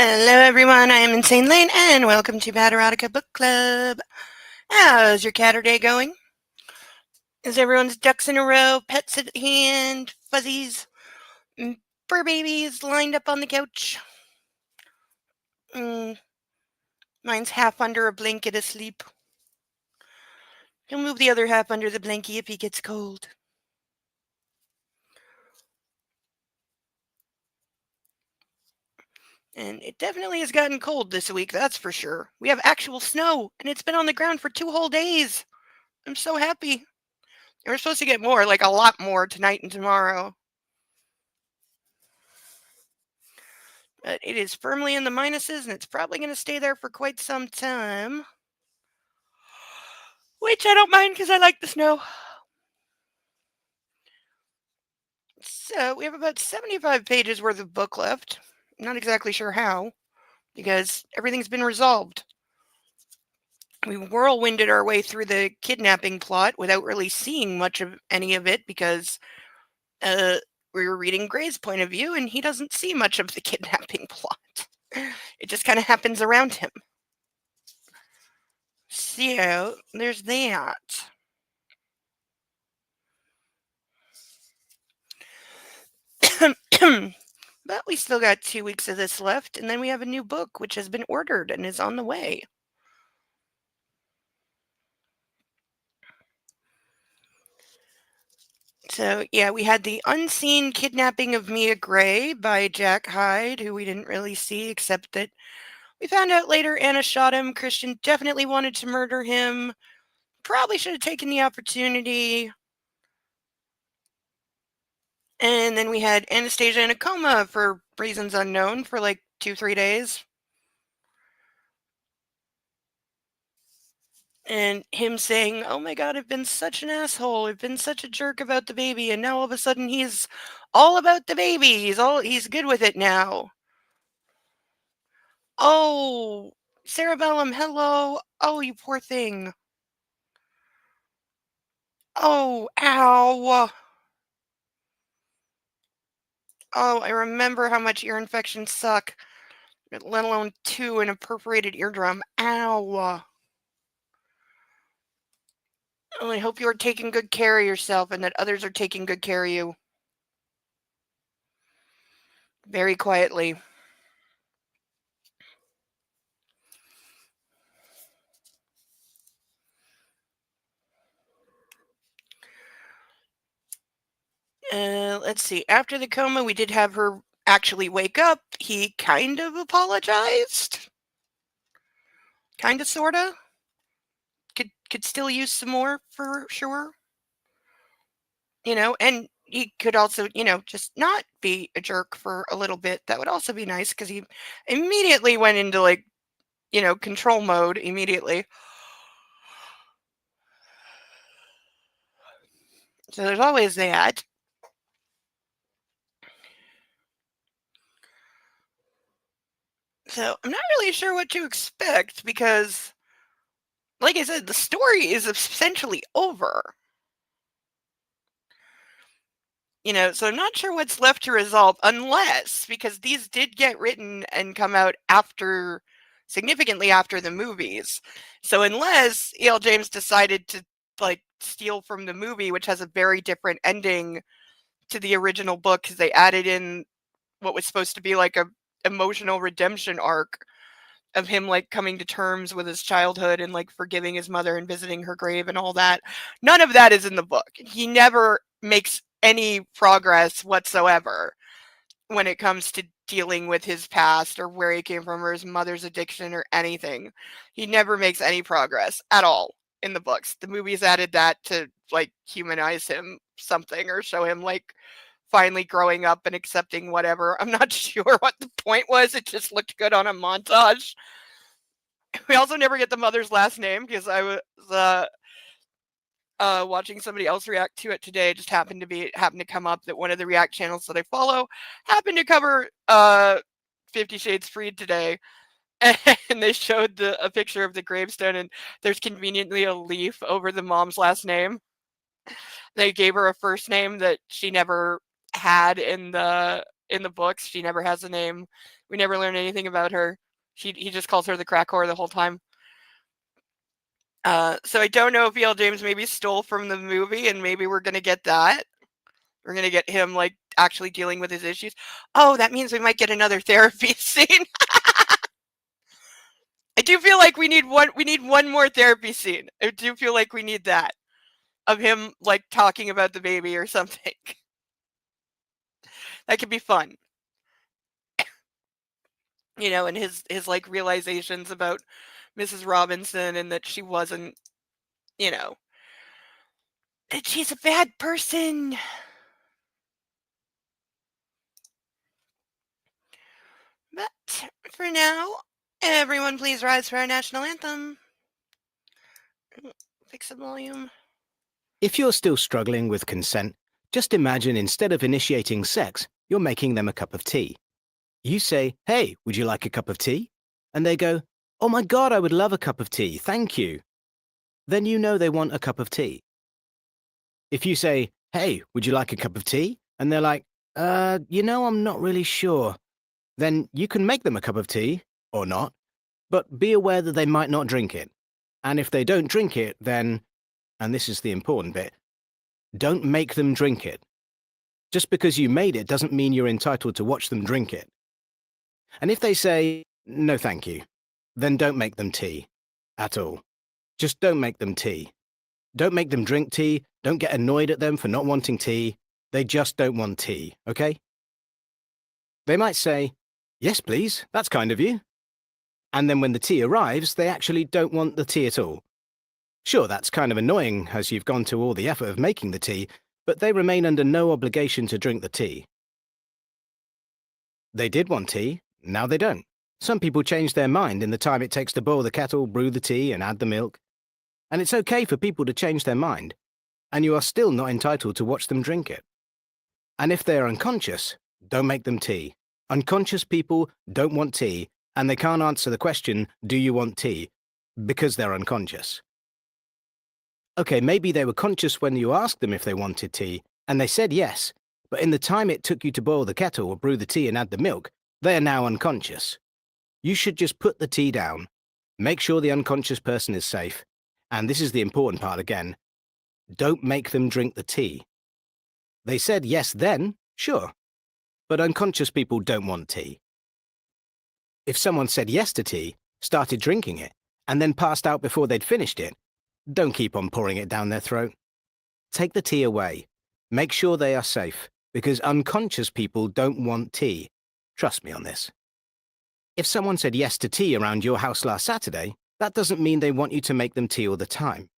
Hello, everyone. I am Insane Lane, and welcome to Bad Erotica Book Club. How's your Catterday going? Is everyone's ducks in a row, pets at hand, fuzzies, fur babies lined up on the couch? Mine's half under a blanket asleep. He'll move the other half under the blankie if he gets cold. And it definitely has gotten cold this week, that's for sure. We have actual snow, and it's been on the ground for 2 whole days. I'm so happy. We're supposed to get more, like a lot more, tonight and tomorrow. But it is firmly in the minuses, and it's probably going to stay there for quite some time. Which I don't mind because I like the snow. So we have about 75 pages worth of book left. I'm not exactly sure how, because everything's been resolved. We whirlwinded our way through the kidnapping plot without really seeing much of any of it because we were reading Gray's point of view, and he doesn't see much of the kidnapping plot. It just kind of happens around him. So there's that. But we still got 2 weeks of this left, and then we have a new book which has been ordered and is on the way. So, yeah, we had The Unseen Kidnapping of Mia Gray by Jack Hyde, who we didn't really see, except that we found out later Anna shot him. Christian definitely wanted to murder him. Probably should have taken the opportunity. And then we had Anastasia in a coma for reasons unknown for like 2-3 days. And him saying, "Oh my god, I've been such an asshole. I've been such a jerk about the baby, and now all of a sudden he's all about the baby. He's good with it now." Oh, Cerebellum, hello. Oh, you poor thing. Oh, ow. Oh, I remember how much ear infections suck, let alone 2 in a perforated eardrum. Ow. Oh, I hope you are taking good care of yourself and that others are taking good care of you. Very quietly. Let's see. After the coma, we did have her actually wake up. He kind of apologized. Kinda, sorta. Could still use some more for sure. And he could also, just not be a jerk for a little bit. That would also be nice because he immediately went into like, control mode immediately. So there's always that. So I'm not really sure what to expect because, like I said, the story is essentially over. So I'm not sure what's left to resolve unless, because these did get written and come out significantly after the movies. So unless E.L. James decided to like steal from the movie, which has a very different ending to the original book, because they added in what was supposed to be like a emotional redemption arc of him like coming to terms with his childhood and like forgiving his mother and visiting her grave and all that. None of that is in the book. He never makes any progress whatsoever when it comes to dealing with his past or where he came from or his mother's addiction or anything. He never makes any progress at all in the books. The movies added that to like humanize him something or show him like finally growing up and accepting whatever. I'm not sure what the point was. It just looked good on a montage. We also never get the mother's last name because I was watching somebody else react to it today. It just happened to come up that one of the React channels that I follow happened to cover 50 Shades Freed today. And they showed a picture of the gravestone, and there's conveniently a leaf over the mom's last name. They gave her a first name that she never had in the in the books. She never has a name. We never learn anything about her. He just calls her the crack whore the whole time. So I don't know if E.L. James maybe stole from the movie, and maybe we're gonna get that. We're gonna get him like actually dealing with his issues. Oh, that means we might get another therapy scene. I do feel like we need one more therapy scene. I do feel like we need that. Of him like talking about the baby or something. That could be fun. And his like realizations about Mrs. Robinson and that she wasn't, that she's a bad person. But for now, everyone please rise for our national anthem. Fix the volume. If you're still struggling with consent, just imagine instead of initiating sex, you're making them a cup of tea. You say, "Hey, would you like a cup of tea?" And they go, "Oh my God, I would love a cup of tea, thank you." Then you know they want a cup of tea. If you say, "Hey, would you like a cup of tea?" And they're like, I'm not really sure. Then you can make them a cup of tea, or not, but be aware that they might not drink it. And if they don't drink it, then, and this is the important bit, don't make them drink it. Just because you made it doesn't mean you're entitled to watch them drink it. And if they say, "No thank you," then don't make them tea. At all. Just don't make them tea. Don't make them drink tea. Don't get annoyed at them for not wanting tea. They just don't want tea, okay? They might say, "Yes, please, that's kind of you." And then when the tea arrives, they actually don't want the tea at all. Sure, that's kind of annoying as you've gone to all the effort of making the tea, but they remain under no obligation to drink the tea. They did want tea, now they don't. Some people change their mind in the time it takes to boil the kettle, brew the tea, and add the milk. And it's okay for people to change their mind, and you are still not entitled to watch them drink it. And if they are unconscious, don't make them tea. Unconscious people don't want tea, and they can't answer the question, "Do you want tea?" because they're unconscious. Okay, maybe they were conscious when you asked them if they wanted tea, and they said yes, but in the time it took you to boil the kettle or brew the tea and add the milk, they are now unconscious. You should just put the tea down, make sure the unconscious person is safe, and this is the important part again, don't make them drink the tea. They said yes then, sure, but unconscious people don't want tea. If someone said yes to tea, started drinking it, and then passed out before they'd finished it, don't keep on pouring it down their throat. Take the tea away. Make sure they are safe, because unconscious people don't want tea. Trust me on this. If someone said yes to tea around your house last Saturday, that doesn't mean they want you to make them tea all the time.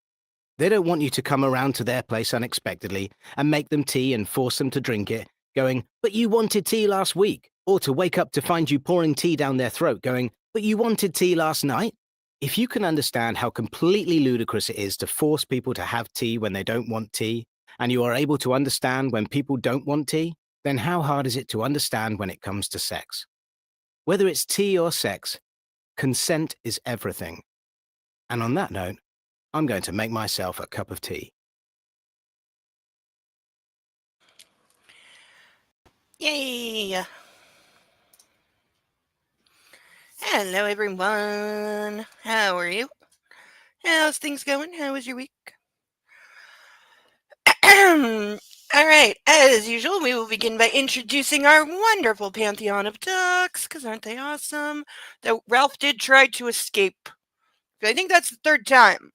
They don't want you to come around to their place unexpectedly and make them tea and force them to drink it, going, "But you wanted tea last week," or to wake up to find you pouring tea down their throat, going, "But you wanted tea last night." If you can understand how completely ludicrous it is to force people to have tea when they don't want tea, and you are able to understand when people don't want tea, then how hard is it to understand when it comes to sex? Whether it's tea or sex, consent is everything. And on that note, I'm going to make myself a cup of tea. Yay! Hello, everyone. How are you? How's things going? How was your week? All right, as usual, we will begin by introducing our wonderful pantheon of ducks, because aren't they awesome? Though Ralph did try to escape. I think that's the third time.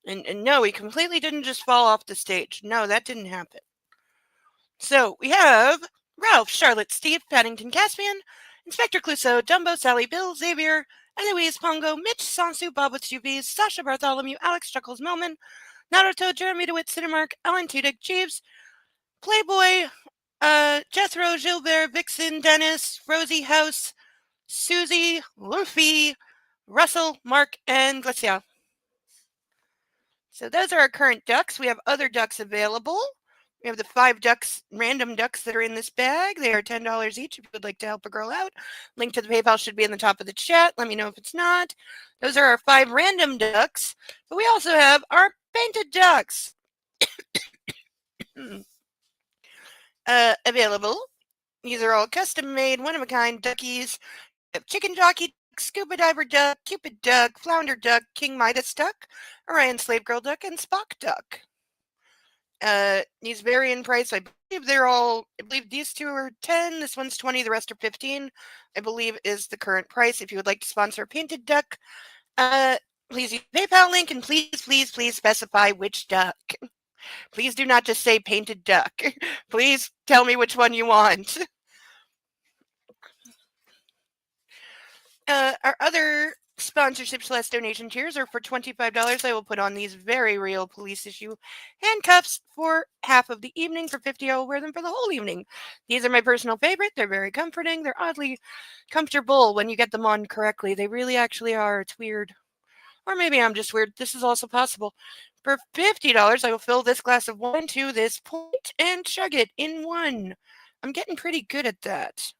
And no, he completely didn't just fall off the stage. No, that didn't happen. So we have Ralph, Charlotte, Steve, Paddington, Caspian, Inspector Clouseau, Dumbo, Sally, Bill, Xavier, Eloise, Pongo, Mitch, Sansu, Bob with two B's, Sasha Bartholomew, Alex Chuckles, Melman, Naruto, Jeremy DeWitt, Cinemark, Alan Tudyk, Jeeves, Playboy, Jethro, Gilbert, Vixen, Dennis, Rosie House, Susie, Luffy, Russell, Mark, and Glacia. So those are our current ducks. We have other ducks available. We have the 5 ducks, random ducks that are in this bag. They are $10 each if you would like to help a girl out. Link to the PayPal should be in the top of the chat. Let me know if it's not. Those are our 5 random ducks. But we also have our painted ducks available. These are all custom made, one of a kind duckies. We have chicken jockey duck, scuba diver duck, cupid duck, flounder duck, king Midas duck, Orion slave girl duck, and Spock duck. These vary in price. I believe I believe these two are 10, this one's 20, the rest are 15. I believe is the current price. If you would like to sponsor a painted duck, uh, please use the PayPal link and please specify which duck. Please do not just say painted duck. Please tell me which one you want. Our other sponsorship/donation tiers are for $25. I will put on these very real police issue handcuffs for half of the evening. For $50, I will wear them for the whole evening. These are my personal favorite. They're very comforting. They're oddly comfortable when you get them on correctly. They really actually are. It's weird. Or maybe I'm just weird. This is also possible. For $50, I will fill this glass of wine to this point and chug it in one. I'm getting pretty good at that.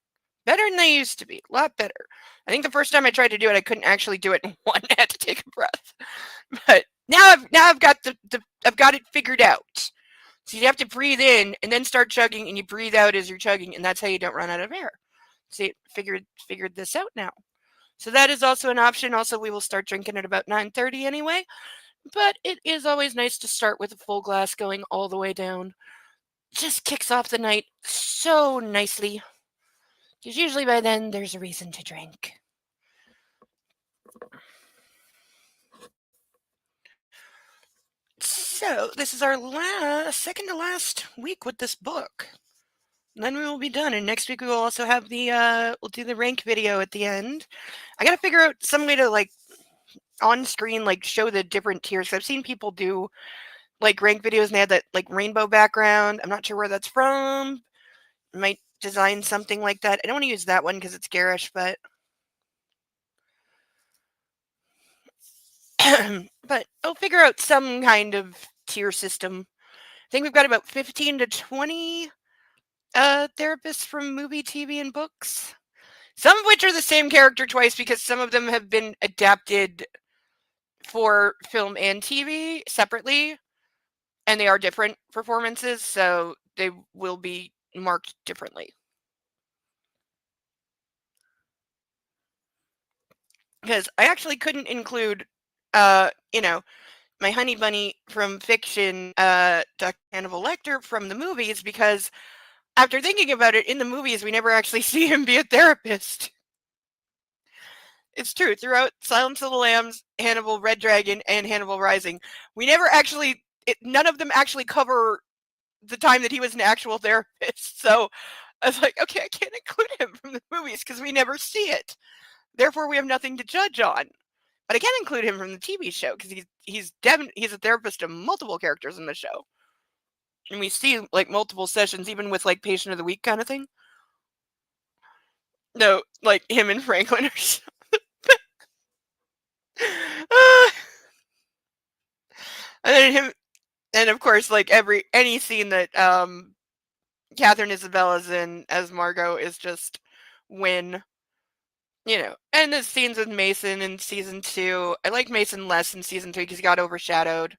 Better than they used to be. A lot better. I think the first time I tried to do it, I couldn't actually do it in one. I had to take a breath. But now I've got I've got it figured out. So you have to breathe in and then start chugging, and you breathe out as you're chugging, and that's how you don't run out of air. See, figured this out now. So that is also an option. Also, we will start drinking at about 9:30 anyway. But it is always nice to start with a full glass going all the way down. Just kicks off the night so nicely. Because usually by then there's a reason to drink. So this is our second to last week with this book. And then we will be done. And next week we will also have we'll do the rank video at the end. I gotta figure out some way to on screen show the different tiers. 'Cause I've seen people do rank videos and they had that rainbow background. I'm not sure where that's from. I might design something like that. I don't want to use that one because it's garish, but but I'll figure out some kind of tier system. I think we've got about 15 to 20 therapists from movie, TV, and books. Some of which are the same character twice because some of them have been adapted for film and TV separately, and they are different performances, so they will be marked differently. Because I actually couldn't include, my honey bunny from fiction, Dr. Hannibal Lecter from the movies, because after thinking about it, in the movies, we never actually see him be a therapist. It's true. Throughout Silence of the Lambs, Hannibal, Red Dragon, and Hannibal Rising, we never actually, none of them actually cover the time that he was an actual therapist. So I was like, okay, I can't include him from the movies because we never see it. Therefore, we have nothing to judge on. But I can include him from the TV show because he's a therapist to multiple characters in the show, and we see multiple sessions, even with patient of the week kind of thing. No, him and Franklin are. So and then him, and of course, any scene that Catherine Isabella's in as Margot is just win. And the scenes with Mason in season 2. I like Mason less in season 3 because he got overshadowed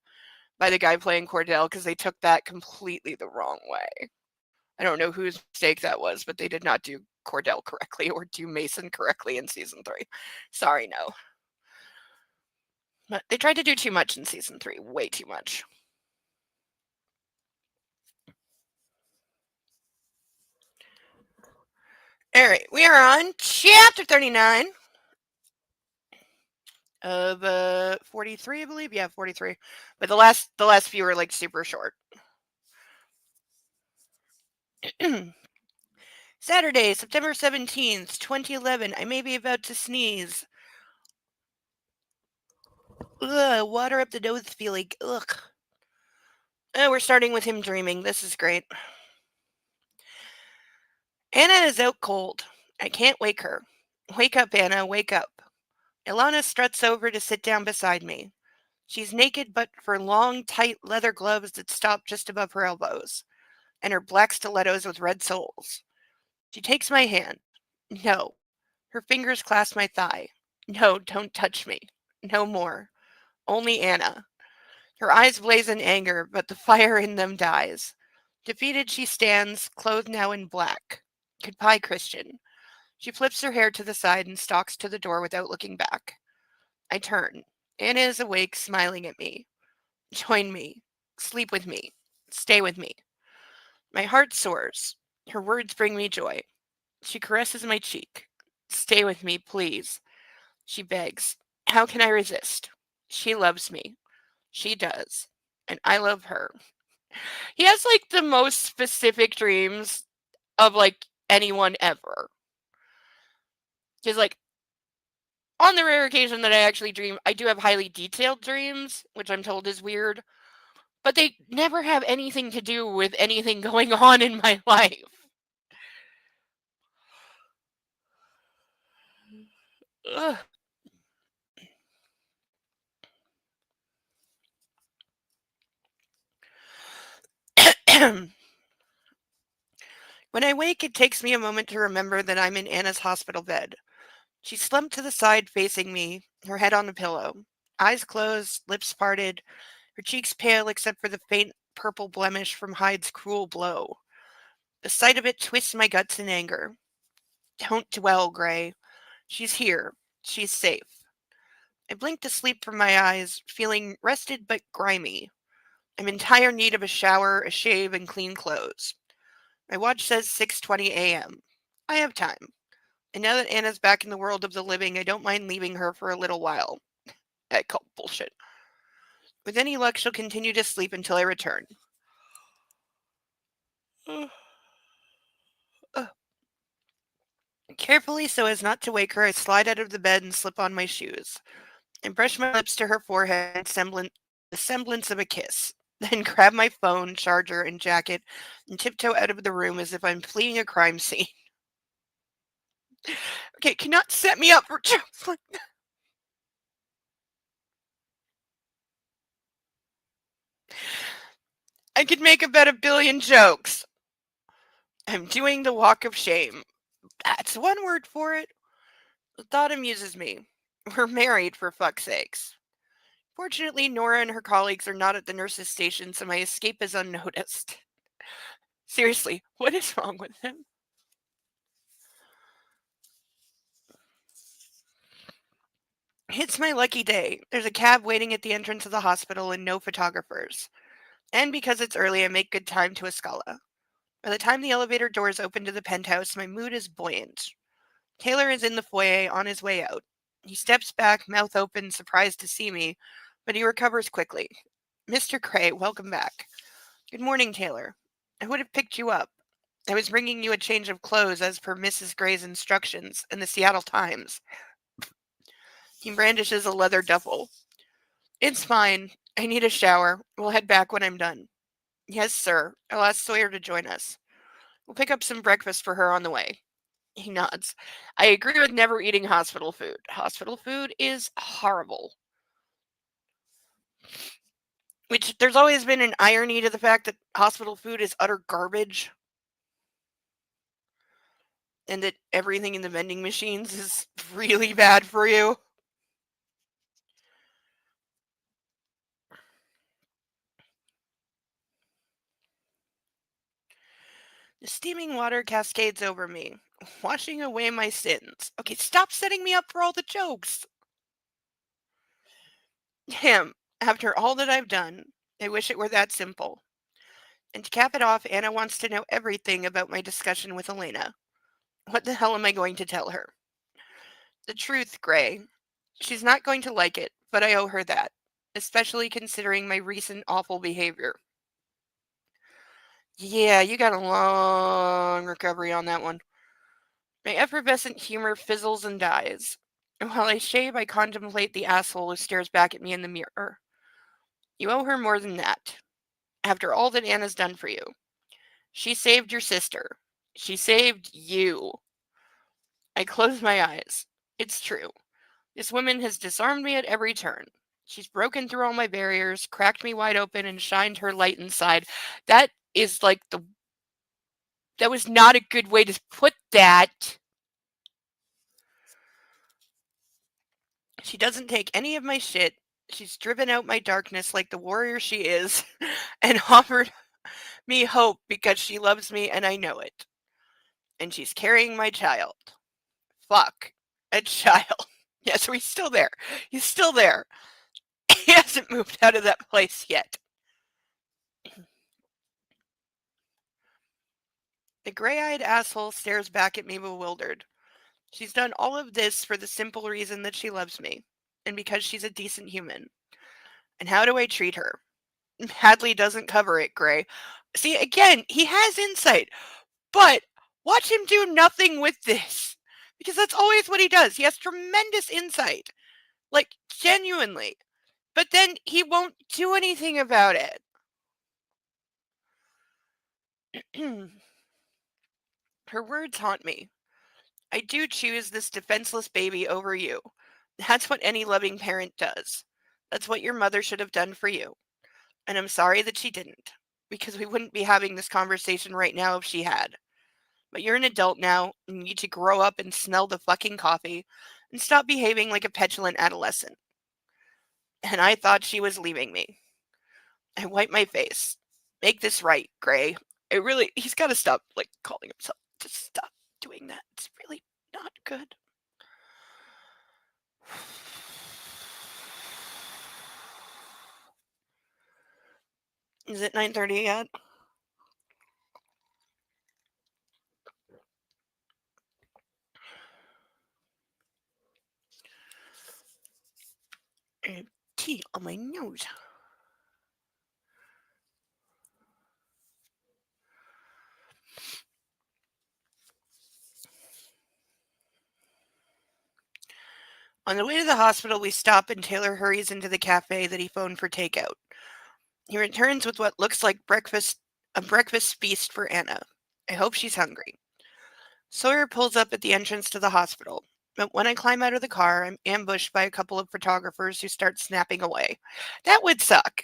by the guy playing Cordell because they took that completely the wrong way. I don't know whose mistake that was, but they did not do Cordell correctly or do Mason correctly in season 3. Sorry, no. But they tried to do too much in season 3. Way too much. All right, we are on chapter 39 of 43, I believe. Yeah, 43. But the last few are super short. Saturday, September 17th, 2011. I may be about to sneeze. Ugh, water up the nose feeling. Ugh. Oh, we're starting with him dreaming. This is great. Anna is out cold. I can't wake her. Wake up, Anna, wake up. Ilana struts over to sit down beside me. She's naked but for long, tight leather gloves that stop just above her elbows, and her black stilettos with red soles. She takes my hand. No. Her fingers clasp my thigh. No, don't touch me. No more. Only Anna. Her eyes blaze in anger, but the fire in them dies. Defeated she stands, clothed now in black. Goodbye, Christian. She flips her hair to the side and stalks to the door without looking back. I turn. Anna is awake, smiling at me. Join me. Sleep with me. Stay with me. My heart soars. Her words bring me joy. She caresses my cheek. Stay with me, please. She begs. How can I resist? She loves me. She does. And I love her. He has like the most specific dreams of like anyone ever. Because like on the rare occasion that I actually dream, I do have highly detailed dreams, which I'm told is weird, but they never have anything to do with anything going on in my life. Ugh. When I wake, it takes me a moment to remember that I'm in Anna's hospital bed. She's slumped to the side facing me, her head on the pillow. Eyes closed, lips parted, her cheeks pale except for the faint purple blemish from Hyde's cruel blow. The sight of it twists my guts in anger. Don't dwell, Gray. She's here. She's safe. I blink to sleep from my eyes, feeling rested but grimy. I'm in dire need of a shower, a shave, and clean clothes. My watch says 6:20 a.m. I have time. And now that Anna's back in the world of the living, I don't mind leaving her for a little while. I call bullshit. With any luck, she'll continue to sleep until I return. Ugh. Carefully, so as not to wake her, I slide out of the bed and slip on my shoes. I brush my lips to her forehead, the semblance of a kiss. Then grab my phone, charger, and jacket and tiptoe out of the room as if I'm fleeing a crime scene. Okay, cannot set me up for jokes like that. I could make about 1 billion jokes. I'm doing the walk of shame. That's one word for it. The thought amuses me. We're married, for fuck's sakes. Fortunately, Nora and her colleagues are not at the nurse's station, so my escape is unnoticed. Seriously, what is wrong with him? It's my lucky day. There's a cab waiting at the entrance of the hospital and no photographers. And because it's early, I make good time to Escala. By the time the elevator doors open to the penthouse, my mood is buoyant. Taylor is in the foyer on his way out. He steps back, mouth open, surprised to see me, but he recovers quickly. Mr. Gray, welcome back. Good morning, Taylor. I would have picked you up. I was bringing you a change of clothes as per Mrs. Gray's instructions in the Seattle Times. He brandishes a leather duffel. It's fine. I need a shower. We'll head back when I'm done. Yes, sir. I'll ask Sawyer to join us. We'll pick up some breakfast for her on the way. He nods. I agree with never eating hospital food. Hospital food is horrible. Which there's always been an irony to the fact that hospital food is utter garbage. And that everything in the vending machines is really bad for you. The steaming water cascades over me, washing away my sins. Okay, stop setting me up for all the jokes. Him, after all that I've done, I wish it were that simple. And to cap it off, Anna wants to know everything about my discussion with Elena. What the hell am I going to tell her? The truth, Gray. She's not going to like it, but I owe her that, especially considering my recent awful behavior. Yeah, you got a long recovery on that one. My effervescent humor fizzles and dies. While I shave, I contemplate the asshole who stares back at me in the mirror. You owe her more than that. After all that Anna's done for you. She saved your sister. She saved you. I close my eyes. It's true. This woman has disarmed me at every turn. She's broken through all my barriers, cracked me wide open, and shined her light inside. That is like the. That was not a good way to put that. She doesn't take any of my shit. She's driven out my darkness like the warrior she is and offered me hope because she loves me and I know it. and she's carrying my child. Fuck. A child. Yeah, so he's still there. He's still there. He hasn't moved out of that place yet. The gray-eyed asshole stares back at me bewildered. She's done all of this for the simple reason that she loves me, and because she's a decent human. And how do I treat her? Hadley doesn't cover it, Gray. See, again, he has insight, but watch him do nothing with this. Because that's always what he does. He has tremendous insight. Like, genuinely. But then he won't do anything about it. Her words haunt me. I do choose this defenseless baby over you. That's what any loving parent does. That's what your mother should have done for you. And I'm sorry that she didn't, because we wouldn't be having this conversation right now if she had. But you're an adult now, and you need to grow up and smell the fucking coffee, and stop behaving like a petulant adolescent. And I thought she was leaving me. I wipe my face. Make this right, Gray. He's got to stop, calling himself. Just stop doing that. It's really not good. Is it 9:30 yet? I have tea on my nose. On the way to the hospital, we stop and Taylor hurries into the cafe that he phoned for takeout. He returns with what looks like a breakfast feast for Anna. I hope she's hungry. Sawyer pulls up at the entrance to the hospital, but when I climb out of the car, I'm ambushed by a couple of photographers who start snapping away. That would suck.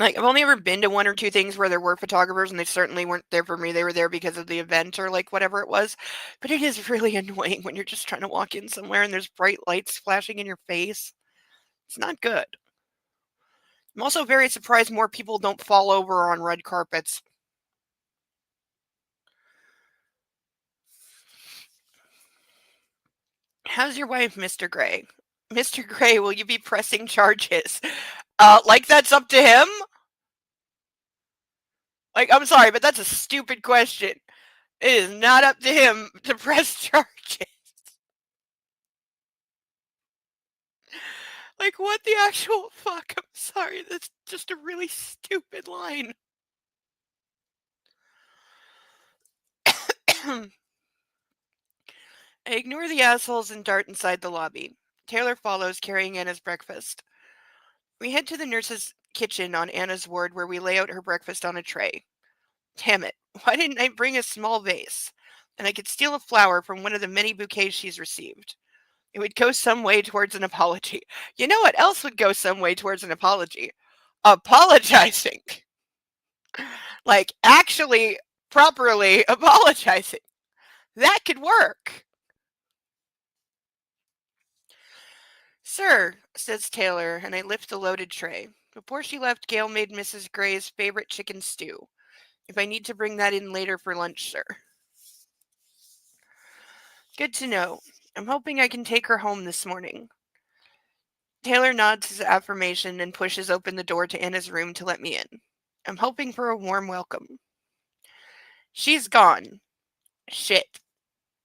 I've only ever been to one or two things where there were photographers, and they certainly weren't there for me. They were there because of the event or whatever it was. But it is really annoying when you're just trying to walk in somewhere and there's bright lights flashing in your face. It's not good. I'm also very surprised more people don't fall over on red carpets. How's your wife, Mr. Gray? Mr. Gray, will you be pressing charges? That's up to him? I'm sorry, but that's a stupid question. It is not up to him to press charges. What the actual fuck? I'm sorry, that's just a really stupid line. I ignore the assholes and dart inside the lobby. Taylor follows, carrying Anna's breakfast. We head to the nurse's kitchen on Anna's ward where we lay out her breakfast on a tray. Damn it, why didn't I bring a small vase? And I could steal a flower from one of the many bouquets she's received. It would go some way towards an apology. You know what else would go some way towards an apology? Apologizing. Actually properly apologizing. That could work. Sir, says Taylor, and I lift the loaded tray. Before she left, Gail made Mrs. Gray's favorite chicken stew. If I need to bring that in later for lunch, sir. Good to know. I'm hoping I can take her home this morning. Taylor nods his affirmation and pushes open the door to Anna's room to let me in. I'm hoping for a warm welcome. She's gone. Shit.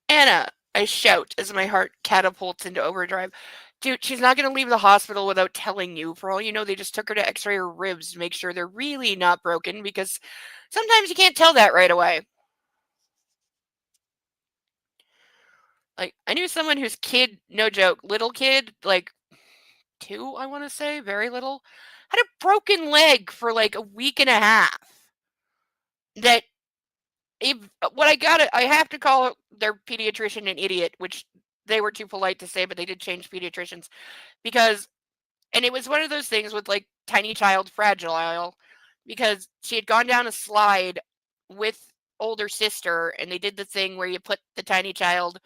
Anna, I shout as my heart catapults into overdrive. Dude, she's not going to leave the hospital without telling you. For all you know, they just took her to x-ray her ribs to make sure they're really not broken, because sometimes you can't tell that right away. I knew someone whose kid, no joke, little kid, 2, I want to say, very little, had a broken leg for a week and a half. That, I have to call their pediatrician an idiot, which they were too polite to say, but they did change pediatricians. And it was one of those things with tiny child fragile, because she had gone down a slide with older sister, and they did the thing where you put the tiny child's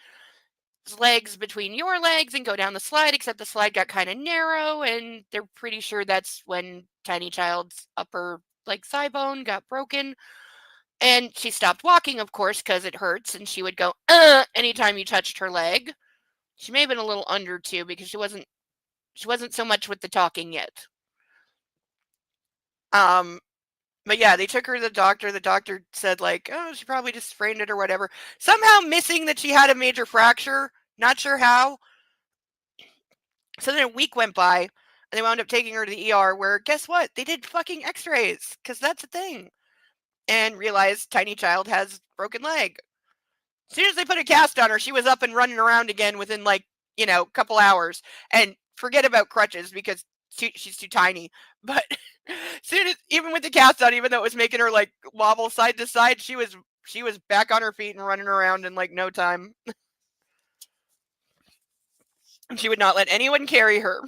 legs between your legs and go down the slide, except the slide got kind of narrow, and they're pretty sure that's when tiny child's upper thigh bone got broken. And she stopped walking, of course, because it hurts, and she would go, anytime you touched her leg. She may have been a little under 2 because she wasn't so much with the talking yet. Um, but yeah, they took her to the doctor. The doctor said, like, oh, she probably just sprained it or whatever. Somehow missing that she had a major fracture. Not sure how. So then a week went by, and they wound up taking her to the ER where, guess what? They did fucking x-rays, because that's a thing. And realized tiny child has broken leg. As soon as they put a cast on her, she was up and running around again within, like, a couple hours. And forget about crutches because she's too tiny. But soon as, even with the cast on, even though it was making her like wobble side to side, she was back on her feet and running around in like no time. She would not let anyone carry her.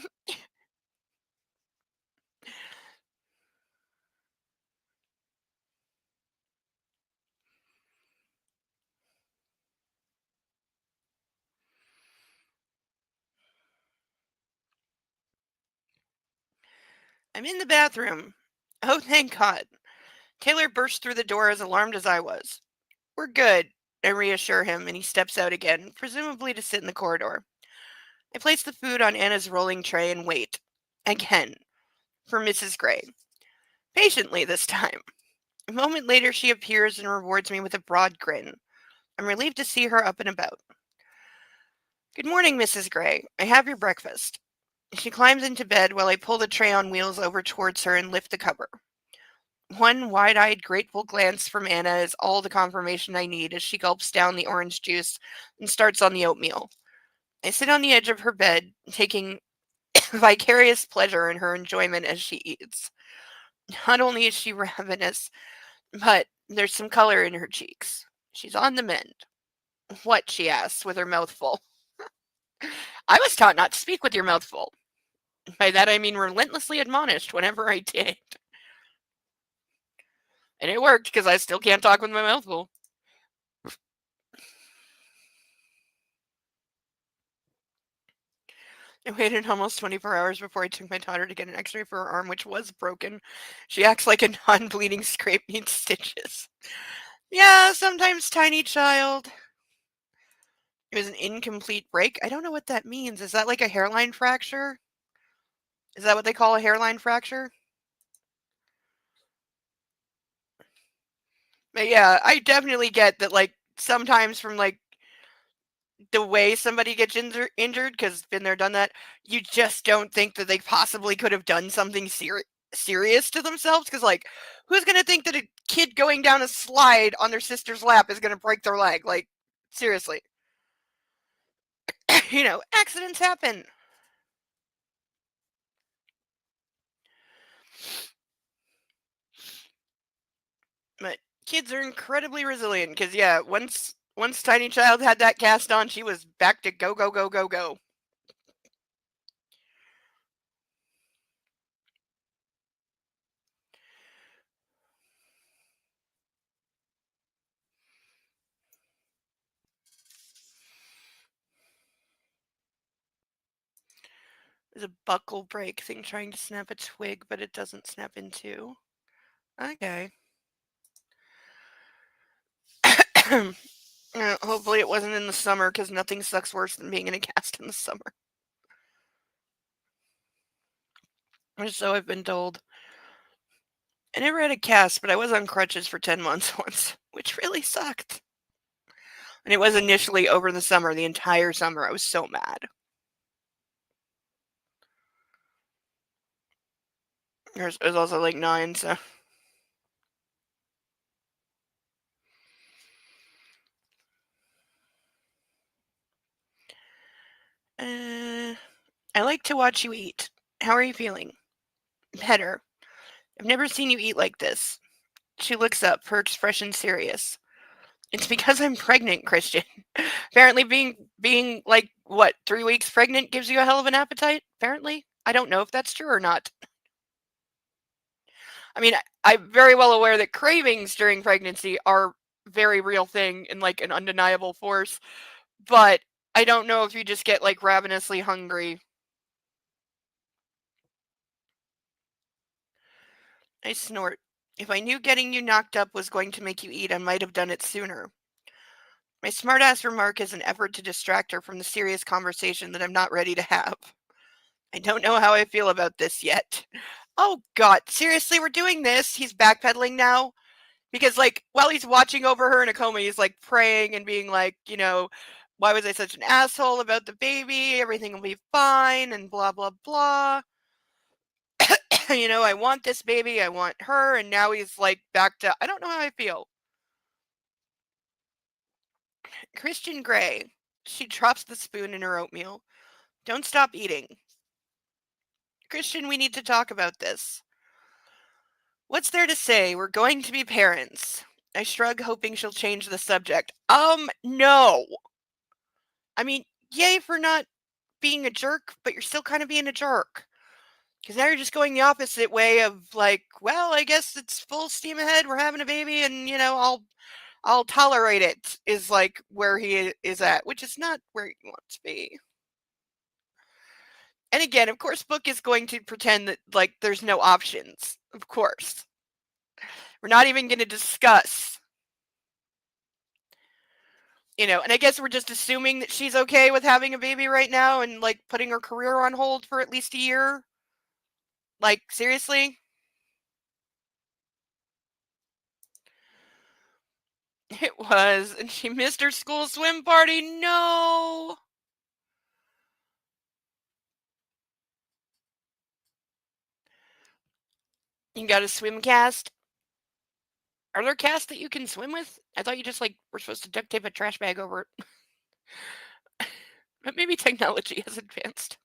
I'm in the bathroom. Oh, thank God. Taylor burst through the door as alarmed as I was. We're good, I reassure him, and he steps out again, presumably to sit in the corridor. I place the food on Anna's rolling tray and wait. Again. For Mrs. Gray. Patiently this time. A moment later, she appears and rewards me with a broad grin. I'm relieved to see her up and about. Good morning, Mrs. Gray. I have your breakfast. She climbs into bed while I pull the tray on wheels over towards her and lift the cover. One wide-eyed, grateful glance from Anna is all the confirmation I need as she gulps down the orange juice and starts on the oatmeal. I sit on the edge of her bed, taking vicarious pleasure in her enjoyment as she eats. Not only is she ravenous, but there's some color in her cheeks. She's on the mend. What? She asks, with her mouth full. I was taught not to speak with your mouth full. By that I mean relentlessly admonished whenever I did. And it worked because I still can't talk with my mouth full. I waited almost 24 hours before I took my daughter to get an x-ray for her arm, which was broken. She acts like a non-bleeding scrape needs stitches. Yeah, sometimes tiny child. It was an incomplete break. I don't know what that means. Is that like a hairline fracture? Is that what they call a hairline fracture? But yeah, I definitely get that, like, sometimes from, like, the way somebody gets injured, because been there, done that, you just don't think that they possibly could have done something serious to themselves. Because, like, who's going to think that a kid going down a slide on their sister's lap is going to break their leg? Like, seriously. Accidents happen. But kids are incredibly resilient because, yeah, once Tiny Child had that cast on, she was back to go, go, go, go, go. There's a buckle break thing trying to snap a twig, but it doesn't snap in two. Okay. Hopefully it wasn't in the summer, because nothing sucks worse than being in a cast in the summer. Or so I've been told. I never had a cast, but I was on crutches for 10 months once, which really sucked. And it was initially over the summer, the entire summer. I was so mad. It was also like 9, so. I like to watch you eat. How are you feeling? Better. I've never seen you eat like this. She looks up, her expression serious. It's because I'm pregnant, Christian. Apparently being like what, 3 weeks pregnant gives you a hell of an appetite, apparently. I don't know if that's true or not. I mean, I'm very well aware that cravings during pregnancy are a very real thing and like an undeniable force, but I don't know if you just get like ravenously hungry. I snort. If I knew getting you knocked up was going to make you eat, I might have done it sooner. My smartass remark is an effort to distract her from the serious conversation that I'm not ready to have. I don't know how I feel about this yet. Oh god, seriously, we're doing this? He's backpedaling now? Because, like, while he's watching over her in a coma, he's, like, praying and being like, why was I such an asshole about the baby? Everything will be fine and blah, blah, blah. I want this baby. I want her. And now he's, like, back to, I don't know how I feel. Christian Grey. She drops the spoon in her oatmeal. Don't stop eating. Christian, we need to talk about this. What's there to say? We're going to be parents. I shrug, hoping she'll change the subject. No. I mean, yay for not being a jerk, but you're still kind of being a jerk. Because now you're just going the opposite way of like, well, I guess it's full steam ahead. We're having a baby, and I'll tolerate it. Is like where he is at, which is not where you want to be. And again, of course, Book is going to pretend that like there's no options. Of course, we're not even going to discuss. And I guess we're just assuming that she's okay with having a baby right now and like putting her career on hold for at least a year. Like, seriously? It was, and she missed her school swim party. No! You got a swim cast? Are there casts that you can swim with? I thought you just, like, were supposed to duct tape a trash bag over it. But maybe technology has advanced.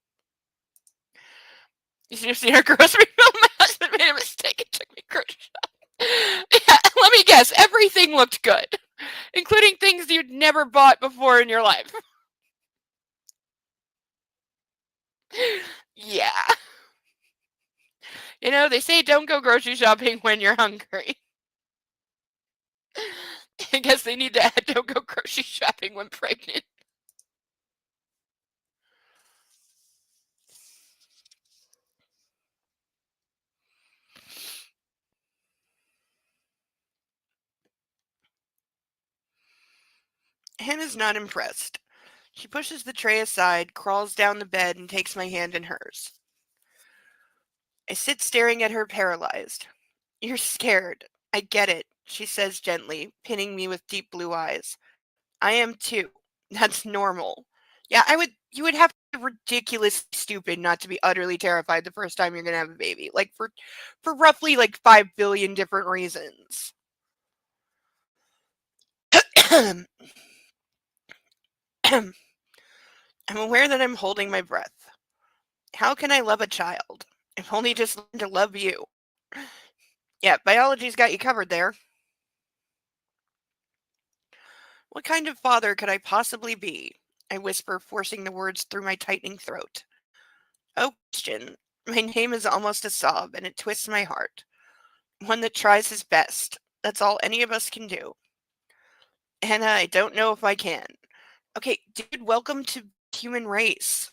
You should have seen our grocery bill. My husband made a mistake and took me grocery shopping. Yeah, let me guess. Everything looked good, including things you'd never bought before in your life. Yeah. They say don't go grocery shopping when you're hungry. I guess they need to add don't go grocery shopping when pregnant. Hannah's not impressed. She pushes the tray aside, crawls down the bed, and takes my hand in hers. I sit staring at her, paralyzed. You're scared. I get it, she says gently, pinning me with deep blue eyes. I am too. That's normal. Yeah, you would have to be ridiculously stupid not to be utterly terrified the first time you're gonna have a baby. Like for roughly like 5 billion different reasons. I'm aware that I'm holding my breath. How can I love a child? I've only just learned to love you. Yeah, biology's got you covered there. What kind of father could I possibly be? I whisper, forcing the words through my tightening throat. Oh, Christian. My name is almost a sob, and it twists my heart. One that tries his best. That's all any of us can do. Hannah, I don't know if I can. Okay, dude, welcome to human race.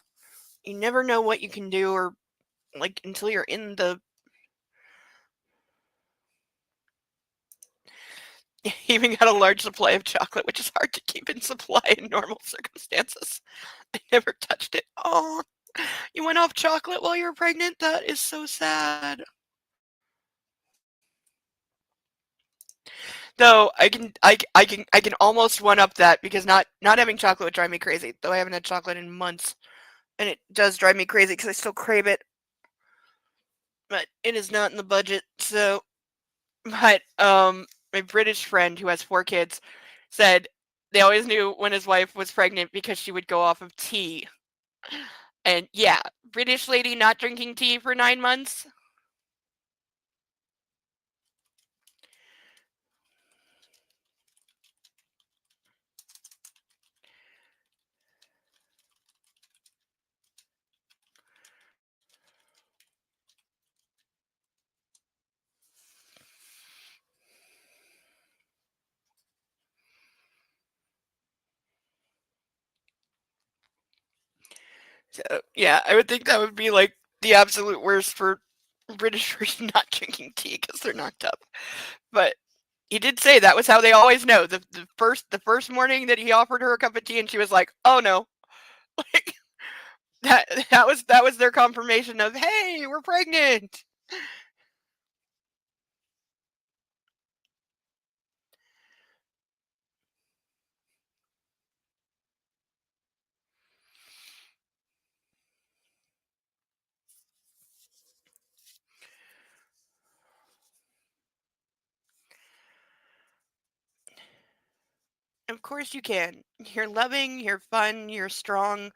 You never know what you can do or like until you're in the he even got a large supply of chocolate, which is hard to keep in supply in normal circumstances. I never touched it. Oh, you went off chocolate while you were pregnant? That is so sad. Though I can almost one up that because not having chocolate would drive me crazy. Though I haven't had chocolate in months, and it does drive me crazy because I still crave it. But it is not in the budget. So, but my British friend who has 4 kids said they always knew when his wife was pregnant because she would go off of tea. And yeah, British lady not drinking tea for 9 months. So yeah, I would think that would be like the absolute worst for British version not drinking tea because they're knocked up. But he did say that was how they always know. The first morning that he offered her a cup of tea, and she was like, "Oh no," like that was their confirmation of, "Hey, we're pregnant." Of course you can. You're loving, you're fun, you're strong.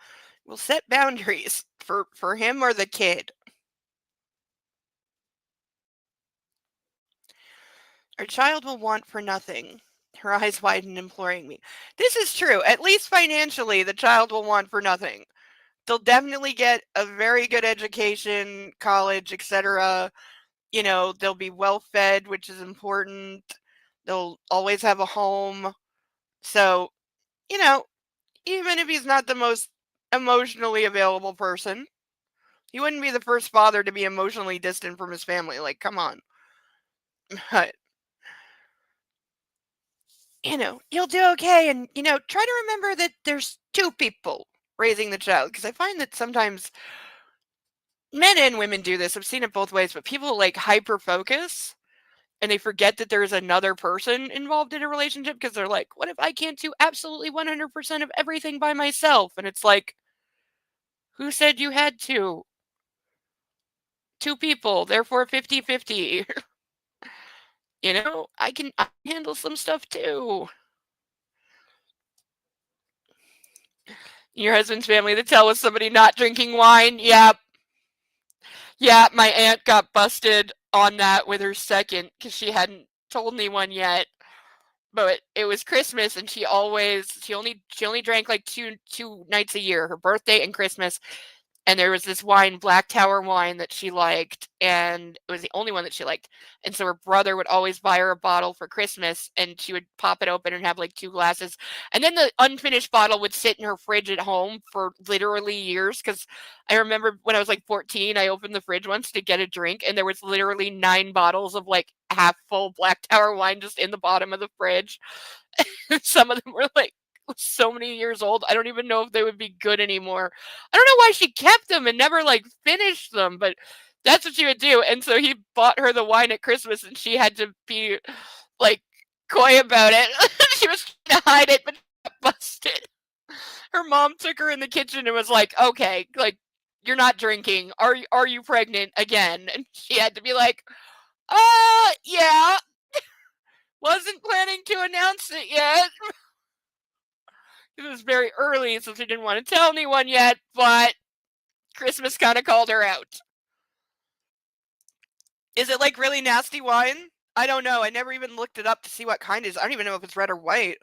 We'll set boundaries for him or the kid. Our child will want for nothing. Her eyes widen, imploring me. This is true. At least financially, the child will want for nothing. They'll definitely get a very good education, college, etc. They'll be well fed, which is important. They'll always have a home. So, you know, even if he's not the most emotionally available person, he wouldn't be the first father to be emotionally distant from his family. Like, come on. But, you'll do okay. And, try to remember that there's two people raising the child. Because I find that sometimes men and women do this. I've seen it both ways, but people like hyper focus and they forget that there's another person involved in a relationship because they're like, what if I can't do absolutely 100% of everything by myself? And it's like, who said you had to? Two people, therefore 50-50. I can handle some stuff too. Your husband's family to tell was somebody not drinking wine. Yep. Yeah, my aunt got busted on that with her second because she hadn't told anyone yet. But it was Christmas, and she only drank like two nights a year, her birthday and Christmas. And there was this wine, Black Tower wine, that she liked, and it was the only one that she liked. And so her brother would always buy her a bottle for Christmas, and she would pop it open and have like two glasses. And then the unfinished bottle would sit in her fridge at home for literally years. Because I remember when I was like 14, I opened the fridge once to get a drink, and there was literally 9 bottles of like half full Black Tower wine just in the bottom of the fridge. Some of them were like so many years old. I don't even know if they would be good anymore. I don't know why she kept them and never like finished them, but that's what she would do. And so he bought her the wine at Christmas and she had to be like coy about it. She was trying to hide it, but she got busted. Her mom took her in the kitchen and was like, "Okay, like you're not drinking. Are you pregnant again?" And she had to be like, yeah. Wasn't planning to announce it yet. It was very early, so she didn't want to tell anyone yet, but Christmas kind of called her out. Is it like really nasty wine? I don't know. I never even looked it up to see what kind it is. I don't even know if it's red or white.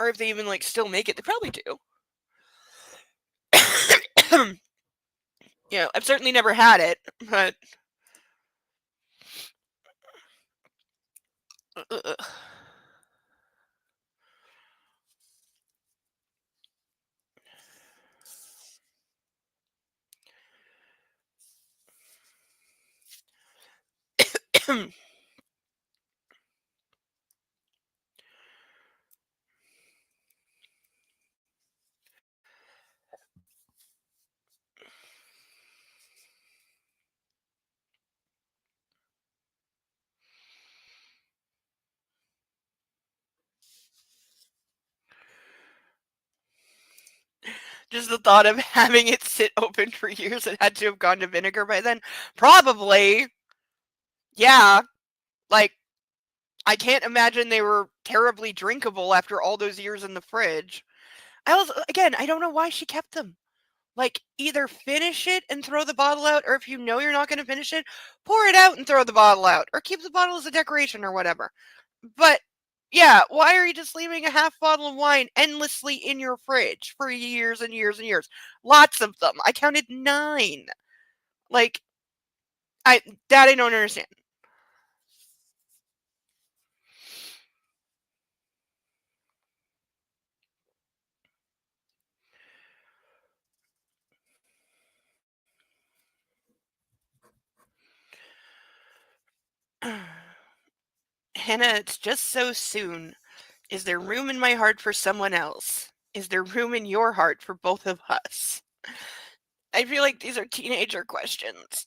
Or if they even like still make it. They probably do. I've certainly never had it, but just the thought of having it sit open for years, it had to have gone to vinegar by then. Probably. Yeah. Like, I can't imagine they were terribly drinkable after all those years in the fridge. Again, I don't know why she kept them. Like, either finish it and throw the bottle out, or if you know you're not going to finish it, pour it out and throw the bottle out, or keep the bottle as a decoration or whatever. But yeah, why are you just leaving a half bottle of wine endlessly in your fridge for years and years and years? Lots of them. I counted 9. Like, I don't understand. Hannah, it's just so soon. Is there room in my heart for someone else? Is there room in your heart for both of us? I feel like these are teenager questions.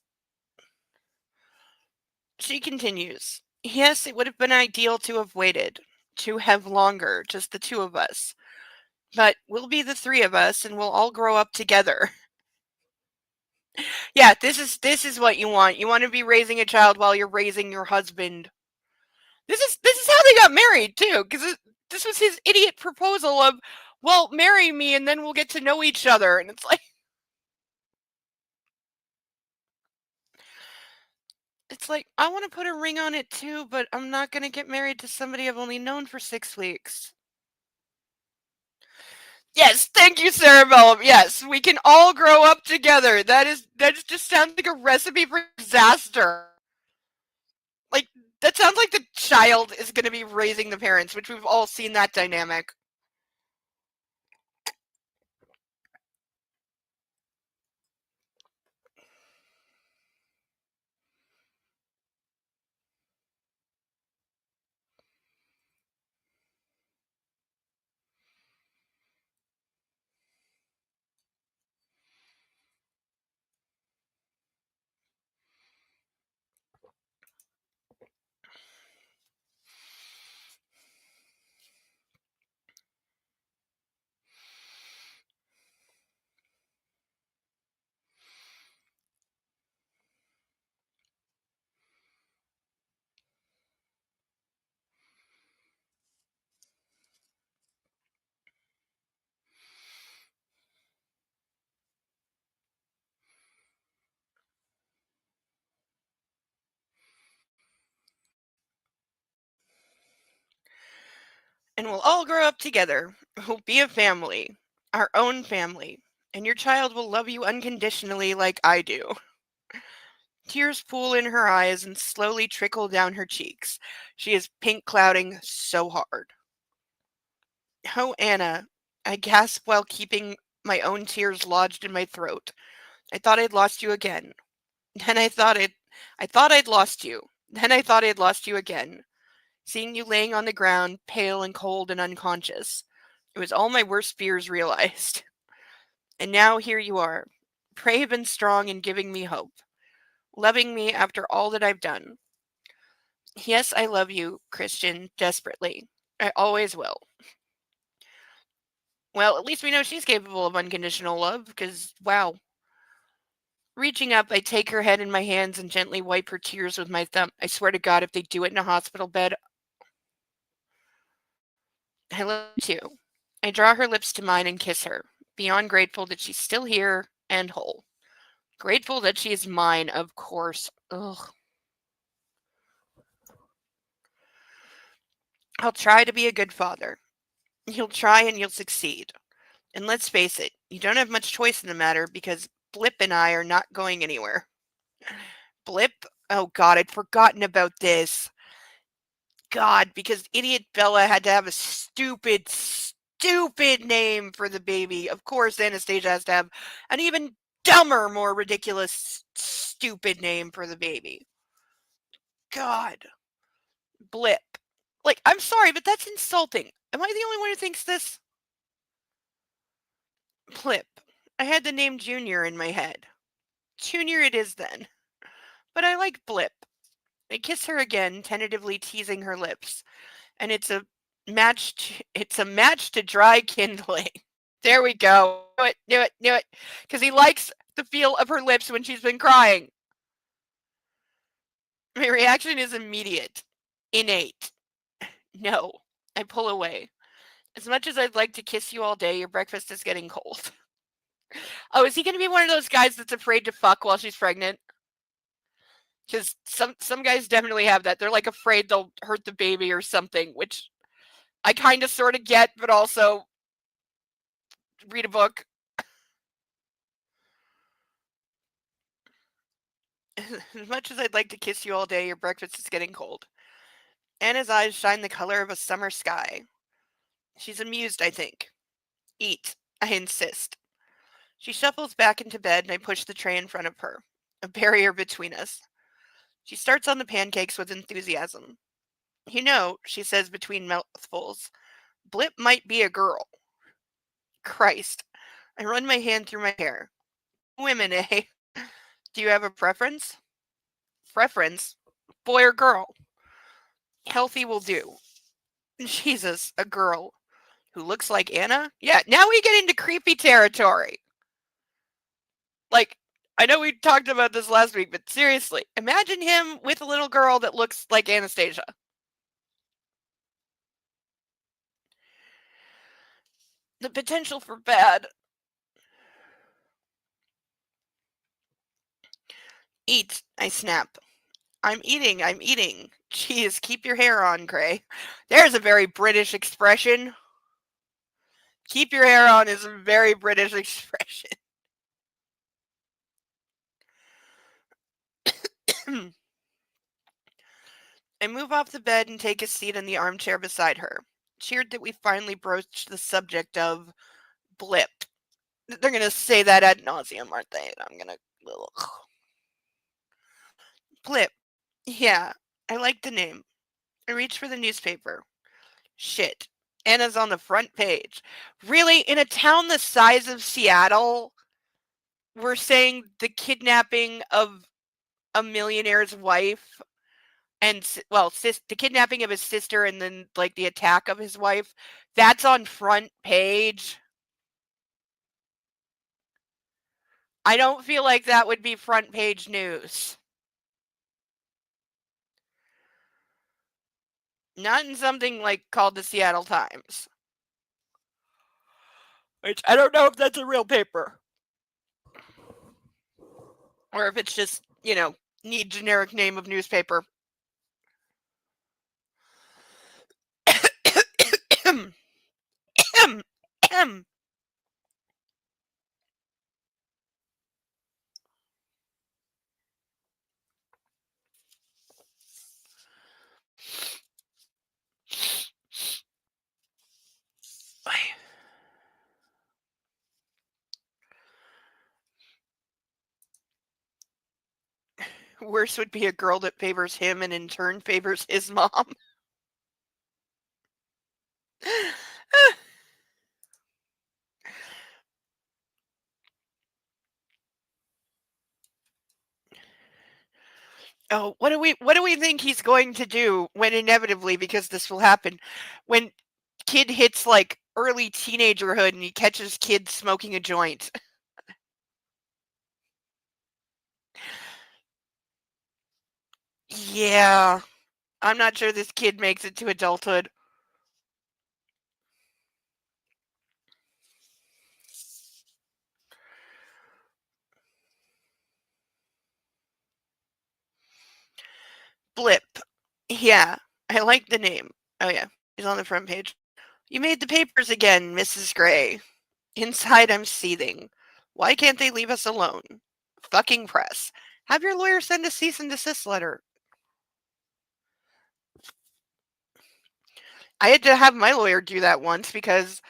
She continues. Yes, it would have been ideal to have waited, to have longer, just the two of us. But we'll be the three of us and we'll all grow up together. Yeah, this is what you want. You want to be raising a child while you're raising your husband. This is how they got married too, because this was his idiot proposal of, well, marry me and then we'll get to know each other, and it's like, I want to put a ring on it too, but I'm not gonna get married to somebody I've only known for 6 weeks. Yes, thank you, Cerebellum. Yes, we can all grow up together. Just sounds like a recipe for disaster. Like, that sounds like the child is going to be raising the parents, which we've all seen that dynamic. And we'll all grow up together. We'll be a family, our own family. And your child will love you unconditionally like I do. Tears pool in her eyes and slowly trickle down her cheeks. She is pink clouding so hard. Oh, Anna, I gasp while keeping my own tears lodged in my throat. I thought I'd lost you again. Then I thought I'd lost you. Then I thought I'd lost you again. Seeing you laying on the ground, pale and cold and unconscious. It was all my worst fears realized. And now here you are, brave and strong and giving me hope, loving me after all that I've done. Yes, I love you, Christian, desperately. I always will. Well, at least we know she's capable of unconditional love, because, wow. Reaching up, I take her head in my hands and gently wipe her tears with my thumb. I swear to God, if they do it in a hospital bed, I love you too. I draw her lips to mine and kiss her, beyond grateful that she's still here and whole. Grateful that she is mine, of course. Ugh. I'll try to be a good father. You'll try and you'll succeed. And let's face it, you don't have much choice in the matter because Blip and I are not going anywhere. Blip? Oh God, I'd forgotten about this. God, because idiot Bella had to have a stupid, stupid name for the baby. Of course, Anastasia has to have an even dumber, more ridiculous, stupid name for the baby. God. Blip. Like, I'm sorry, but that's insulting. Am I the only one who thinks this? Blip. I had the name Junior in my head. Junior it is then. But I like Blip. I kiss her again, tentatively teasing her lips. And it's a match to dry kindling. There we go. Knew it. Because he likes the feel of her lips when she's been crying. My reaction is immediate. Innate. No. I pull away. As much as I'd like to kiss you all day, your breakfast is getting cold. Oh, is he going to be one of those guys that's afraid to fuck while she's pregnant? Because some guys definitely have that. They're like afraid they'll hurt the baby or something, which I kind of sort of get, but also read a book. As much as I'd like to kiss you all day, your breakfast is getting cold. Anna's eyes shine the color of a summer sky. She's amused, I think. Eat, I insist. She shuffles back into bed and I push the tray in front of her, a barrier between us. She starts on the pancakes with enthusiasm. You know, she says between mouthfuls, Blip might be a girl. Christ. I run my hand through my hair. Women, eh? Do you have a preference? Preference? Boy or girl? Healthy will do. Jesus, a girl who looks like Anna? Yeah, now we get into creepy territory. Like, I know we talked about this last week, but seriously, imagine him with a little girl that looks like Anastasia. The potential for bad. Eat, I snap. I'm eating, I'm eating. Jeez, keep your hair on, Gray. There's a very British expression. Keep your hair on is a very British expression. I move off the bed and take a seat in the armchair beside her. Cheered that we finally broached the subject of Blip. They're gonna say that ad nauseum, aren't they? I'm gonna. Ugh. Blip. Yeah, I like the name. I reach for the newspaper. Shit. Anna's on the front page. Really? In a town the size of Seattle, we're saying the kidnapping of a millionaire's wife and, well, the kidnapping of his sister and then, like, the attack of his wife, that's on front page. I don't feel like that would be front page news. Not in something, like, called the Seattle Times. Which, I don't know if that's a real paper. Or if it's just, neat generic name of newspaper. Worse would be a girl that favors him and in turn favors his mom. Oh, what do we think he's going to do when inevitably, because this will happen, when kid hits like early teenagerhood and he catches kids smoking a joint? Yeah. I'm not sure this kid makes it to adulthood. Blip. Yeah, I like the name. Oh yeah, he's on the front page. You made the papers again, Mrs. Gray. Inside I'm seething. Why can't they leave us alone? Fucking press. Have your lawyer send a cease and desist letter. I had to have my lawyer do that once because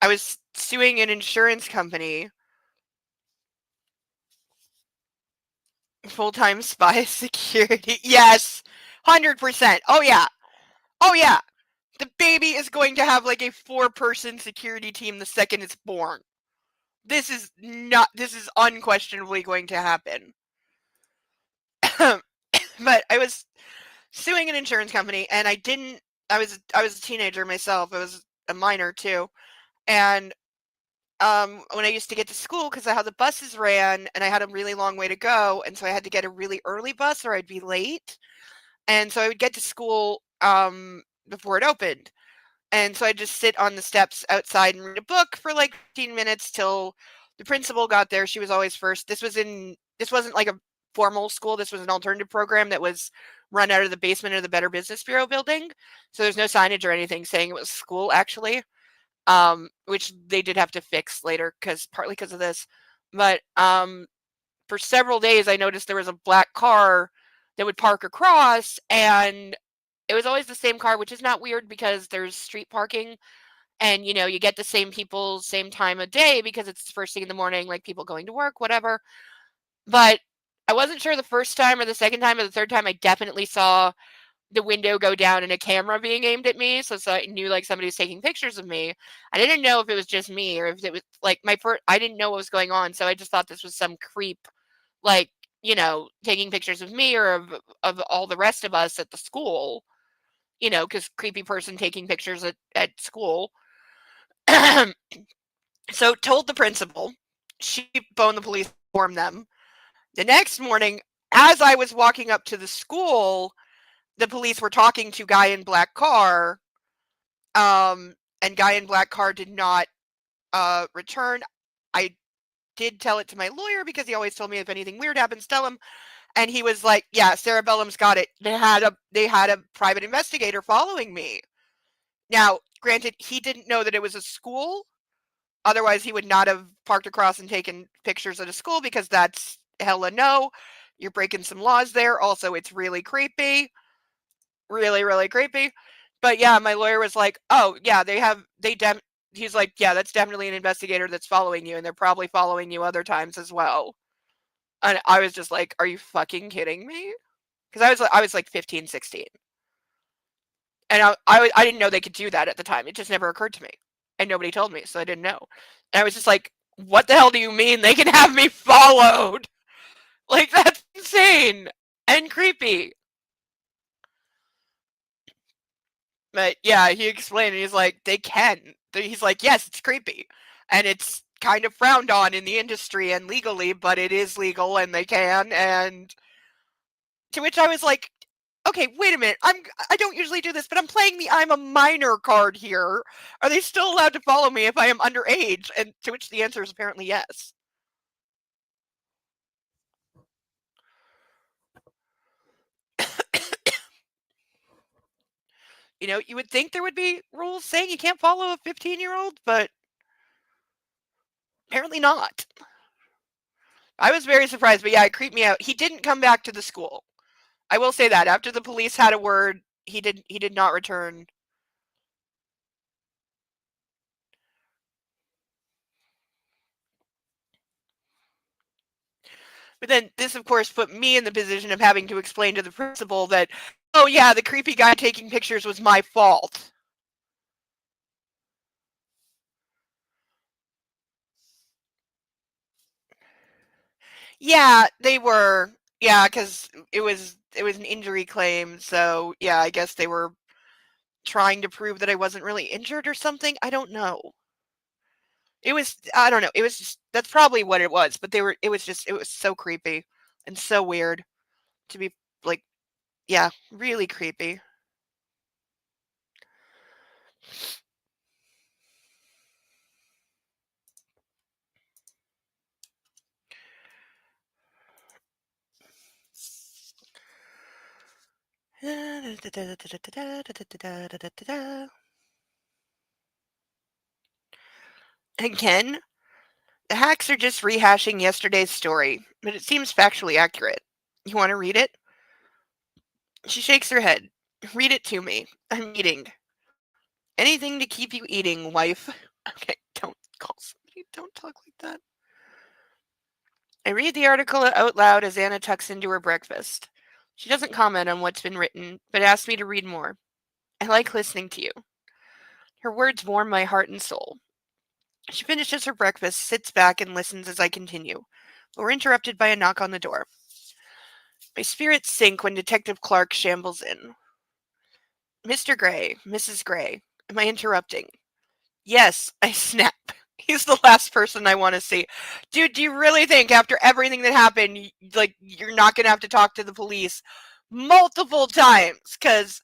I was suing an insurance company. Full-time spy security. Yes. 100%. Oh yeah. Oh yeah. The baby is going to have like a 4-person security team the second it's born. This is unquestionably going to happen. But I was suing an insurance company and I was a teenager myself. I was a minor too. And when I used to get to school, because how the buses ran and I had a really long way to go, and so I had to get a really early bus or I'd be late. And so I would get to school before it opened. And so I'd just sit on the steps outside and read a book for like 15 minutes till the principal got there. She was always first. This wasn't like a formal school. This was an alternative program that was run out of the basement of the Better Business Bureau building. So there's no signage or anything saying it was school actually, which they did have to fix later partly because of this. But for several days, I noticed there was a black car that would park across, and it was always the same car, which is not weird because there's street parking and you get the same people same time of day because it's first thing in the morning, like people going to work, whatever. But I wasn't sure the first time or the second time or the third time. I definitely saw the window go down and a camera being aimed at me. So I knew like somebody was taking pictures of me. I didn't know if it was just me or if it was like I didn't know what was going on. So I just thought this was some creep, like, taking pictures of me or of all the rest of us at the school, because creepy person taking pictures at school. So told the principal. She phoned the police, informed them. The next morning, as I was walking up to the school, the police were talking to guy in black car, and guy in black car did not return. I did tell it to my lawyer because he always told me if anything weird happens, tell him. And he was like, "Yeah, Cerebellum's got it. They had a private investigator following me." Now, granted, he didn't know that it was a school. Otherwise, he would not have parked across and taken pictures at a school because that's hella no. You're breaking some laws there. Also, it's really creepy. Really, really creepy. But yeah, my lawyer was like, "Oh, yeah, he's like, "Yeah, that's definitely an investigator that's following you, and they're probably following you other times as well." And I was just like, "Are you fucking kidding me?" Because I was like 15, 16. And I didn't know they could do that at the time. It just never occurred to me. And nobody told me, so I didn't know. And I was just like, "What the hell do you mean they can have me followed?" Like, that's insane and creepy. But yeah, he explained, and he's like, "They can." He's like, "Yes, it's creepy. And it's kind of frowned on in the industry and legally, but it is legal and they can." And to which I was like, "Okay, wait a minute. I don't usually do this, but I'm playing the I'm a minor card here. Are they still allowed to follow me if I am underage?" And to which the answer is apparently yes. You would think there would be rules saying you can't follow a 15-year-old, but apparently not. I was very surprised, but yeah, it creeped me out. He didn't come back to the school. I will say that after the police had a word, he did not return. But then this, of course, put me in the position of having to explain to the principal that, "Oh yeah, the creepy guy taking pictures was my fault." Yeah, they were. Yeah, because it was an injury claim. So yeah, I guess they were trying to prove that I wasn't really injured or something. I don't know. I don't know. It was just that's probably what it was. But it was so creepy and so weird to be like, yeah, really creepy. Again, the hacks are just rehashing yesterday's story, but it seems factually accurate. You want to read it? She shakes her head. Read it to me. I'm eating. Anything to keep you eating, wife. Okay, don't call somebody. Don't talk like that. I read the article out loud as Anna tucks into her breakfast. She doesn't comment on what's been written, but asks me to read more. I like listening to you. Her words warm my heart and soul. She finishes her breakfast, sits back, and listens as I continue. But we're interrupted by a knock on the door. My spirits sink when Detective Clark shambles in. "Mr. Gray, Mrs. Gray, am I interrupting?" "Yes," I snap. He's the last person I want to see. Dude, do you really think after everything that happened, like, you're not going to have to talk to the police multiple times? Because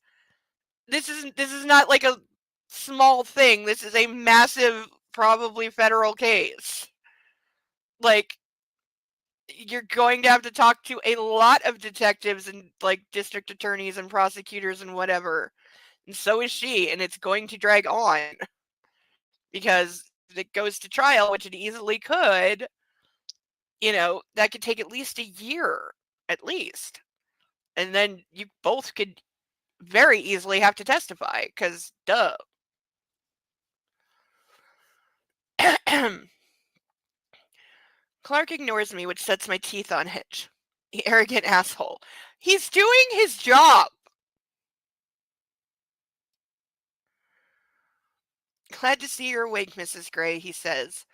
this is not like a small thing. This is a massive, probably federal case. Like, you're going to have to talk to a lot of detectives and like district attorneys and prosecutors and whatever. And so is she, and it's going to drag on because if it goes to trial, which it easily could, that could take at least a year, at least. And then you both could very easily have to testify because duh. Clark ignores me, which sets my teeth on edge. The arrogant asshole. He's doing his job. Glad to see you're awake, Mrs. Gray, he says.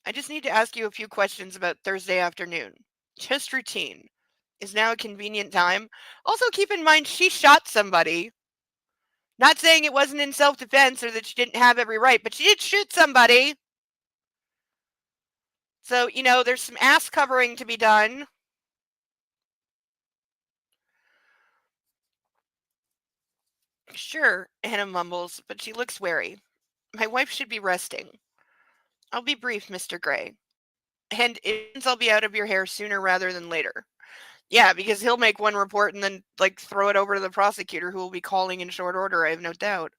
I just need to ask you a few questions about Thursday afternoon. Just routine. Is now a convenient time? Also, keep in mind she shot somebody. Not saying it wasn't in self defense or that she didn't have every right, but she did shoot somebody. So, there's some ass covering to be done. Sure, Hannah mumbles, but she looks wary. My wife should be resting. I'll be brief, Mr. Gray. And it means I'll be out of your hair sooner rather than later. Yeah, because he'll make one report and then, throw it over to the prosecutor who will be calling in short order, I have no doubt.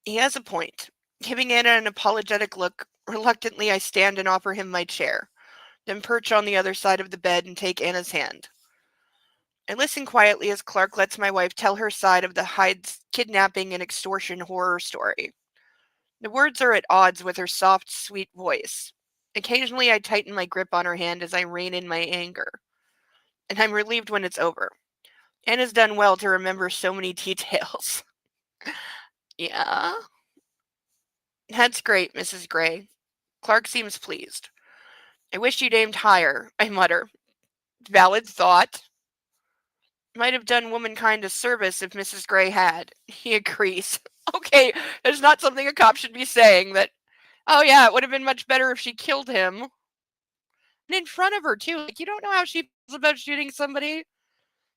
He has a point. Giving Anna an apologetic look, reluctantly I stand and offer him my chair, then perch on the other side of the bed and take Anna's hand. I listen quietly as Clark lets my wife tell her side of the Hyde's kidnapping and extortion horror story. The words are at odds with her soft, sweet voice. Occasionally I tighten my grip on her hand as I rein in my anger. And I'm relieved when it's over. Anna's done well to remember so many details. Yeah? That's great, Mrs. Gray. Clark seems pleased. I wish you'd aimed higher, I mutter. Valid thought. Might have done womankind a service if Mrs. Gray had. He agrees. Okay, there's not something a cop should be saying that, oh yeah, it would have been much better if she killed him. And in front of her, too. You don't know how she feels about shooting somebody.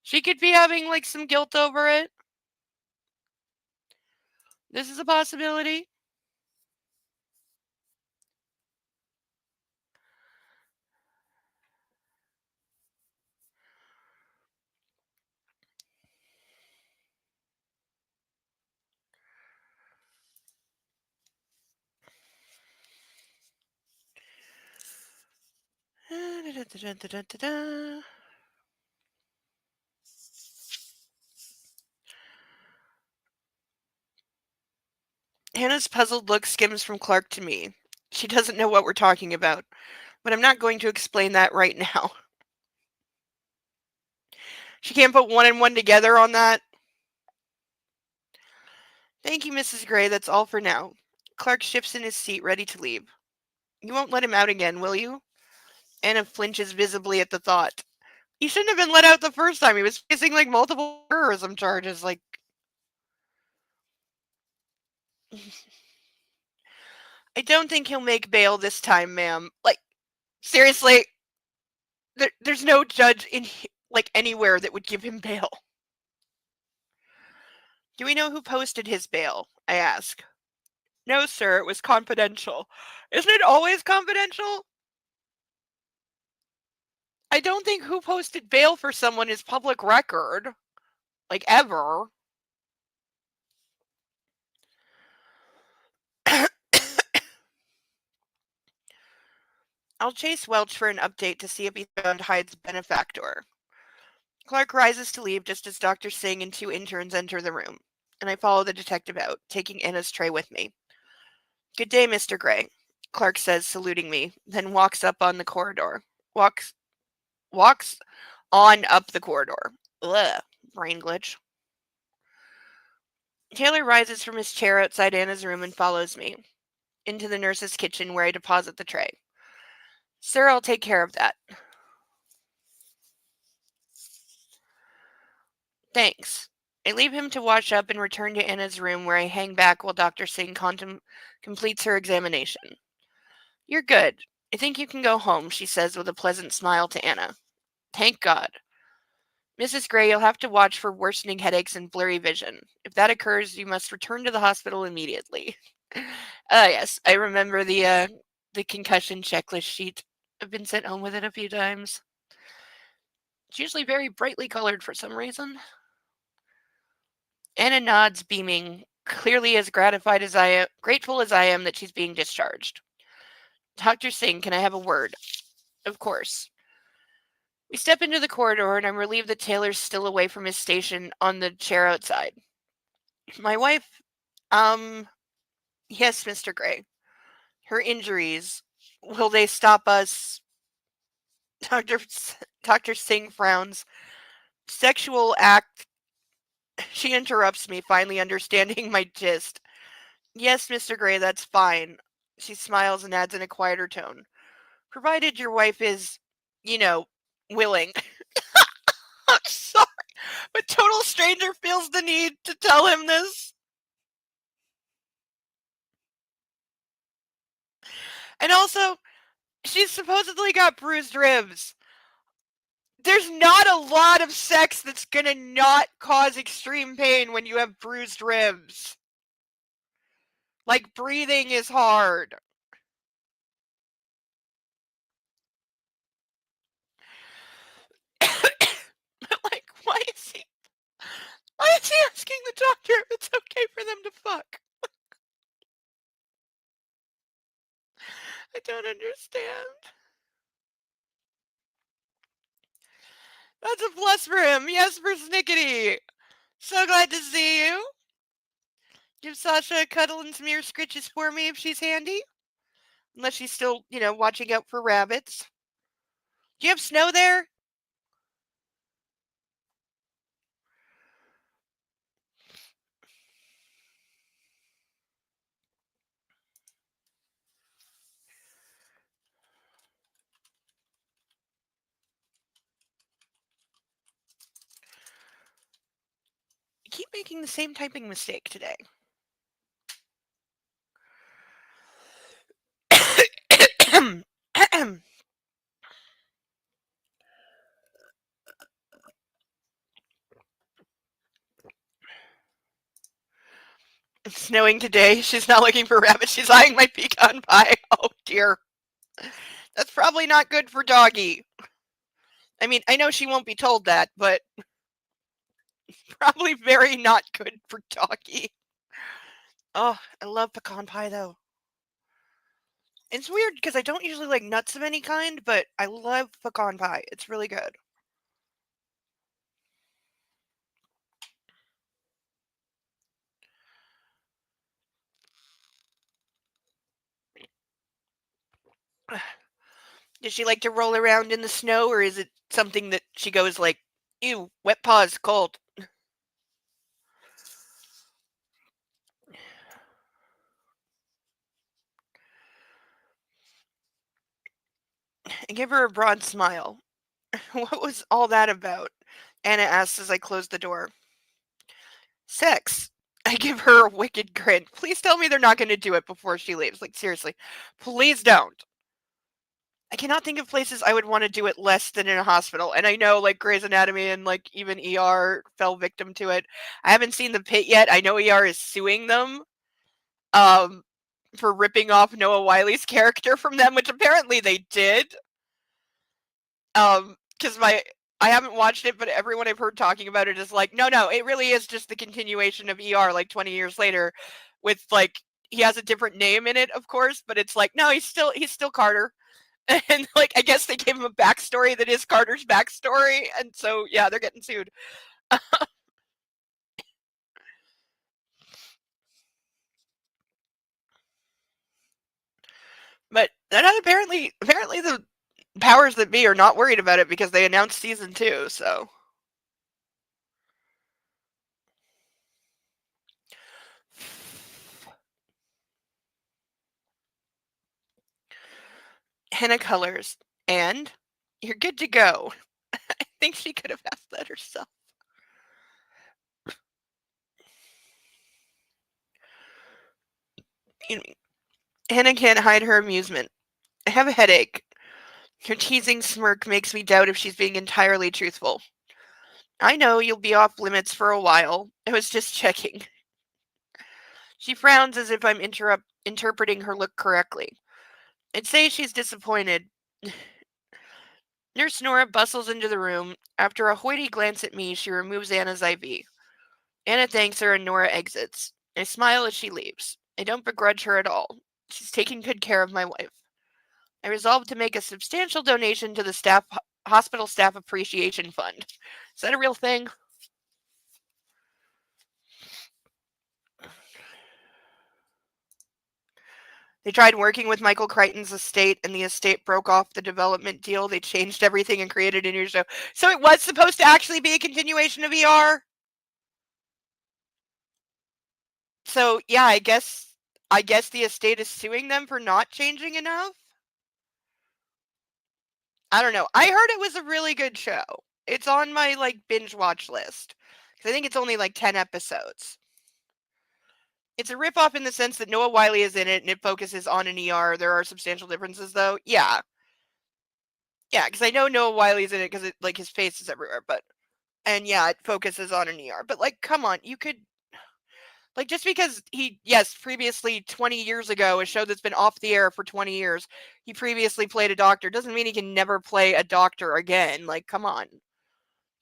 She could be having, some guilt over it. This is a possibility. Hannah's puzzled look skims from Clark to me. She doesn't know what we're talking about, but I'm not going to explain that right now. She can't put one and one together on that. Thank you, Mrs. Gray. That's all for now. Clark shifts in his seat, ready to leave. You won't let him out again, will you? Anna flinches visibly at the thought. He shouldn't have been let out the first time. He was facing, multiple terrorism charges. I don't think he'll make bail this time, ma'am. Seriously, there's no judge in, anywhere that would give him bail. Do we know who posted his bail? I ask. No, sir, it was confidential. Isn't it always confidential? I don't think who posted bail for someone is public record. Ever. I'll chase Welch for an update to see if he found Hyde's benefactor. Clark rises to leave just as Dr. Singh and two interns enter the room, and I follow the detective out, taking Anna's tray with me. Good day, Mr. Gray, Clark says, saluting me, then walks up on the corridor. Walks on up the corridor. Ugh, brain glitch. Taylor rises from his chair outside Anna's room and follows me into the nurse's kitchen where I deposit the tray. Sir, I'll take care of that. Thanks. I leave him to wash up and return to Anna's room where I hang back while Dr. Singh completes her examination. You're good. I think you can go home, she says with a pleasant smile to Anna. Thank God. Mrs. Gray, you'll have to watch for worsening headaches and blurry vision. If that occurs, you must return to the hospital immediately. Yes, I remember the concussion checklist sheet. I've been sent home with it a few times. It's usually very brightly colored for some reason. Anna nods, beaming, clearly as grateful as I am that she's being discharged. Dr. Singh, can I have a word? Of course. We step into the corridor, and I'm relieved that Taylor's still away from his station on the chair outside. My wife, yes, Mr. Gray. Her injuries, will they stop us? Dr. Singh frowns. Sexual act. She interrupts me, finally understanding my gist. Yes, Mr. Gray, that's fine. She smiles and adds in a quieter tone. Provided your wife is, you know, willing. I'm sorry, but total stranger feels the need to tell him this. And also, she's supposedly got bruised ribs. There's not a lot of sex that's gonna not cause extreme pain when you have bruised ribs. Like, breathing is hard. Like, why is he asking the doctor if it's okay for them to fuck? I don't understand. That's a plus for him. Yes, for Snickety. So glad to see you. Give Sasha a cuddle and some ear scritches for me if she's handy. Unless she's still, watching out for rabbits. Do you have snow there? I keep making the same typing mistake today. It's snowing today. She's not looking for rabbits. She's eyeing my pecan pie. Oh dear. That's probably not good for Doggy. I mean, I know she won't be told that, but probably very not good for Doggy. Oh, I love pecan pie though. It's weird because I don't usually like nuts of any kind, but I love pecan pie. It's really good. Does she like to roll around in the snow, or is it something that she goes like, ew, wet paws, cold? I give her a broad smile. What was all that about? Anna asks as I close the door. Sex. I give her a wicked grin. Please tell me they're not going to do it before she leaves. Like, seriously. Please don't. I cannot think of places I would want to do it less than in a hospital. And I know, like, Grey's Anatomy and, like, even ER fell victim to it. I haven't seen The Pit yet. I know ER is suing them um, for ripping off Noah Wiley's character from them, which apparently they did. Because I haven't watched it, but everyone I've heard talking about it is like, no, it really is just the continuation of ER, like 20 years later, with like he has a different name in it, of course, but it's like, no, he's still Carter, and like I guess they gave him a backstory that is Carter's backstory, and so yeah, they're getting sued. But that apparently the powers that be are not worried about it because they announced season 2, so. Henna colors, and you're good to go. I think she could have asked that herself. Hannah can't hide her amusement. I have a headache. Her teasing smirk makes me doubt if she's being entirely truthful. I know you'll be off limits for a while. I was just checking. She frowns as if I'm interpreting her look correctly. I'd say she's disappointed. Nurse Nora bustles into the room. After a hoity glance at me, she removes Anna's IV. Anna thanks her and Nora exits. I smile as she leaves. I don't begrudge her at all. She's taking good care of my wife. I resolved to make a substantial donation to the hospital staff appreciation fund. Is that a real thing? They tried working with Michael Crichton's estate, and the estate broke off the development deal. They changed everything and created a new show. So it was supposed to actually be a continuation of ER? So, yeah, I guess I guess the estate is suing them for not changing enough. I don't know. I heard it was a really good show. It's on my like binge watch list. 'Cause I think it's only like 10 episodes. It's a ripoff in the sense that Noah Wyle is in it and it focuses on an ER. There are substantial differences though. Yeah. Yeah, because I know Noah Wile's in it because like his face is everywhere, but and yeah, it focuses on an ER. But like, come on, you could like just because he yes, previously 20 years ago, a show that's been off the air for 20 years, he previously played a doctor doesn't mean he can never play a doctor again. Like, come on.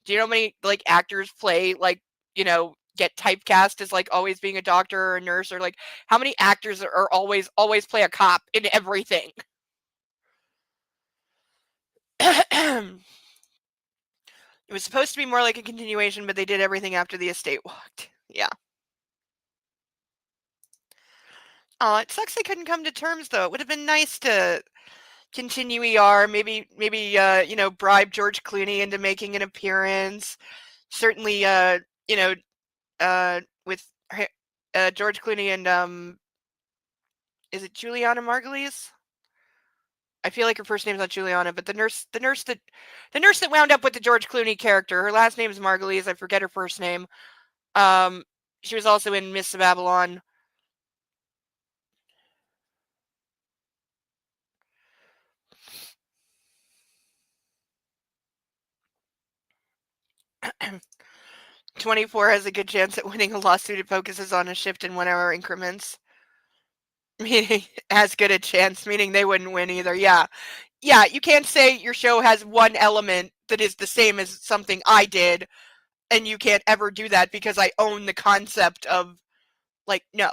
Do you know how many like actors play like, get typecast as like always being a doctor or a nurse or like how many actors are always play a cop in everything? It was supposed to be more like a continuation, but they did everything after the estate walked. Yeah. Oh, it sucks they couldn't come to terms though. It would have been nice to continue ER, maybe bribe George Clooney into making an appearance. Certainly you know, with George Clooney and is it Juliana Margulies? I feel like her first name's not Juliana, but the nurse that wound up with the George Clooney character, her last name is Margulies. I forget her first name. Um, she was also in Miss Babylon. 24 has a good chance at winning a lawsuit. It focuses on a shift in 1 hour increments. Meaning, as good a chance, meaning they wouldn't win either. Yeah. Yeah, you can't say your show has one element that is the same as something I did, and you can't ever do that because I own the concept of, like, no.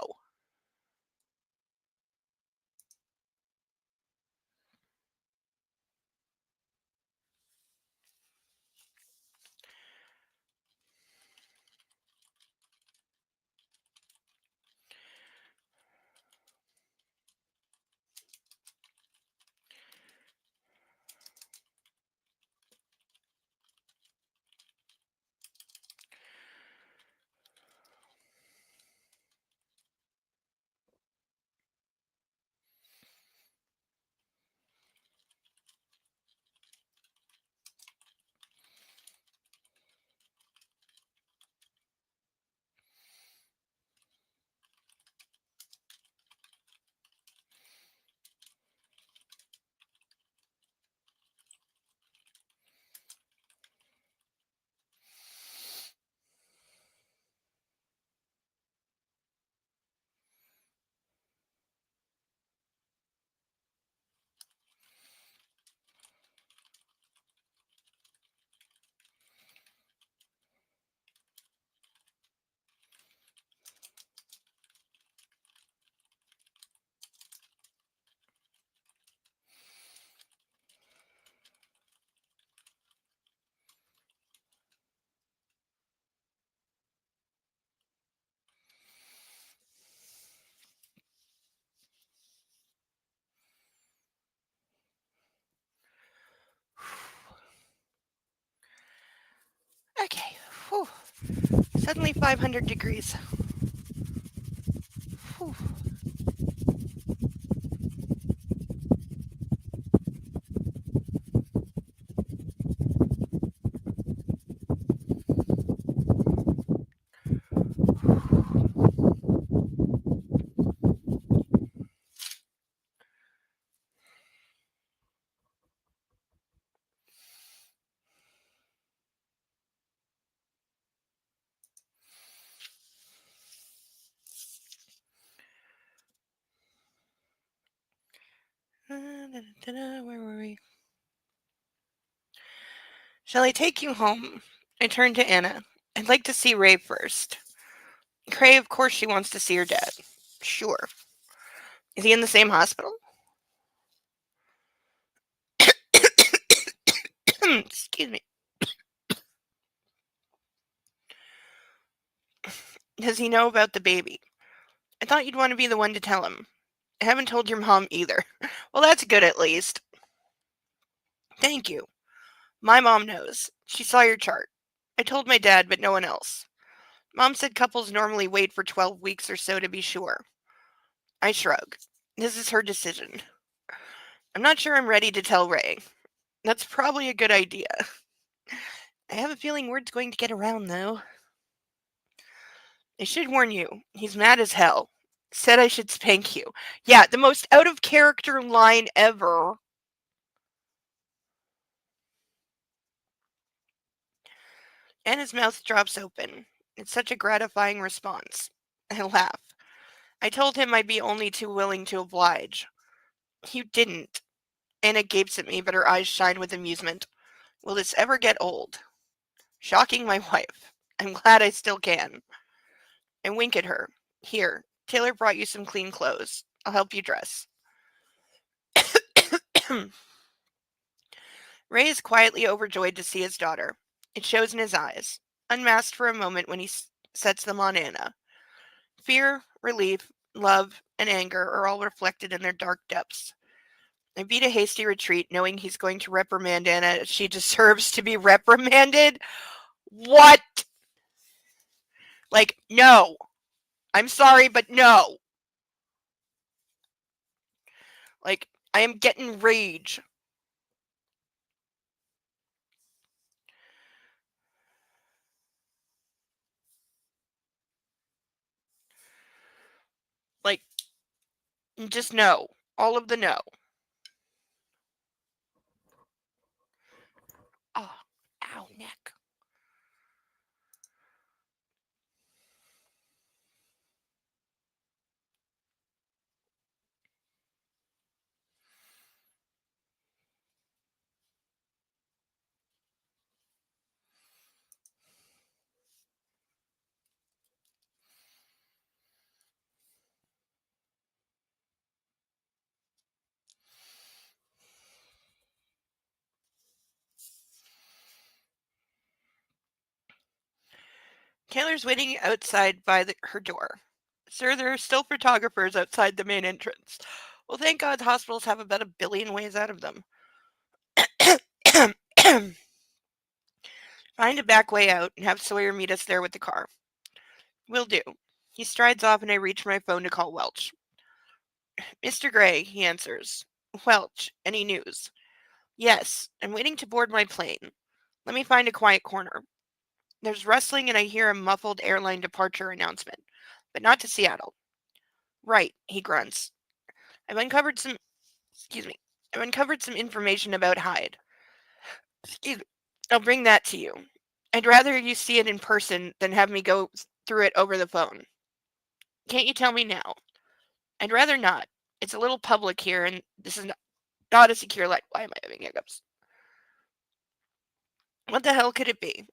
Okay. Whew. Suddenly 500 degrees. Whew. Where were we? Shall I take you home? I turned to Anna. I'd like to see Ray first. Cray, of course she wants to see her dad. Sure. Is he in the same hospital? Excuse me. Does he know about the baby? I thought you'd want to be the one to tell him. I haven't told your mom either. Well, that's good at least. Thank you. My mom knows. She saw your chart. I told my dad, but no one else. Mom said couples normally wait for 12 weeks or so to be sure. I shrug. This is her decision. I'm not sure I'm ready to tell Ray. That's probably a good idea. I have a feeling word's going to get around, though. I should warn you, he's mad as hell. Said I should spank you. Yeah, the most out of character line ever. And his mouth drops open. It's such a gratifying response. I laugh. I told him I'd be only too willing to oblige. You didn't. Anna gapes at me, but her eyes shine with amusement. Will this ever get old? Shocking my wife. I'm glad I still can. I wink at her. Here, Taylor brought you some clean clothes. I'll help you dress. Ray is quietly overjoyed to see his daughter. It shows in his eyes, unmasked for a moment when he sets them on Anna. Fear, relief, love, and anger are all reflected in their dark depths. I beat a hasty retreat, knowing he's going to reprimand Anna as she deserves to be reprimanded. What? Like, no. I'm sorry, but no. Like, I am getting rage. Like, just no. All of the no. Oh, ow, neck. Taylor's waiting outside by her door. Sir, there are still photographers outside the main entrance. Well, thank God hospitals have about 1 billion ways out of them. Find a back way out and have Sawyer meet us there with the car. Will do. He strides off and I reach my phone to call Welch. Mr. Gray, he answers. Welch, any news? Yes, I'm waiting to board my plane. Let me find a quiet corner. There's rustling and I hear a muffled airline departure announcement, but not to Seattle. Right, he grunts. I've uncovered some excuse me. I've uncovered some information about Hyde. Excuse me. I'll bring that to you. I'd rather you see it in person than have me go through it over the phone. Can't you tell me now? I'd rather not. It's a little public here, and this is not a secure light. Why am I having hiccups? What the hell could it be?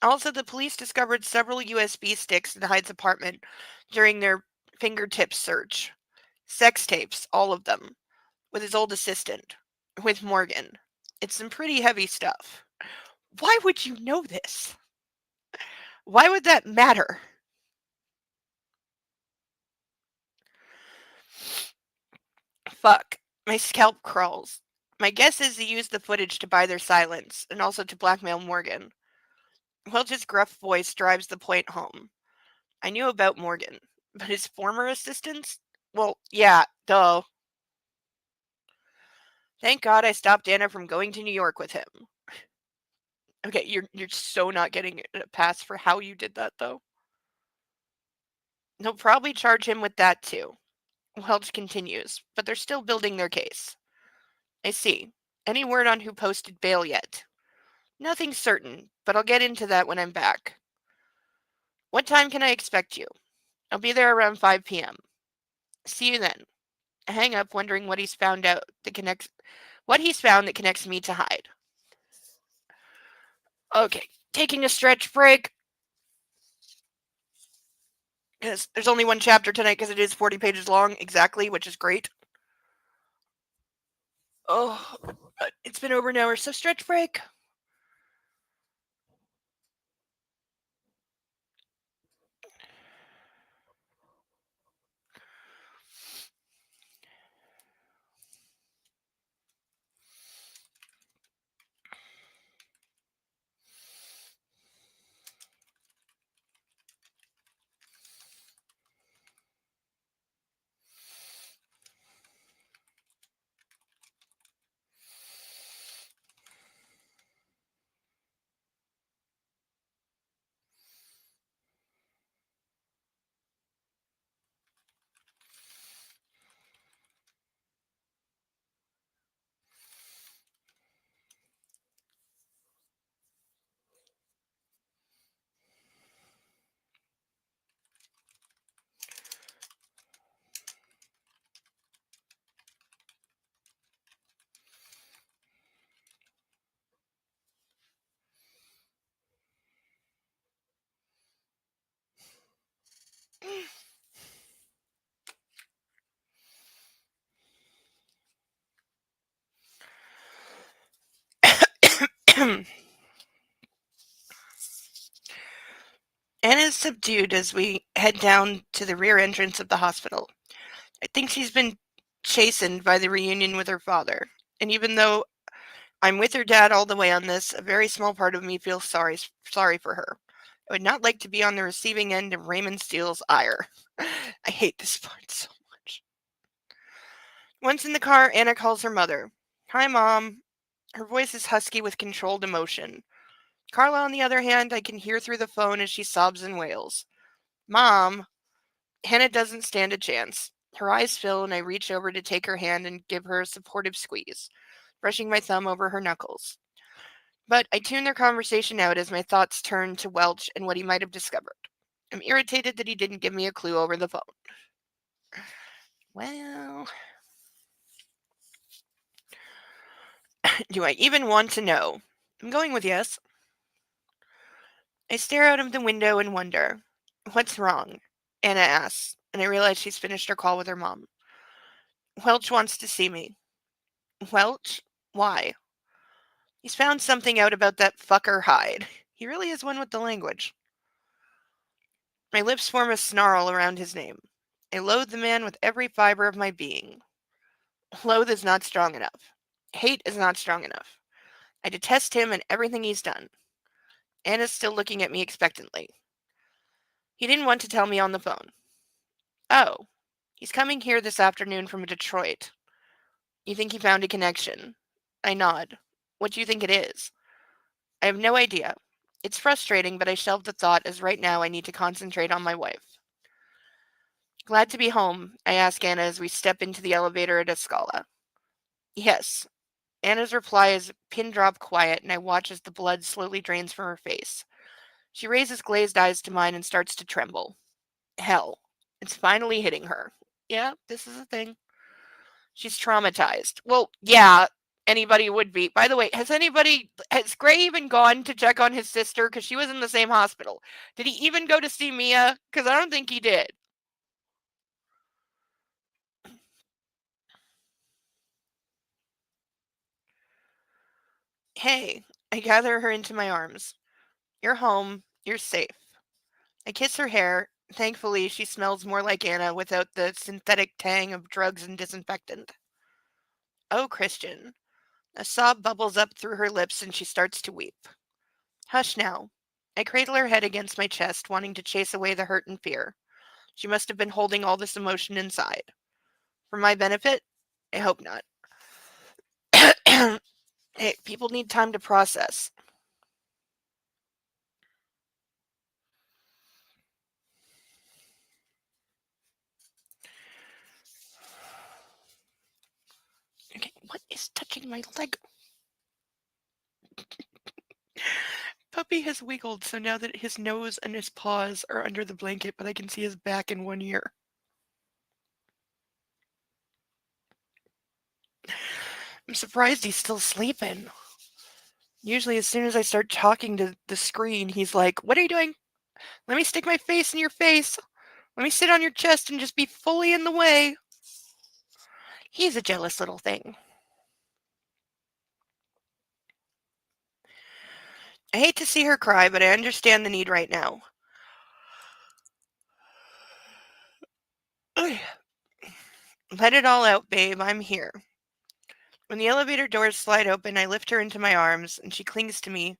Also, the police discovered several USB sticks in Hyde's apartment during their fingertip search. Sex tapes, all of them, with his old assistant, with Morgan. It's some pretty heavy stuff. Why would you know this? Why would that matter? Fuck. My scalp crawls. My guess is he used the footage to buy their silence, and also to blackmail Morgan. Welch's gruff voice drives the point home. I knew about Morgan, but his former assistants? Well, yeah, duh. Thank God I stopped Anna from going to New York with him. Okay, you're so not getting a pass for how you did that, though. They'll probably charge him with that, too. Welch continues, but they're still building their case. I see. Any word on who posted bail yet? Nothing certain, but I'll get into that when I'm back. What time can I expect you? I'll be there around 5 p.m. See you then. I hang up wondering what he's found that connects me to Hyde. Okay, taking a stretch break. Because there's only one chapter tonight because it is 40 pages long exactly, which is great. Oh, it's been over an hour, so stretch break. Anna is subdued as we head down to the rear entrance of the hospital. I think she's been chastened by the reunion with her father. And even though I'm with her dad all the way on this, a very small part of me feels sorry for her. I would not like to be on the receiving end of Raymond Steele's ire. I hate this part so much. Once in the car, Anna calls her mother. Hi, Mom. Her voice is husky with controlled emotion. Carla, on the other hand, I can hear through the phone as she sobs and wails. Mom. Hannah doesn't stand a chance. Her eyes fill, and I reach over to take her hand and give her a supportive squeeze, brushing my thumb over her knuckles. But I tune their conversation out as my thoughts turn to Welch and what he might have discovered. I'm irritated that he didn't give me a clue over the phone. Well, do I even want to know? I'm going with yes. I stare out of the window and wonder. What's wrong? Anna asks, and I realize she's finished her call with her mom. Welch wants to see me. Welch? Why? He's found something out about that fucker Hyde. He really is one with the language. My lips form a snarl around his name. I loathe the man with every fiber of my being. Loathe is not strong enough. Hate is not strong enough. I detest him and everything he's done. Anna's still looking at me expectantly. He didn't want to tell me on the phone. Oh, he's coming here this afternoon from Detroit. You think he found a connection? I nod. What do you think it is? I have no idea. It's frustrating, but I shelved the thought as right now I need to concentrate on my wife. Glad to be home, I ask Anna as we step into the elevator at Escala. Yes. Anna's reply is pin drop quiet, and I watch as the blood slowly drains from her face. She raises glazed eyes to mine and starts to tremble. Hell. It's finally hitting her. Yeah, this is a thing. She's traumatized. Well, yeah, anybody would be. By the way, has Gray even gone to check on his sister? Because she was in the same hospital. Did he even go to see Mia? Because I don't think he did. Hey, I gather her into my arms. You're home. You're safe. I kiss her hair. Thankfully, she smells more like Anna without the synthetic tang of drugs and disinfectant. Oh, Christian. A sob bubbles up through her lips and she starts to weep. Hush now. I cradle her head against my chest, wanting to chase away the hurt and fear. She must have been holding all this emotion inside. For my benefit? I hope not. Hey, people need time to process. Okay, what is touching my leg? Puppy has wiggled, so now that his nose and his paws are under the blanket, but I can see his back and one ear. I'm surprised he's still sleeping. Usually, as soon as I start talking to the screen, he's like, What are you doing? Let me stick my face in your face. Let me sit on your chest and just be fully in the way. He's a jealous little thing. I hate to see her cry, but I understand the need right now. Let it all out, babe. I'm here. When the elevator doors slide open, I lift her into my arms, and she clings to me,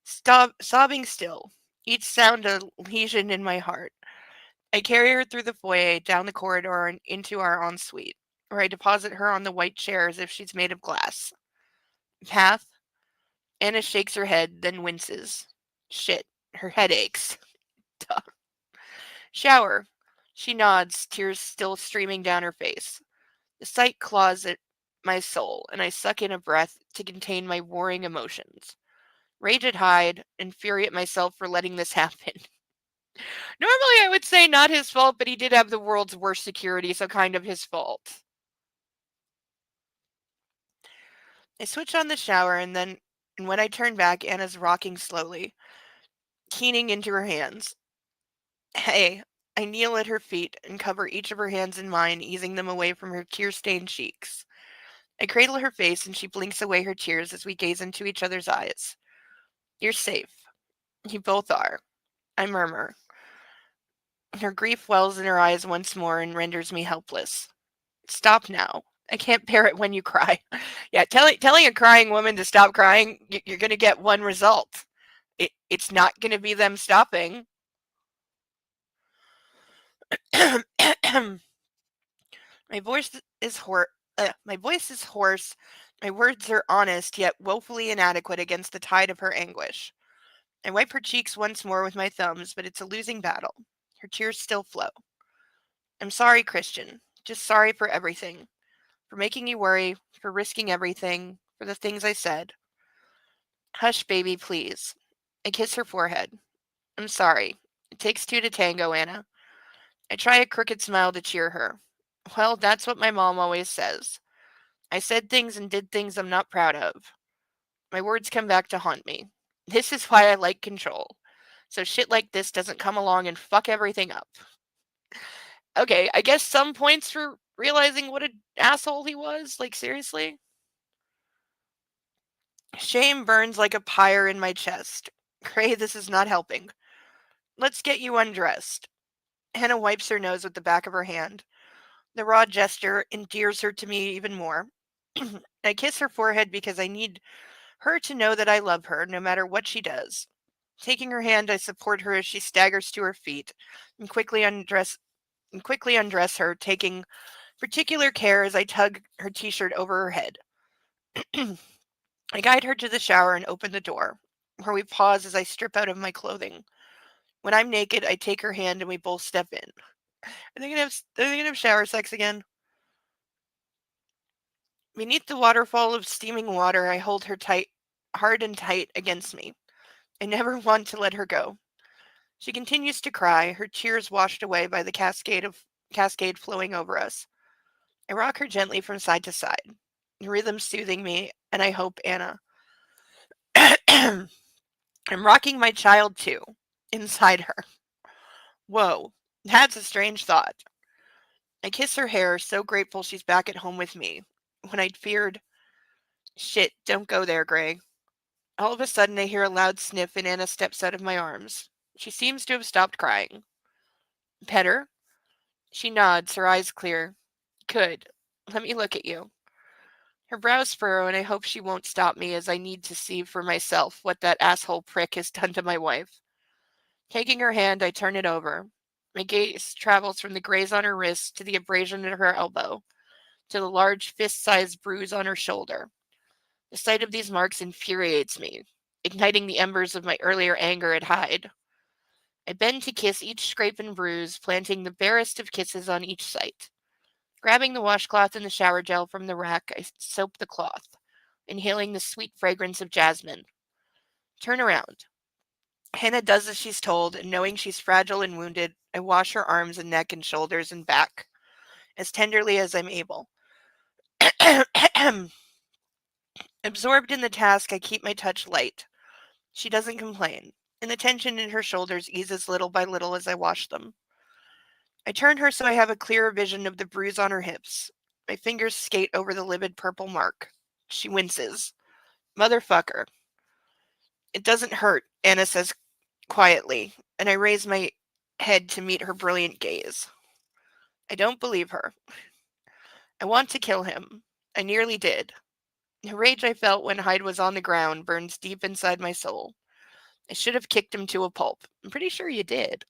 sobbing still, each sound a lesion in my heart. I carry her through the foyer, down the corridor, and into our ensuite, where I deposit her on the white chair as if she's made of glass. Path? Anna shakes her head, then winces. Shit, her head aches. Duh. Shower. She nods, tears still streaming down her face. The sight claws at my soul, and I suck in a breath to contain my warring emotions. Rage at Hyde, and fury at myself for letting this happen. Normally I would say not his fault, but he did have the world's worst security, so kind of his fault. I switch on the shower, and when I turn back, Anna's rocking slowly, keening into her hands. Hey, I kneel at her feet and cover each of her hands in mine, easing them away from her tear-stained cheeks. I cradle her face and she blinks away her tears as we gaze into each other's eyes. You're safe. You both are. I murmur. Her grief wells in her eyes once more and renders me helpless. Stop now. I can't bear it when you cry. Yeah, telling a crying woman to stop crying, you're going to get one result. It's not going to be them stopping. My voice is my voice is hoarse. My words are honest, yet woefully inadequate against the tide of her anguish. I wipe her cheeks once more with my thumbs, but it's a losing battle. Her tears still flow. I'm sorry, Christian. Just sorry for everything. For making you worry, for risking everything, for the things I said. Hush, baby, please. I kiss her forehead. I'm sorry. It takes two to tango, Anna. I try a crooked smile to cheer her. Well, that's what my mom always says. I said things and did things I'm not proud of. My words come back to haunt me. This is why I like control. So shit like this doesn't come along and fuck everything up. Okay, I guess some points for realizing what an asshole he was. Like, seriously? Shame burns like a pyre in my chest. Gray, this is not helping. Let's get you undressed. Hannah wipes her nose with the back of her hand. The raw gesture endears her to me even more. I kiss her forehead because I need her to know that I love her, no matter what she does. Taking her hand, I support her as she staggers to her feet and quickly undress her, taking particular care as I tug her t-shirt over her head. I guide her to the shower and open the door, where we pause as I strip out of my clothing. When I'm naked, I take her hand and we both step in. Are they gonna have shower sex again? Beneath the waterfall of steaming water, I hold her tight, hard and tight against me. I never want to let her go. She continues to cry, her tears washed away by the cascade flowing over us. I rock her gently from side to side, the rhythm soothing me, and I hope Anna. I'm rocking my child too, inside her. Whoa, that's a strange thought. I kiss her hair, so grateful she's back at home with me. When I'd feared, shit, don't go there, Gray. All of a sudden, I hear a loud sniff and Anna steps out of my arms. She seems to have stopped crying. Pet her? She nods, her eyes clear. Good. Let me look at you. Her brows furrow, and I hope she won't stop me as I need to see for myself what that asshole prick has done to my wife. Taking her hand, I turn it over. My gaze travels from the graze on her wrist to the abrasion at her elbow, to the large fist-sized bruise on her shoulder. The sight of these marks infuriates me, igniting the embers of my earlier anger at Hyde. I bend to kiss each scrape and bruise, planting the barest of kisses on each site. Grabbing the washcloth and the shower gel from the rack, I soap the cloth, inhaling the sweet fragrance of jasmine. Turn around. Hannah does as she's told, and knowing she's fragile and wounded, I wash her arms and neck and shoulders and back, as tenderly as I'm able. Absorbed in the task, I keep my touch light. She doesn't complain, and the tension in her shoulders eases little by little as I wash them. I turn her so I have a clearer vision of the bruise on her hips. My fingers skate over the livid purple mark. She winces. Motherfucker. It doesn't hurt, Anna says quietly, and I raise my head to meet her brilliant gaze. I don't believe her. I want to kill him. I nearly did. The rage I felt when Hyde was on the ground burns deep inside my soul. I should have kicked him to a pulp. I'm pretty sure you did.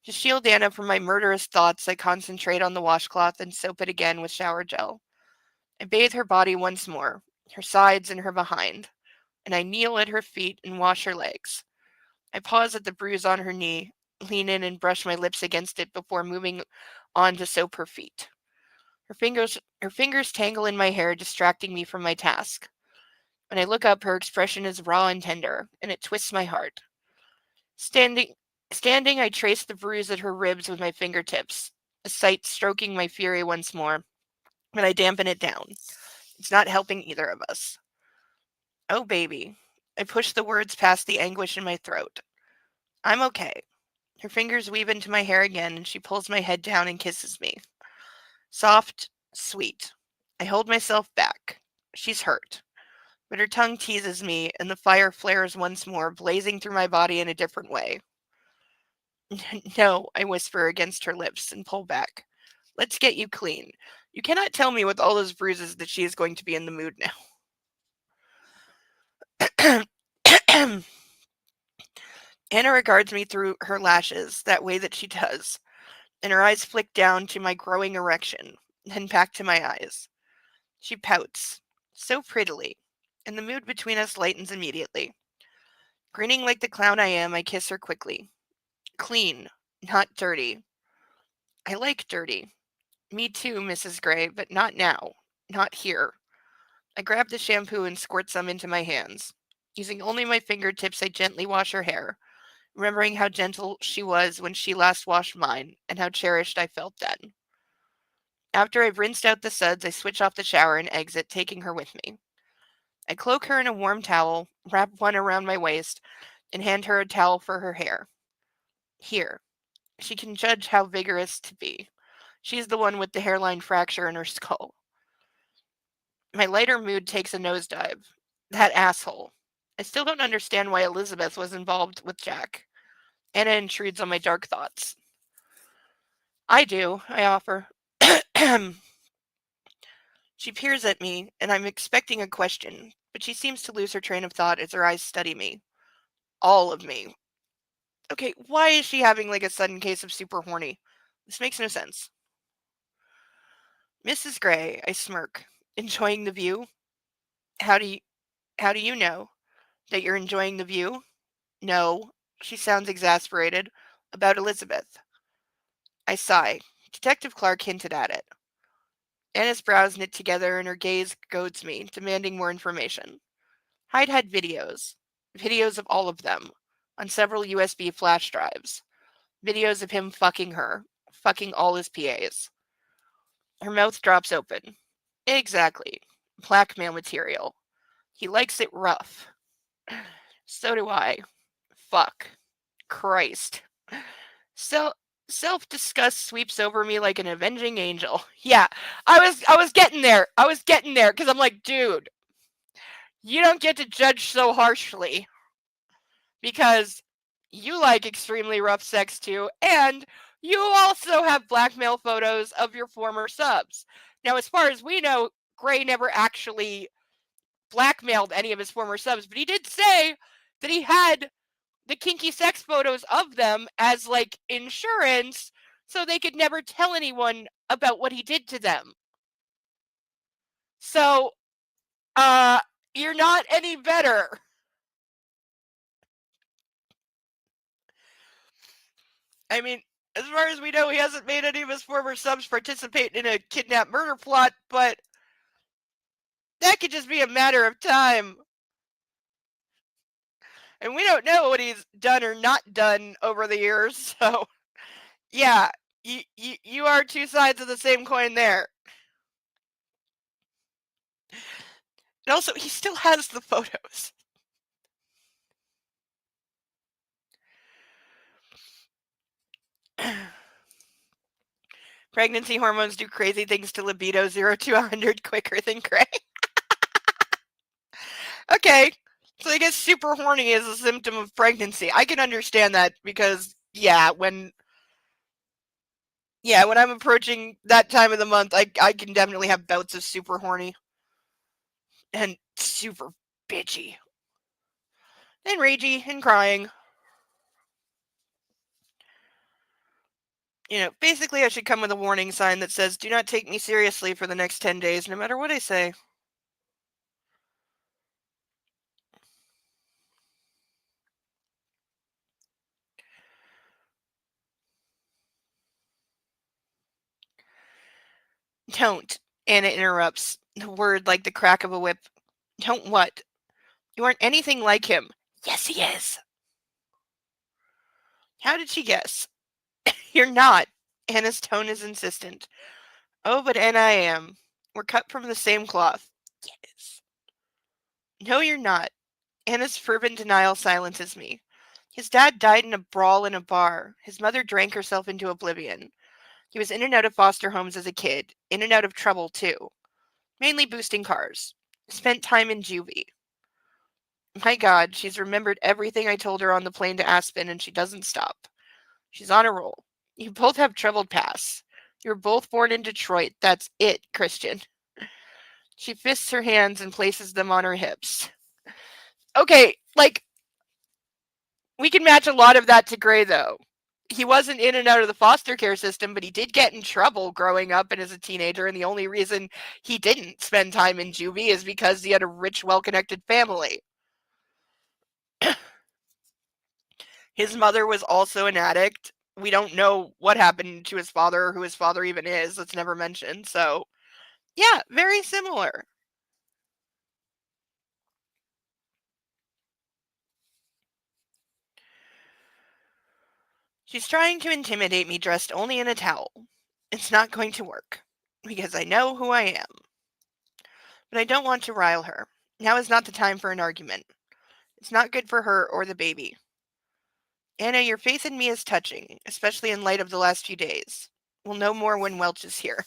To shield Anna from my murderous thoughts, I concentrate on the washcloth and soap it again with shower gel. I bathe her body once more, her sides and her behind, and I kneel at her feet and wash her legs. I pause at the bruise on her knee, lean in and brush my lips against it before moving on to soap her feet. Her fingers tangle in my hair, distracting me from my task. When I look up, her expression is raw and tender, and it twists my heart. Standing, standing, I trace the bruise at her ribs with my fingertips, a sight stroking my fury once more, but I dampen it down. It's not helping either of us. Oh, baby. I push the words past the anguish in my throat. I'm okay. Her fingers weave into my hair again, and she pulls my head down and kisses me. Soft, sweet. I hold myself back. She's hurt. but her tongue teases me, and the fire flares once more, blazing through my body in a different way. No, I whisper against her lips and pull back. Let's get you clean. You cannot tell me with all those bruises that she is going to be in the mood now. Anna regards me through her lashes, that way that she does, and her eyes flick down to my growing erection, then back to my eyes. She pouts, so prettily, and the mood between us lightens immediately. Grinning like the clown I am, I kiss her quickly. Clean, not dirty. I like dirty. Me too, Mrs. Gray, but not now. Not here. I grab the shampoo and squirt some into my hands. Using only my fingertips, I gently wash her hair, remembering how gentle she was when she last washed mine, and how cherished I felt then. After I've rinsed out the suds, I switch off the shower and exit, taking her with me. I cloak her in a warm towel, wrap one around my waist, and hand her a towel for her hair. Here. She can judge how vigorous to be. She's the one with the hairline fracture in her skull. My lighter mood takes a nosedive. That asshole. I still don't understand why Elizabeth was involved with Jack. Anna intrudes on my dark thoughts. I do, I offer. She peers at me, and I'm expecting a question, but she seems to lose her train of thought as her eyes study me. All of me. Okay, why is she having like a sudden case of super horny? This makes no sense. Mrs. Gray, I smirk. Enjoying the view? How do you how do you know? That you're enjoying the view? No. She sounds exasperated. About Elizabeth. I sigh. Detective Clark hinted at it. Anna's brows knit together and her gaze goads me, demanding more information. Hyde had videos. Videos of all of them. On several USB flash drives. Videos of him fucking her. Fucking all his PAs. Her mouth drops open. Exactly. Blackmail material. He likes it rough. So do I. Fuck. Christ. So self-disgust sweeps over me like an avenging angel. Yeah, I was getting there. I was getting there because I'm like, dude, you don't get to judge so harshly because you like extremely rough sex too, and you also have blackmail photos of your former subs. Now, as far as we know, Gray never actually blackmailed any of his former subs, but he did say that he had the kinky sex photos of them as like insurance so they could never tell anyone about what he did to them. So, you're not any better. I mean, as far as we know, he hasn't made any of his former subs participate in a kidnap murder plot, but that could just be a matter of time. And we don't know what he's done or not done over the years, so yeah, you are two sides of the same coin there. And also, he still has the photos. Pregnancy hormones do crazy things to libido 0 to 100 quicker than Gray. Okay, so I guess super horny is a symptom of pregnancy. I can understand that because, when I'm approaching that time of the month, I can definitely have bouts of super horny. And super bitchy. And ragey and crying. Basically I should come with a warning sign that says, do not take me seriously for the next 10 days, no matter what I say. Don't, Anna interrupts, the word like the crack of a whip. Don't what? You aren't anything like him. Yes, he is. How did she guess? You're not. Anna's tone is insistent. Oh, but Anna, I am. We're cut from the same cloth. Yes. No, you're not. Anna's fervent denial silences me. His dad died in a brawl in a bar. His mother drank herself into oblivion. He was in and out of foster homes as a kid, in and out of trouble, too. Mainly boosting cars. Spent time in juvie. My God, she's remembered everything I told her on the plane to Aspen, and she doesn't stop. She's on a roll. You both have troubled pasts. You were both born in Detroit. That's it, Christian. She fists her hands and places them on her hips. Okay, like, we can match a lot of that to Gray, though. He wasn't in and out of the foster care system, but he did get in trouble growing up and as a teenager, and the only reason he didn't spend time in juvie is because he had a rich, well-connected family. His mother was also an addict. We don't know what happened to his father or who his father even is. That's never mentioned. So, yeah, very similar. She's trying to intimidate me dressed only in a towel. It's not going to work because I know who I am. But I don't want to rile her. Now is not the time for an argument. It's not good for her or the baby. Anna, your faith in me is touching, especially in light of the last few days. We'll know more when Welch is here.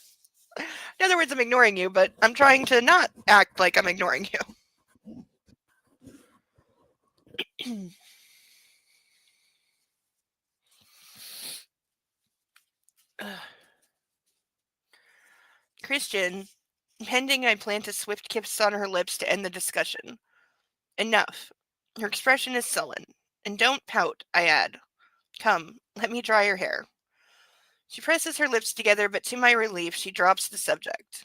In other words, I'm ignoring you, but I'm trying to not act like I'm ignoring you. Christian, pending I plant a swift kiss on her lips to end the discussion. Enough. Her expression is sullen. And don't pout, I add. Come, let me dry your hair. She presses her lips together, but to my relief, she drops the subject.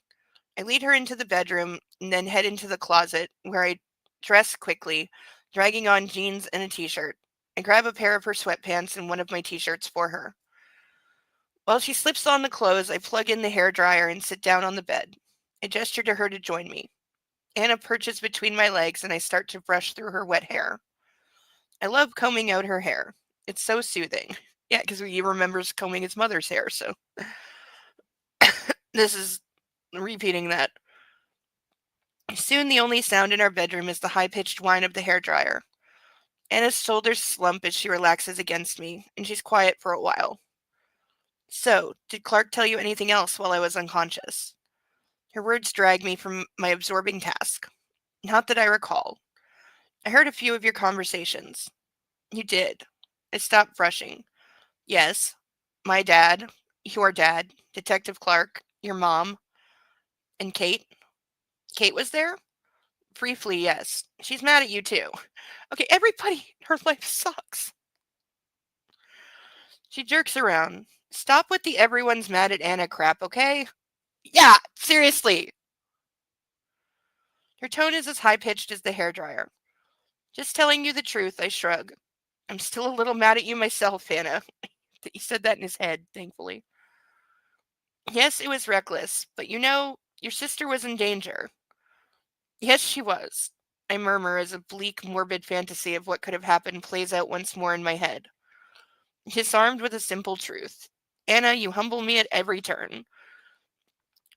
I lead her into the bedroom and then head into the closet, where I dress quickly, dragging on jeans and a t-shirt. I grab a pair of her sweatpants and one of my t-shirts for her. While she slips on the clothes, I plug in the hairdryer and sit down on the bed. I gesture to her to join me. Anna perches between my legs and I start to brush through her wet hair. I love combing out her hair. It's so soothing. Yeah, because he remembers combing his mother's hair, so this is repeating that. Soon the only sound in our bedroom is the high-pitched whine of the hairdryer. Anna's shoulders slump as she relaxes against me, and she's quiet for a while. So, did Clark tell you anything else while I was unconscious? Her words drag me from my absorbing task. Not that I recall. I heard a few of your conversations. You did. I stopped brushing. Yes. My dad, your dad, Detective Clark, your mom, and Kate. Kate was there? Briefly, yes. She's mad at you too. Okay, everybody, her life sucks. She jerks around. Stop with the everyone's mad at Anna crap, okay? Yeah, seriously. Her tone is as high pitched as the hairdryer. Just telling you the truth, I shrug. I'm still a little mad at you myself, Anna. He said that in his head, thankfully. Yes, it was reckless, but you know, your sister was in danger. Yes, she was. I murmur as a bleak, morbid fantasy of what could have happened plays out once more in my head. Disarmed with a simple truth. Anna, you humble me at every turn.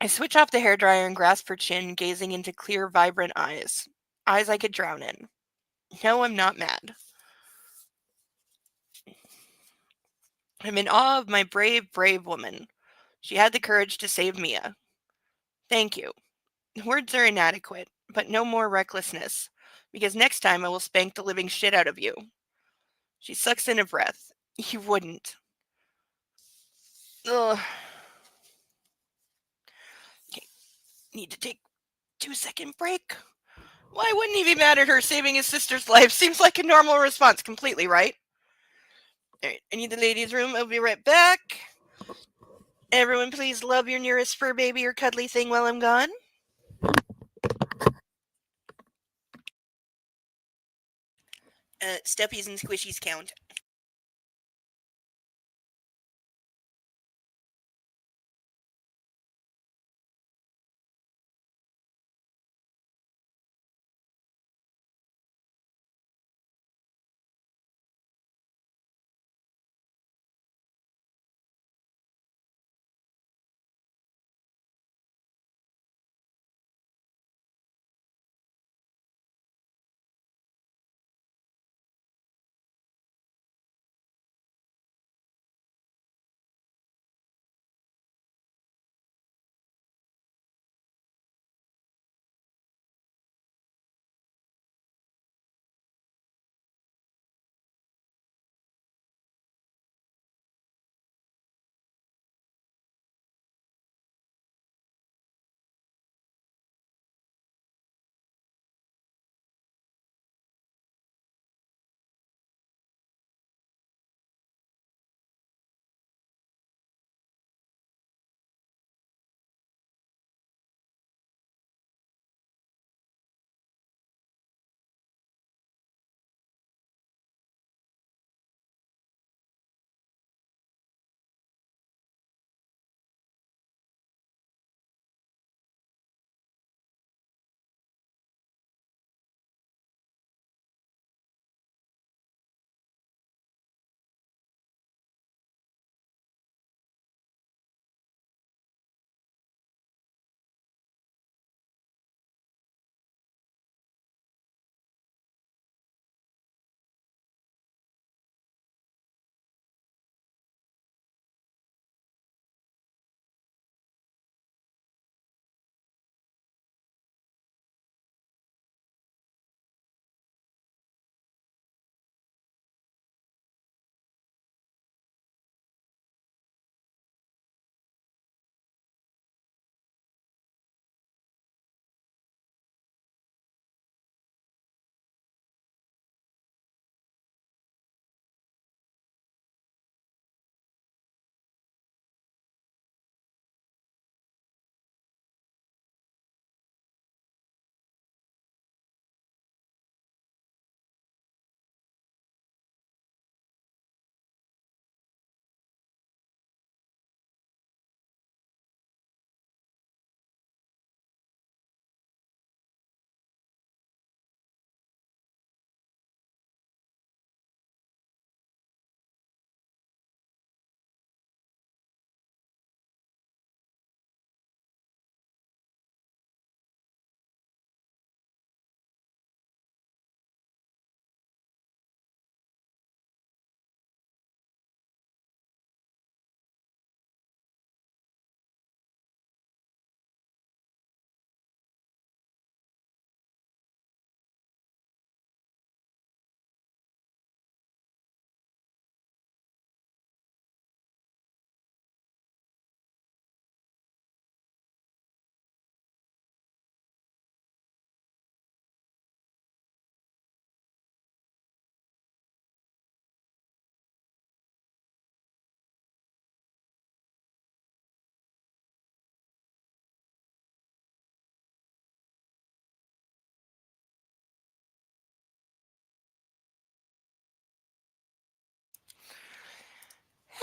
I switch off the hairdryer and grasp her chin, gazing into clear, vibrant eyes. Eyes I could drown in. No, I'm not mad. I'm in awe of my brave, brave woman. She had the courage to save Mia. Thank you. Words are inadequate, but no more recklessness, because next time I will spank the living shit out of you. She sucks in a breath. You wouldn't. Ugh. Okay, need to take 2-second break. Why wouldn't he be mad at her saving his sister's life? Seems like a normal response completely, right? Alright, I need the ladies' room. I'll be right back. Everyone, please love your nearest fur baby or cuddly thing while I'm gone. Stuffies and squishies count.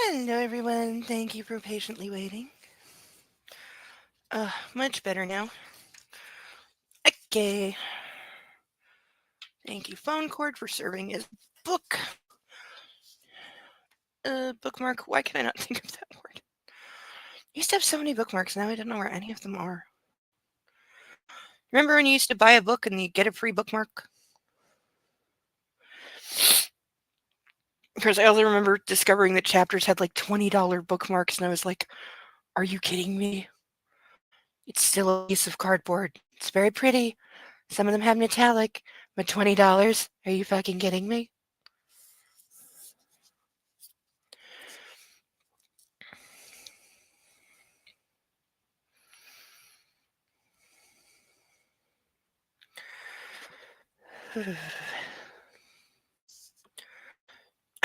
Hello, everyone. Thank you for patiently waiting. Much better now. Okay. Thank you, phone cord, for serving as book. Bookmark. Why can I not think of that word? I used to have so many bookmarks. Now I don't know where any of them are. Remember when you used to buy a book and you get a free bookmark? Because I also remember discovering that chapters had like $20 bookmarks, and I was like, are you kidding me? It's still a piece of cardboard. It's very pretty. Some of them have metallic, but $20? Are you fucking kidding me?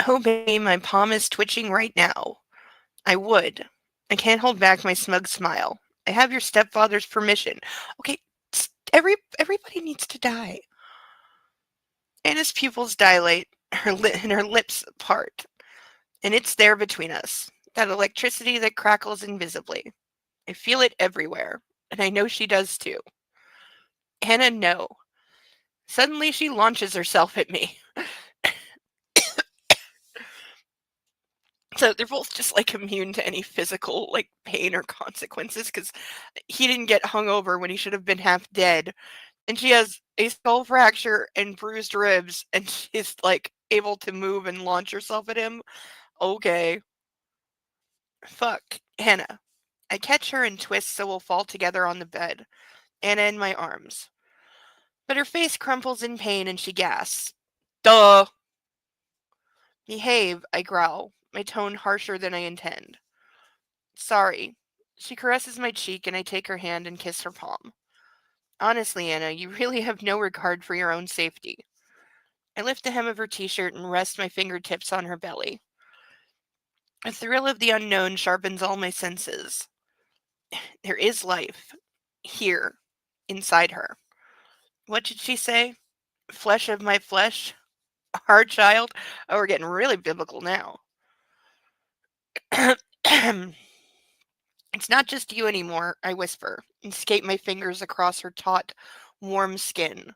Oh, baby, my palm is twitching right now. I would. I can't hold back my smug smile. I have your stepfather's permission. Okay, everybody needs to die. Anna's pupils dilate, and her lips part, and it's there between us. That electricity that crackles invisibly. I feel it everywhere, and I know she does too. Anna, no. Suddenly she launches herself at me. So they're both just like immune to any physical like pain or consequences because he didn't get hung over when he should have been half dead. And she has a skull fracture and bruised ribs, and she's like able to move and launch herself at him. Okay. Fuck. Hannah. I catch her and twist so we'll fall together on the bed. Anna in my arms. But her face crumples in pain and she gasps. Duh. Behave, I growl, my tone harsher than I intend. Sorry. She caresses my cheek and I take her hand and kiss her palm. Honestly, Anna, you really have no regard for your own safety. I lift the hem of her t-shirt and rest my fingertips on her belly. A thrill of the unknown sharpens all my senses. There is life. Here. Inside her. What did she say? Flesh of my flesh? Our child? Oh, we're getting really biblical now. It's not just you anymore, I whisper, and skate my fingers across her taut, warm skin.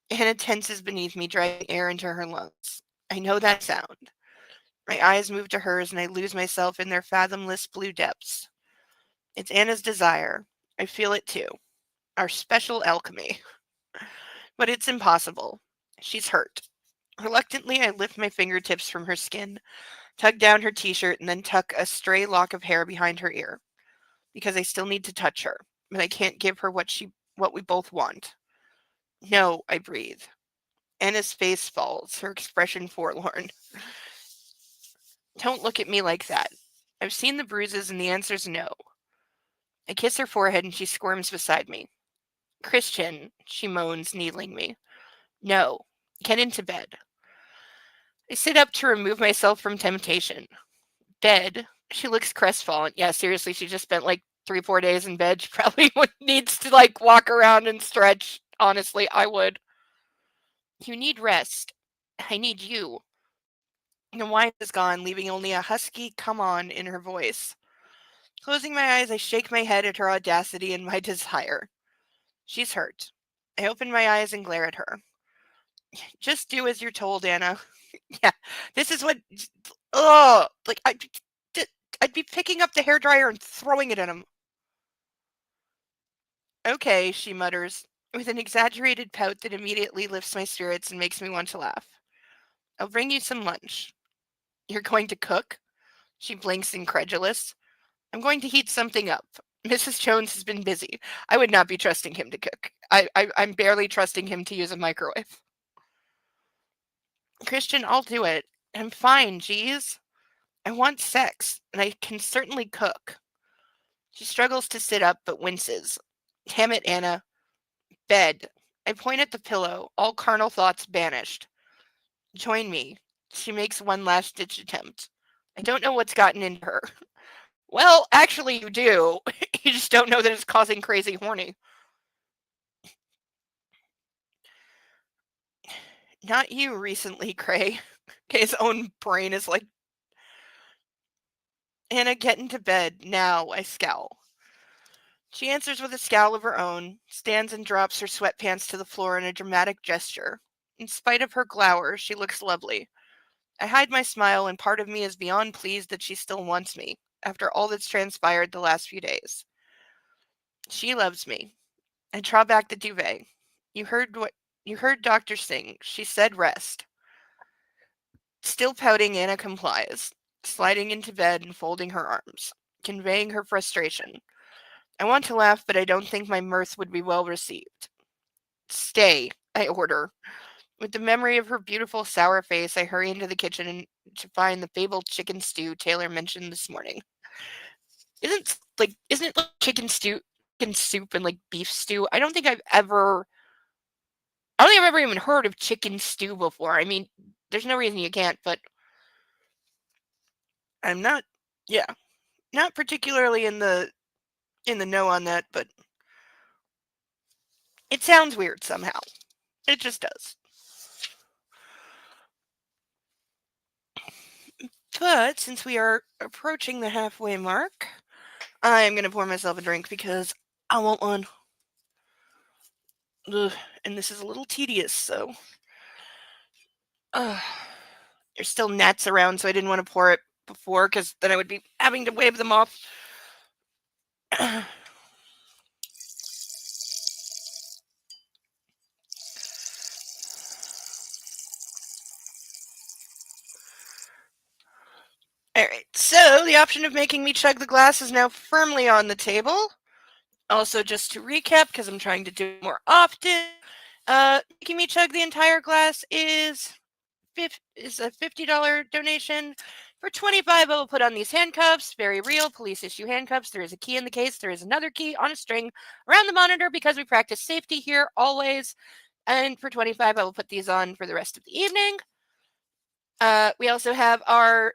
Hannah tenses beneath me, driving air into her lungs. I know that sound. My eyes move to hers, and I lose myself in their fathomless blue depths. It's Anna's desire. I feel it too. Our special alchemy. But it's impossible. She's hurt. Reluctantly, I lift my fingertips from her skin, tug down her t-shirt, and then tuck a stray lock of hair behind her ear. Because I still need to touch her, but I can't give her what we both want. No, I breathe. Anna's face falls, her expression forlorn. Don't look at me like that. I've seen the bruises and the answer's no. I kiss her forehead and she squirms beside me. Christian, she moans, needling me. No. Get into bed. I sit up to remove myself from temptation. Bed. She looks crestfallen. Yeah, seriously, she just spent like 3-4 days in bed. She probably needs to like walk around and stretch. Honestly, I would. You need rest. I need you. The wine is gone, leaving only a husky come on in her voice. Closing my eyes, I shake my head at her audacity and my desire. She's hurt. I open my eyes and glare at her. Just do as you're told, Anna. Yeah, this is what. Ugh! Like, I'd be picking up the hairdryer and throwing it at him. Okay, she mutters, with an exaggerated pout that immediately lifts my spirits and makes me want to laugh. I'll bring you some lunch. You're going to cook? She blinks incredulous. I'm going to heat something up. Mrs. Jones has been busy. I would not be trusting him to cook. I'm barely trusting him to use a microwave. Christian, I'll do it. I'm fine, geez. I want sex, and I can certainly cook. She struggles to sit up, but winces. Damn it, Anna. Bed. I point at the pillow, all carnal thoughts banished. Join me. She makes one last ditch attempt. I don't know what's gotten into her. Well, actually, you do. You just don't know that it's causing crazy horny. Not you recently, Cray. His own brain is like, Anna, get into bed, now, I scowl. She answers with a scowl of her own, stands and drops her sweatpants to the floor in a dramatic gesture. In spite of her glower, she looks lovely. I hide my smile, and part of me is beyond pleased that she still wants me, after all that's transpired the last few days. She loves me. I draw back the duvet. You heard what you heard Doctor Singh. She said rest. Still pouting, Anna complies, sliding into bed and folding her arms, conveying her frustration. I want to laugh, but I don't think my mirth would be well received. Stay, I order. With the memory of her beautiful sour face, I hurry into the kitchen to find the fabled chicken stew Taylor mentioned this morning. Isn't it like chicken soup and like beef stew? I don't think I've ever even heard of chicken stew before. I mean, there's no reason you can't, but I'm not yeah, not particularly in the know on that, but it sounds weird somehow. It just does. But since we are approaching the halfway mark, I'm going to pour myself a drink because I want one. Ugh, and this is a little tedious, so. Uh, there's still gnats around, so I didn't want to pour it before because then I would be having to wave them off. Alright, so the option of making me chug the glass is now firmly on the table. Also, just to recap, because I'm trying to do it more often, making me chug the entire glass is a $50 donation. For $25, I will put on these handcuffs. Very real. Police issue handcuffs. There is a key in the case. There is another key on a string around the monitor because we practice safety here always. And for $25, I will put these on for the rest of the evening. We also have our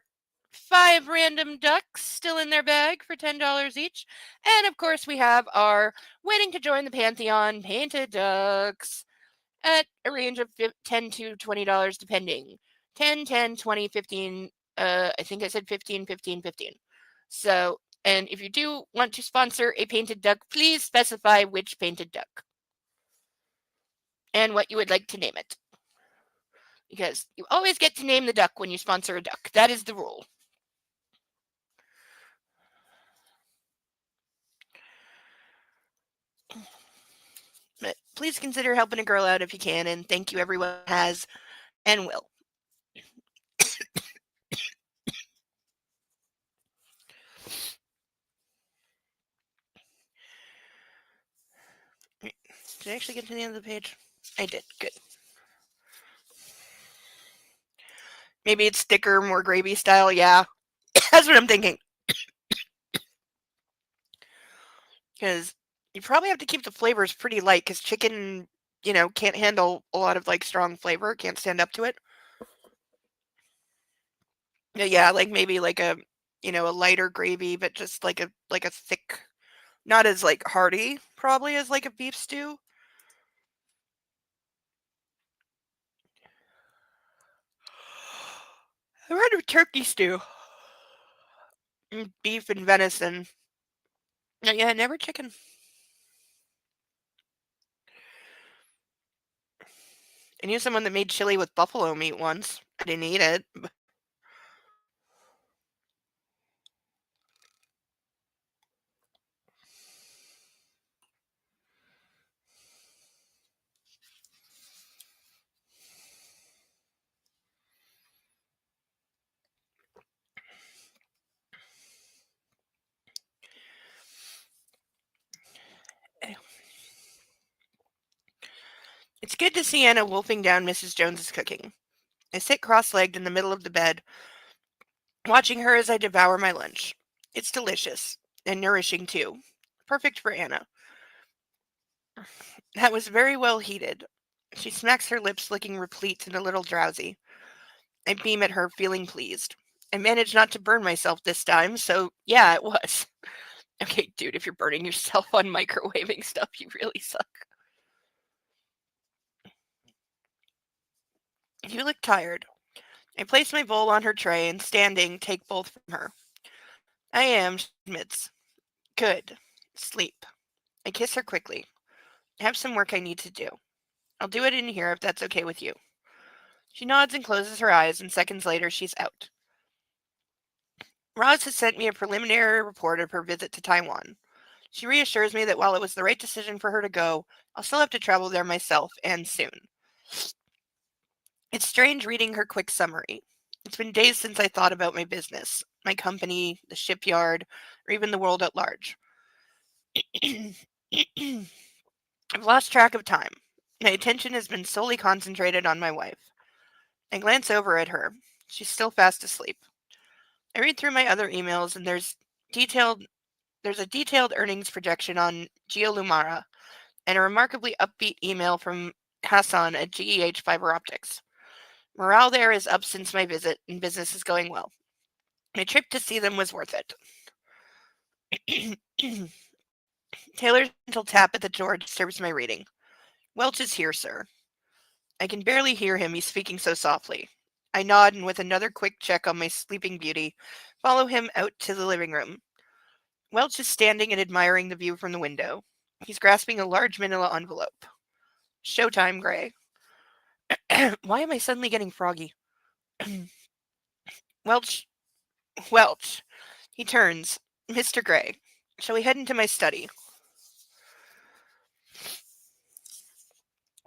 5 random ducks still in their bag for $10 each. And of course, we have our waiting to join the Pantheon painted ducks at a range of $10 to $20 depending. 10, 10, 20, 15. I think I said 15, 15, 15. So, and if you do want to sponsor a painted duck, please specify which painted duck and what you would like to name it. Because you always get to name the duck when you sponsor a duck. That is the rule. But please consider helping a girl out if you can, and thank you everyone has and will. Did I actually get to the end of the page? I did. Good. Maybe it's thicker, more gravy style. Yeah, that's what I'm thinking. Because you probably have to keep the flavors pretty light because chicken, can't handle a lot of like strong flavor, can't stand up to it. Yeah, like maybe like a lighter gravy, but just like a thick, not as like hearty probably as like a beef stew. I heard of turkey stew, beef and venison. Yeah, never chicken. I knew someone that made chili with buffalo meat once. I didn't eat it. It's good to see Anna wolfing down Mrs. Jones's cooking. I sit cross-legged in the middle of the bed, watching her as I devour my lunch. It's delicious and nourishing too. Perfect for Anna. That was very well heated. She smacks her lips, looking replete and a little drowsy. I beam at her, feeling pleased. I managed not to burn myself this time, so yeah, it was. Okay, dude, if you're burning yourself on microwaving stuff, you really suck. You look tired. I place my bowl on her tray and, standing, take both from her. I am, she admits. Good. Sleep. I kiss her quickly. I have some work I need to do. I'll do it in here if that's okay with you. She nods and closes her eyes, and seconds later she's out. Roz has sent me a preliminary report of her visit to Taiwan. She reassures me that while it was the right decision for her to go, I'll still have to travel there myself, and soon. It's strange reading her quick summary. It's been days since I thought about my business, my company, the shipyard, or even the world at large. I've lost track of time. My attention has been solely concentrated on my wife. I glance over at her. She's still fast asleep. I read through my other emails and detailed there's a detailed earnings projection on Geolumara and a remarkably upbeat email from Hassan at GEH Fiber Optics. Morale there is up since my visit and business is going well. My trip to see them was worth it. Taylor's gentle tap at the door disturbs my reading. Welch is here, sir. I can barely hear him, he's speaking so softly. I nod and with another quick check on my sleeping beauty, follow him out to the living room. Welch is standing and admiring the view from the window. He's grasping a large manila envelope. Showtime, Gray. Why am I suddenly getting froggy? Welch. Welch. He turns. Mr. Gray. Shall we head into my study?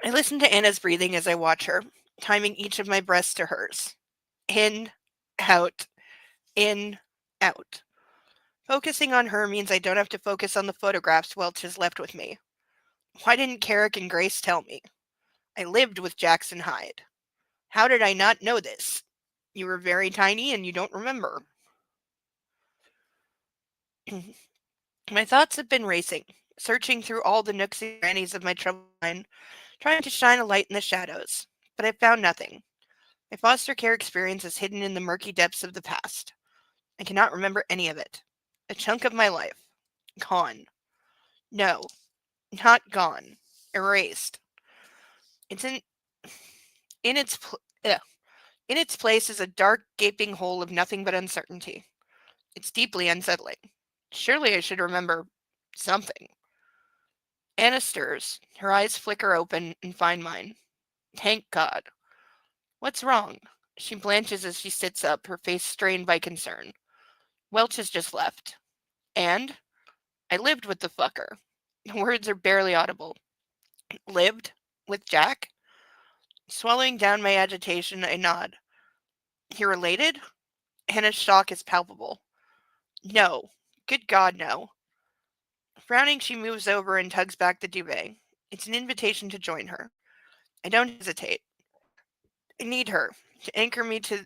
I listen to Anna's breathing as I watch her, timing each of my breaths to hers. In, out, in, out. Focusing on her means I don't have to focus on the photographs Welch has left with me. Why didn't Carrick and Grace tell me? I lived with Jackson Hyde. How did I not know this? You were very tiny and you don't remember. My thoughts have been racing, searching through all the nooks and crannies of my troubled mind, trying to shine a light in the shadows. But I found nothing. My foster care experience is hidden in the murky depths of the past. I cannot remember any of it. A chunk of my life. Gone. No, not gone. Erased. It's in its pl- ugh. In its place is a dark, gaping hole of nothing but uncertainty. It's deeply unsettling. Surely I should remember something. Anna stirs. Her eyes flicker open and find mine. Thank God. What's wrong? She blanches as she sits up, her face strained by concern. Welch has just left. And? I lived with the fucker. The words are barely audible. Lived? With Jack? Swallowing down my agitation, I nod. You're related? Anna's shock is palpable. No. Good God, no. Frowning, she moves over and tugs back the duvet. It's an invitation to join her. I don't hesitate. I need her to anchor me to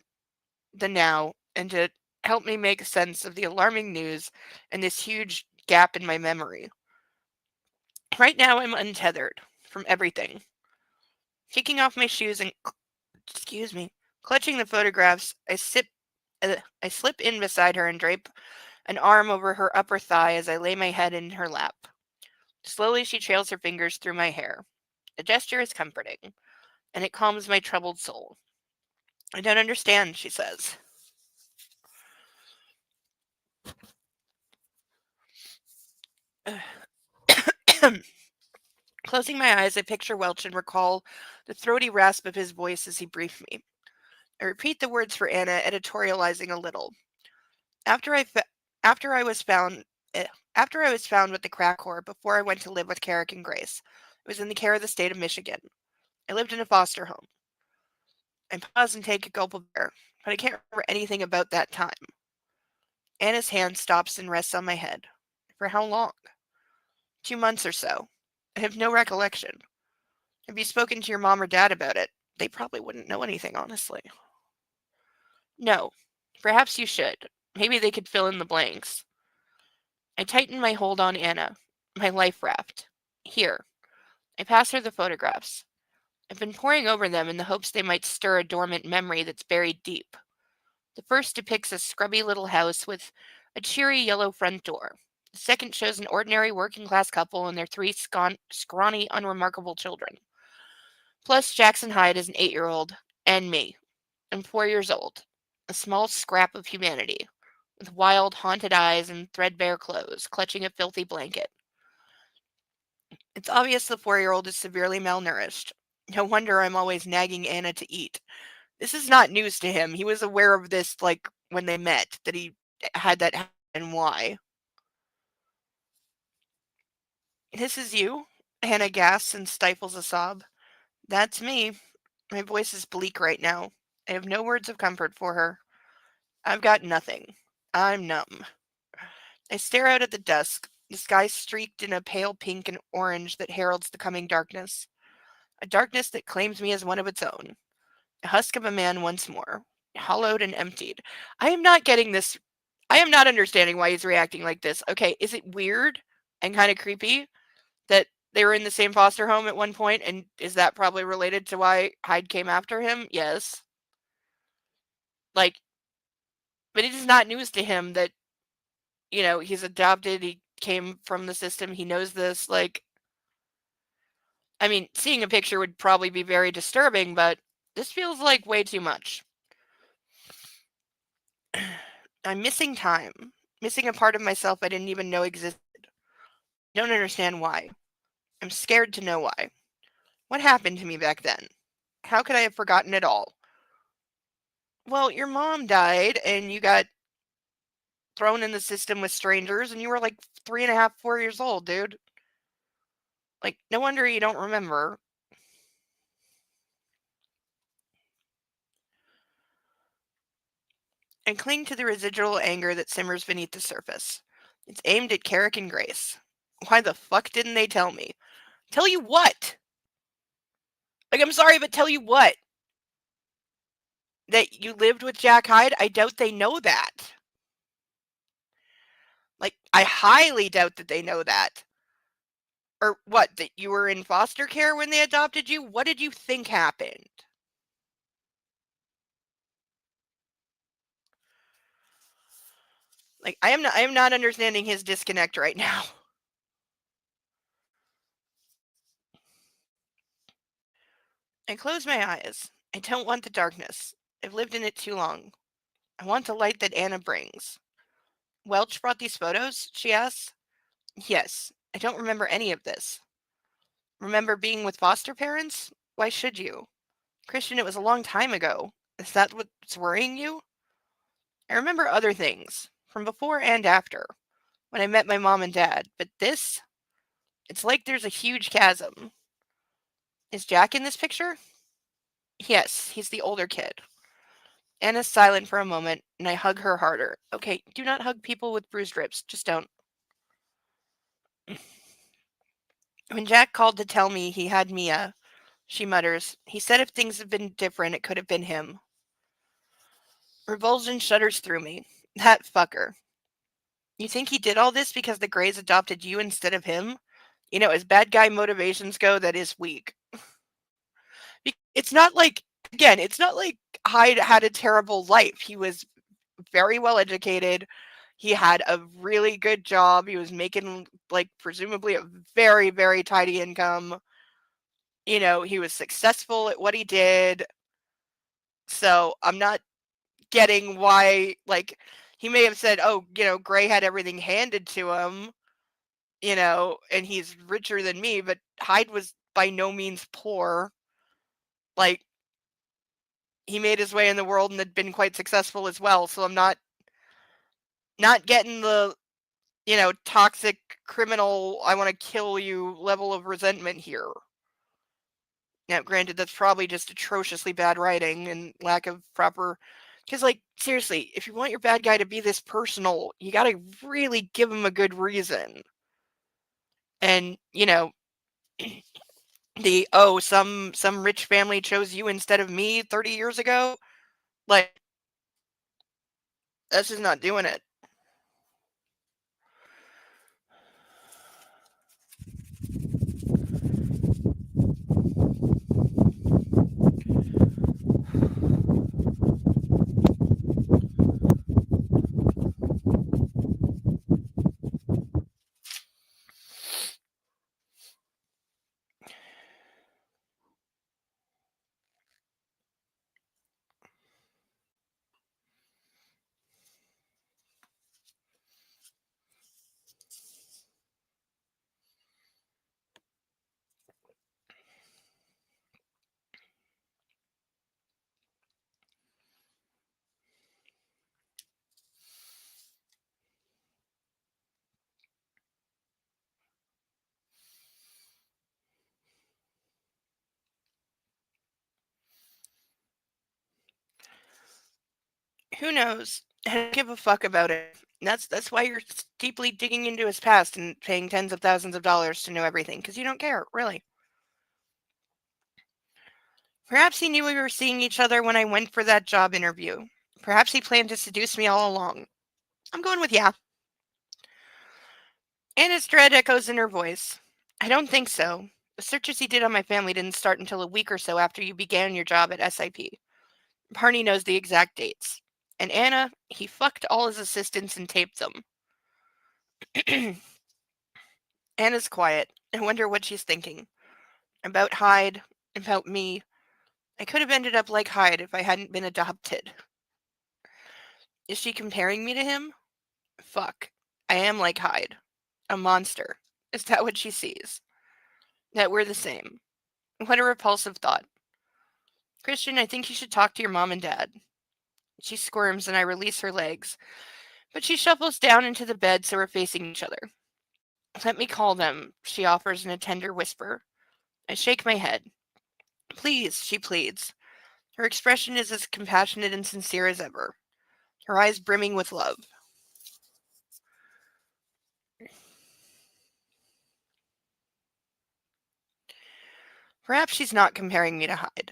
the now and to help me make sense of the alarming news and this huge gap in my memory. Right now, I'm untethered from everything. Kicking off my shoes and, excuse me, clutching the photographs, I slip in beside her and drape an arm over her upper thigh as I lay my head in her lap. Slowly, she trails her fingers through my hair. The gesture is comforting, and it calms my troubled soul. I don't understand, she says. Closing my eyes, I picture Welch and recall the throaty rasp of his voice as he briefed me. I repeat the words for Anna, editorializing a little. After I, fa- after I was found, eh, After I was found with the crack whore, before I went to live with Carrick and Grace, it was in the care of the state of Michigan. I lived in a foster home. I pause and take a gulp of air, but I can't remember anything about that time. Anna's hand stops and rests on my head. For how long? 2 months or so. I have no recollection. Have you spoken to your mom or dad about it? They probably wouldn't know anything, honestly. No. Perhaps you should. Maybe they could fill in the blanks. I tighten my hold on Anna, my life raft. Here. I pass her the photographs. I've been poring over them in the hopes they might stir a dormant memory that's buried deep. The first depicts a scrubby little house with a cheery yellow front door. The second shows an ordinary working class couple and their three scrawny, unremarkable children. Plus Jackson Hyde is an 8-year-old, and me. I'm 4 years old. A small scrap of humanity. with wild, haunted eyes and threadbare clothes, clutching a filthy blanket. It's obvious the 4-year-old is severely malnourished. No wonder I'm always nagging Anna to eat. This is not news to him. He was aware of this, like, when they met, that he had that happen and why. This is you? Hannah gasps and stifles a sob. That's me. My voice is bleak right now. I have no words of comfort for her. I've got nothing. I'm numb. I stare out at the dusk, the sky streaked in a pale pink and orange that heralds the coming darkness. A darkness that claims me as one of its own. A husk of a man once more. Hollowed and emptied. I am not getting this. I am not understanding why he's reacting like this. Okay, is it weird and kind of creepy that they were in the same foster home at one point, and is that probably related to why Hyde came after him? Yes. Like, but it is not news to him that, he's adopted, he came from the system, he knows this. Like, I mean, seeing a picture would probably be very disturbing, but this feels like way too much. I'm missing time, missing a part of myself I didn't even know existed. I don't understand why. I'm scared to know why. What happened to me back then? How could I have forgotten it all? Well, your mom died and you got thrown in the system with strangers and you were like 3.5, 4 years old, dude. Like, no wonder you don't remember. And cling to the residual anger that simmers beneath the surface. It's aimed at Carrick and Grace. Why the fuck didn't they tell me? Tell you what? Like, I'm sorry, but tell you what? That you lived with Jack Hyde? I doubt they know that. Like, I highly doubt that they know that. Or what, that you were in foster care when they adopted you? What did you think happened? Like, I am not understanding his disconnect right now. I close my eyes. I don't want the darkness. I've lived in it too long. I want the light that Anna brings. Welch brought these photos? She asks. Yes. I don't remember any of this. Remember being with foster parents? Why should you? Christian, it was a long time ago. Is that what's worrying you? I remember other things, from before and after, when I met my mom and dad, but this? It's like there's a huge chasm. Is Jack in this picture? Yes, he's the older kid. Anna's silent for a moment, and I hug her harder. Okay, do not hug people with bruised ribs. Just don't. When Jack called to tell me he had Mia, she mutters, he said if things had been different, it could have been him. Revulsion shudders through me. That fucker. You think he did all this because the Greys adopted you instead of him? As bad guy motivations go, that is weak. It's not like, again, it's not like Hyde had a terrible life. He was very well educated. He had a really good job. He was making, like, presumably a very, very tidy income. He was successful at what he did. So I'm not getting why, like, he may have said, oh, Gray had everything handed to him, and he's richer than me, but Hyde was by no means poor. Like, he made his way in the world and had been quite successful as well. So I'm not getting the, toxic criminal, I want to kill you level of resentment here. Now, granted, that's probably just atrociously bad writing and lack of proper. Because, like, seriously, if you want your bad guy to be this personal, you gotta really give him a good reason. And, some rich family chose you instead of me 30 years ago. Like, that's just not doing it. Who knows? I don't give a fuck about it. That's why you're deeply digging into his past and paying tens of thousands of dollars to know everything, because you don't care, really. Perhaps he knew we were seeing each other when I went for that job interview. Perhaps he planned to seduce me all along. I'm going with yeah. Anna's dread echoes in her voice. I don't think so. The searches he did on my family didn't start until a week or so after you began your job at SIP. Barney knows the exact dates. And Anna, he fucked all his assistants and taped them. Anna's quiet. I wonder what she's thinking. About Hyde, about me. I could have ended up like Hyde if I hadn't been adopted. Is she comparing me to him? Fuck. I am like Hyde. A monster. Is that what she sees? That we're the same. What a repulsive thought. Christian, I think you should talk to your mom and dad. She squirms and I release her legs, but she shuffles down into the bed so we're facing each other. Let me call them, she offers in a tender whisper. I shake my head. Please, she pleads. Her expression is as compassionate and sincere as ever, her eyes brimming with love. Perhaps she's not comparing me to Hyde.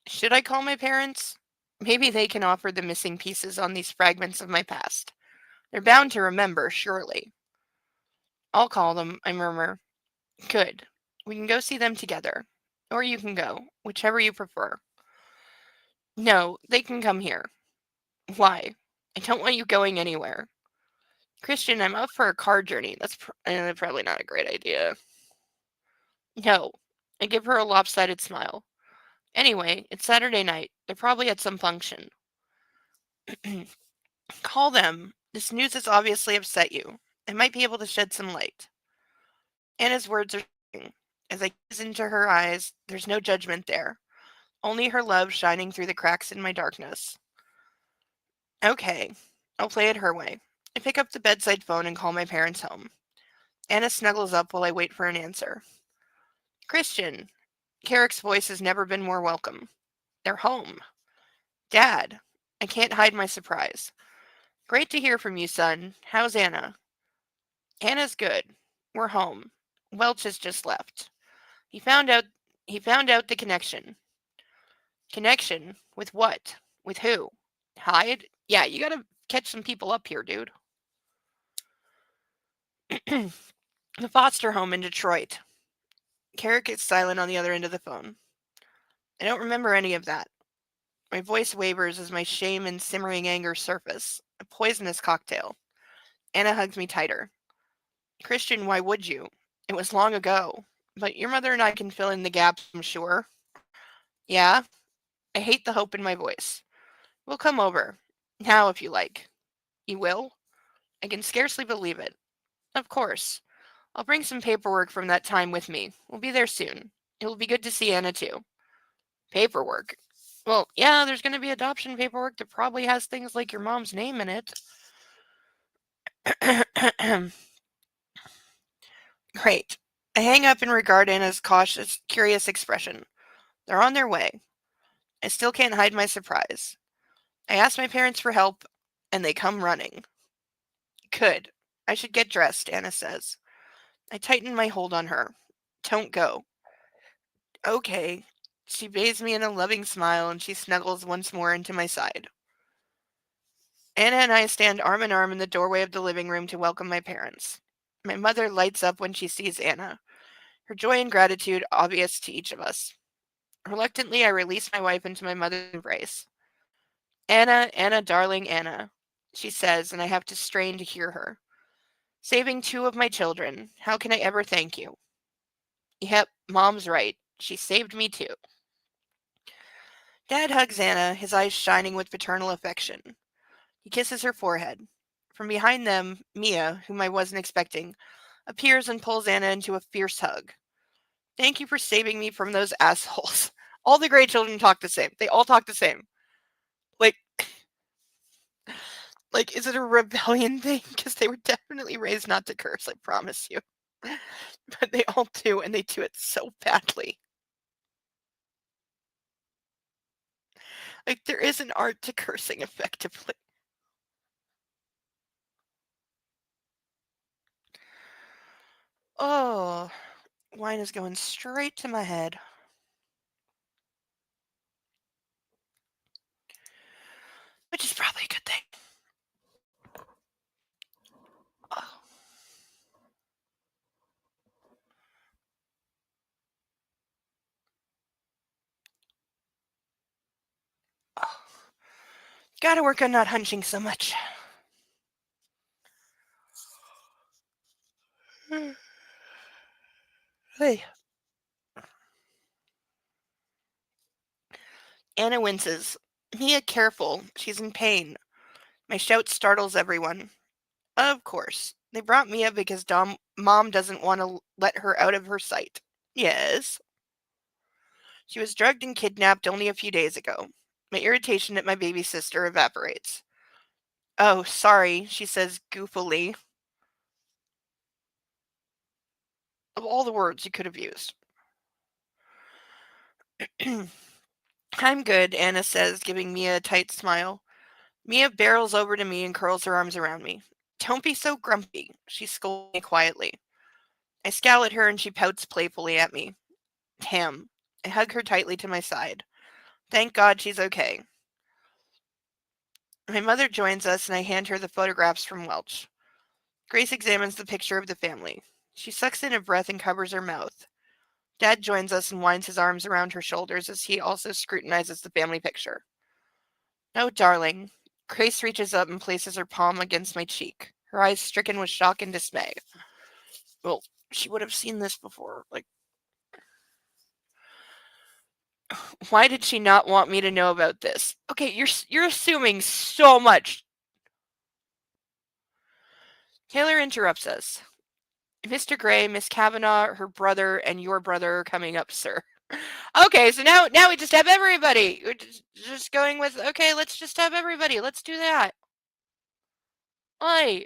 Should I call my parents? Maybe they can offer the missing pieces on these fragments of my past. They're bound to remember, surely. I'll call them, I murmur. Good. We can go see them together. Or you can go, whichever you prefer. No, they can come here. Why? I don't want you going anywhere. Christian, I'm up for a car journey. That's probably not a great idea. No. I give her a lopsided smile. Anyway, it's Saturday night. They're probably at some function. Call them. This news has obviously upset you. I might be able to shed some light. Anna's words are shocking. As I gaze into her eyes, there's no judgment there. Only her love shining through the cracks in my darkness. Okay. I'll play it her way. I pick up the bedside phone and call my parents home. Anna snuggles up while I wait for an answer. Christian. Carrick's voice has never been more welcome. They're home. Dad. I can't hide my surprise. Great to hear from you, son. How's Anna? Anna's good. We're home. Welch has just left. He found out the connection. Connection? With what? With who? Hyde? Yeah, you gotta catch some people up here, dude. The foster home in Detroit. Carrick is silent on the other end of the phone. I don't remember any of that. My voice wavers as my shame and simmering anger surface. A poisonous cocktail. Anna hugs me tighter. Christian, why would you? It was long ago. But your mother and I can fill in the gaps, I'm sure. Yeah? I hate the hope in my voice. We'll come over. Now, if you like. You will? I can scarcely believe it. Of course. I'll bring some paperwork from that time with me. We'll be there soon. It will be good to see Anna, too. Paperwork? Well, yeah, there's going to be adoption paperwork that probably has things like your mom's name in it. Great. I hang up and regard Anna's cautious, curious expression. They're on their way. I still can't hide my surprise. I ask my parents for help, and they come running. Good. I should get dressed, Anna says. I tighten my hold on her. Don't go. Okay. She bathes me in a loving smile and she snuggles once more into my side. Anna and I stand arm in arm in the doorway of the living room to welcome my parents. My mother lights up when she sees Anna, her joy and gratitude obvious to each of us. Reluctantly, I release my wife into my mother's embrace. Anna, Anna, darling Anna, she says, and I have to strain to hear her. Saving two of my children, how can I ever thank you? Yep, Mom's right. She saved me too. Dad hugs Anna, his eyes shining with paternal affection. He kisses her forehead. From behind them, Mia, whom I wasn't expecting, appears and pulls Anna into a fierce hug. Thank you for saving me from those assholes. All the Grey children talk the same. They all talk the same. Like, is it a rebellion thing? Because they were definitely raised not to curse, I promise you. But they all do, and they do it so badly. Like, there is an art to cursing effectively. Oh, wine is going straight to my head. Which is probably a good thing. Oh. Oh. Gotta work on not hunching so much. Hey. Anna winces. Mia, careful. She's in pain. My shout startles everyone. Of course. They brought Mia because Mom doesn't want to let her out of her sight. Yes. She was drugged and kidnapped only a few days ago. My irritation at my baby sister evaporates. Oh, sorry, she says goofily. Of all the words you could have used. I'm good, Anna says, giving Mia a tight smile. Mia barrels over to me and curls her arms around me. Don't be so grumpy, she scolds me quietly. I scowl at her and she pouts playfully at me. Damn. I hug her tightly to my side. Thank God she's okay. My mother joins us and I hand her the photographs from Welch. Grace examines the picture of the family. She sucks in a breath and covers her mouth. Dad joins us and winds his arms around her shoulders as he also scrutinizes the family picture. Oh, darling. Grace reaches up and places her palm against my cheek, her eyes stricken with shock and dismay. Well, she would have seen this before. Why did she not want me to know about this? Okay, you're assuming so much. Taylor interrupts us. Mr. Gray, Miss Kavanagh, her brother, and your brother are coming up, sir. Okay, so now we just have everybody. We're just going with, okay, let's just have everybody. Let's do that. Oi.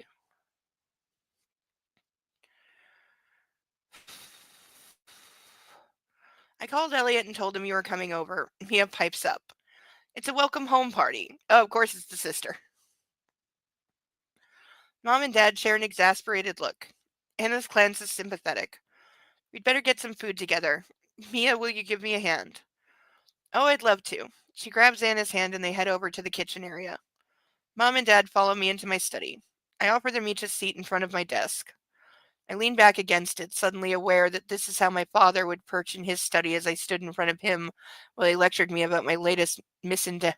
I called Elliot and told him you were coming over. Mia pipes up. It's a welcome home party. Oh, of course it's the sister. Mom and Dad share an exasperated look. Anna's glance is sympathetic. We'd better get some food together. Mia, will you give me a hand? Oh, I'd love to. She grabs Anna's hand and they head over to the kitchen area. Mom and Dad follow me into my study. I offer them each a seat in front of my desk. I lean back against it, suddenly aware that this is how my father would perch in his study as I stood in front of him while he lectured me about my latest misdemeanor.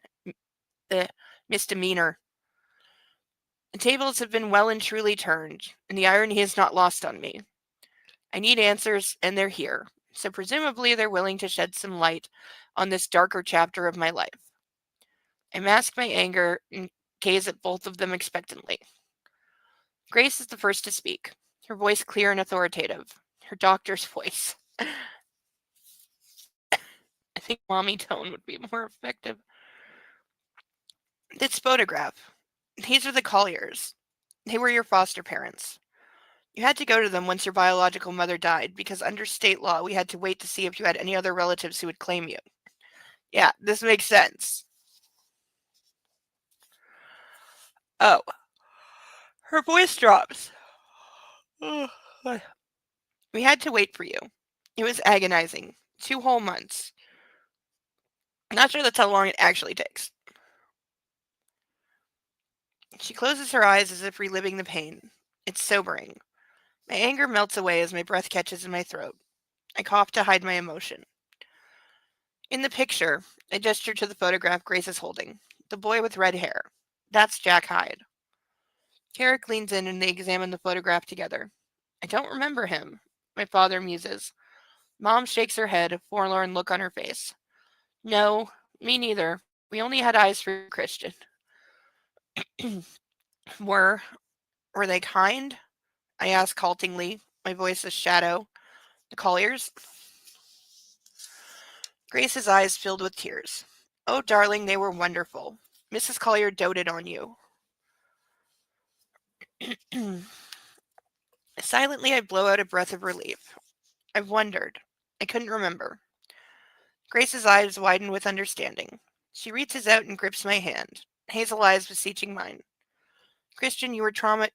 The tables have been well and truly turned, and the irony is not lost on me. I need answers, and they're here, so presumably they're willing to shed some light on this darker chapter of my life. I mask my anger and gaze at both of them expectantly. Grace is the first to speak, her voice clear and authoritative, her doctor's voice. I think mommy tone would be more effective. This photograph. These are the Colliers. They were your foster parents. You had to go to them once your biological mother died because under state law we had to wait to see if you had any other relatives who would claim you. Yeah, this makes sense. Oh, her voice drops. We had to wait for you. It was agonizing. 2 whole months. Not sure that's how long it actually takes. She closes her eyes as if reliving the pain. It's sobering. My anger melts away as my breath catches in my throat. I cough to hide my emotion. In the picture, I gesture to the photograph Grace is holding. The boy with red hair. That's Jack Hyde. Carrick leans in and they examine the photograph together. I don't remember him, my father muses. Mom shakes her head, a forlorn look on her face. No, me neither. We only had eyes for Christian. were were they kind? I ask haltingly, my voice a shadow. The Colliers? Grace's eyes filled with tears. Oh, darling, they were wonderful. Mrs. Collier doted on you. Silently, I blow out a breath of relief. I've wondered. I couldn't remember. Grace's eyes widen with understanding. She reaches out and grips my hand. Hazel eyes beseeching mine. Christian, you were traumatized.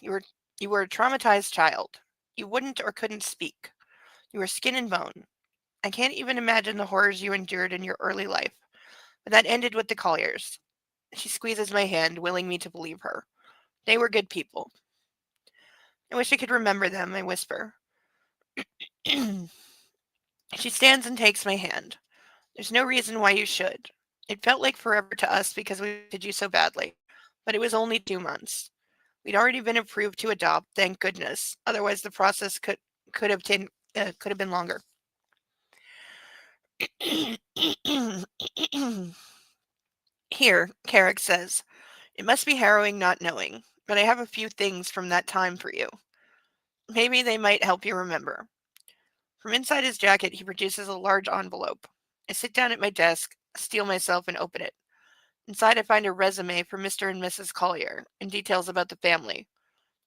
You were a traumatized child. You wouldn't or couldn't speak. You were skin and bone. I can't even imagine the horrors you endured in your early life. But that ended with the Colliers. She squeezes my hand, willing me to believe her. They were good people. I wish I could remember them, I whisper. She stands and takes my hand. There's no reason why you should. It felt like forever to us because we did you so badly. But it was only 2 months. We'd already been approved to adopt, thank goodness. Otherwise, the process could have been longer. Here, Carrick says, it must be harrowing not knowing, but I have a few things from that time for you. Maybe they might help you remember. From inside his jacket, he produces a large envelope. I sit down at my desk, steel myself, and open it. Inside, I find a resume for Mr. and Mrs. Collier and details about the family: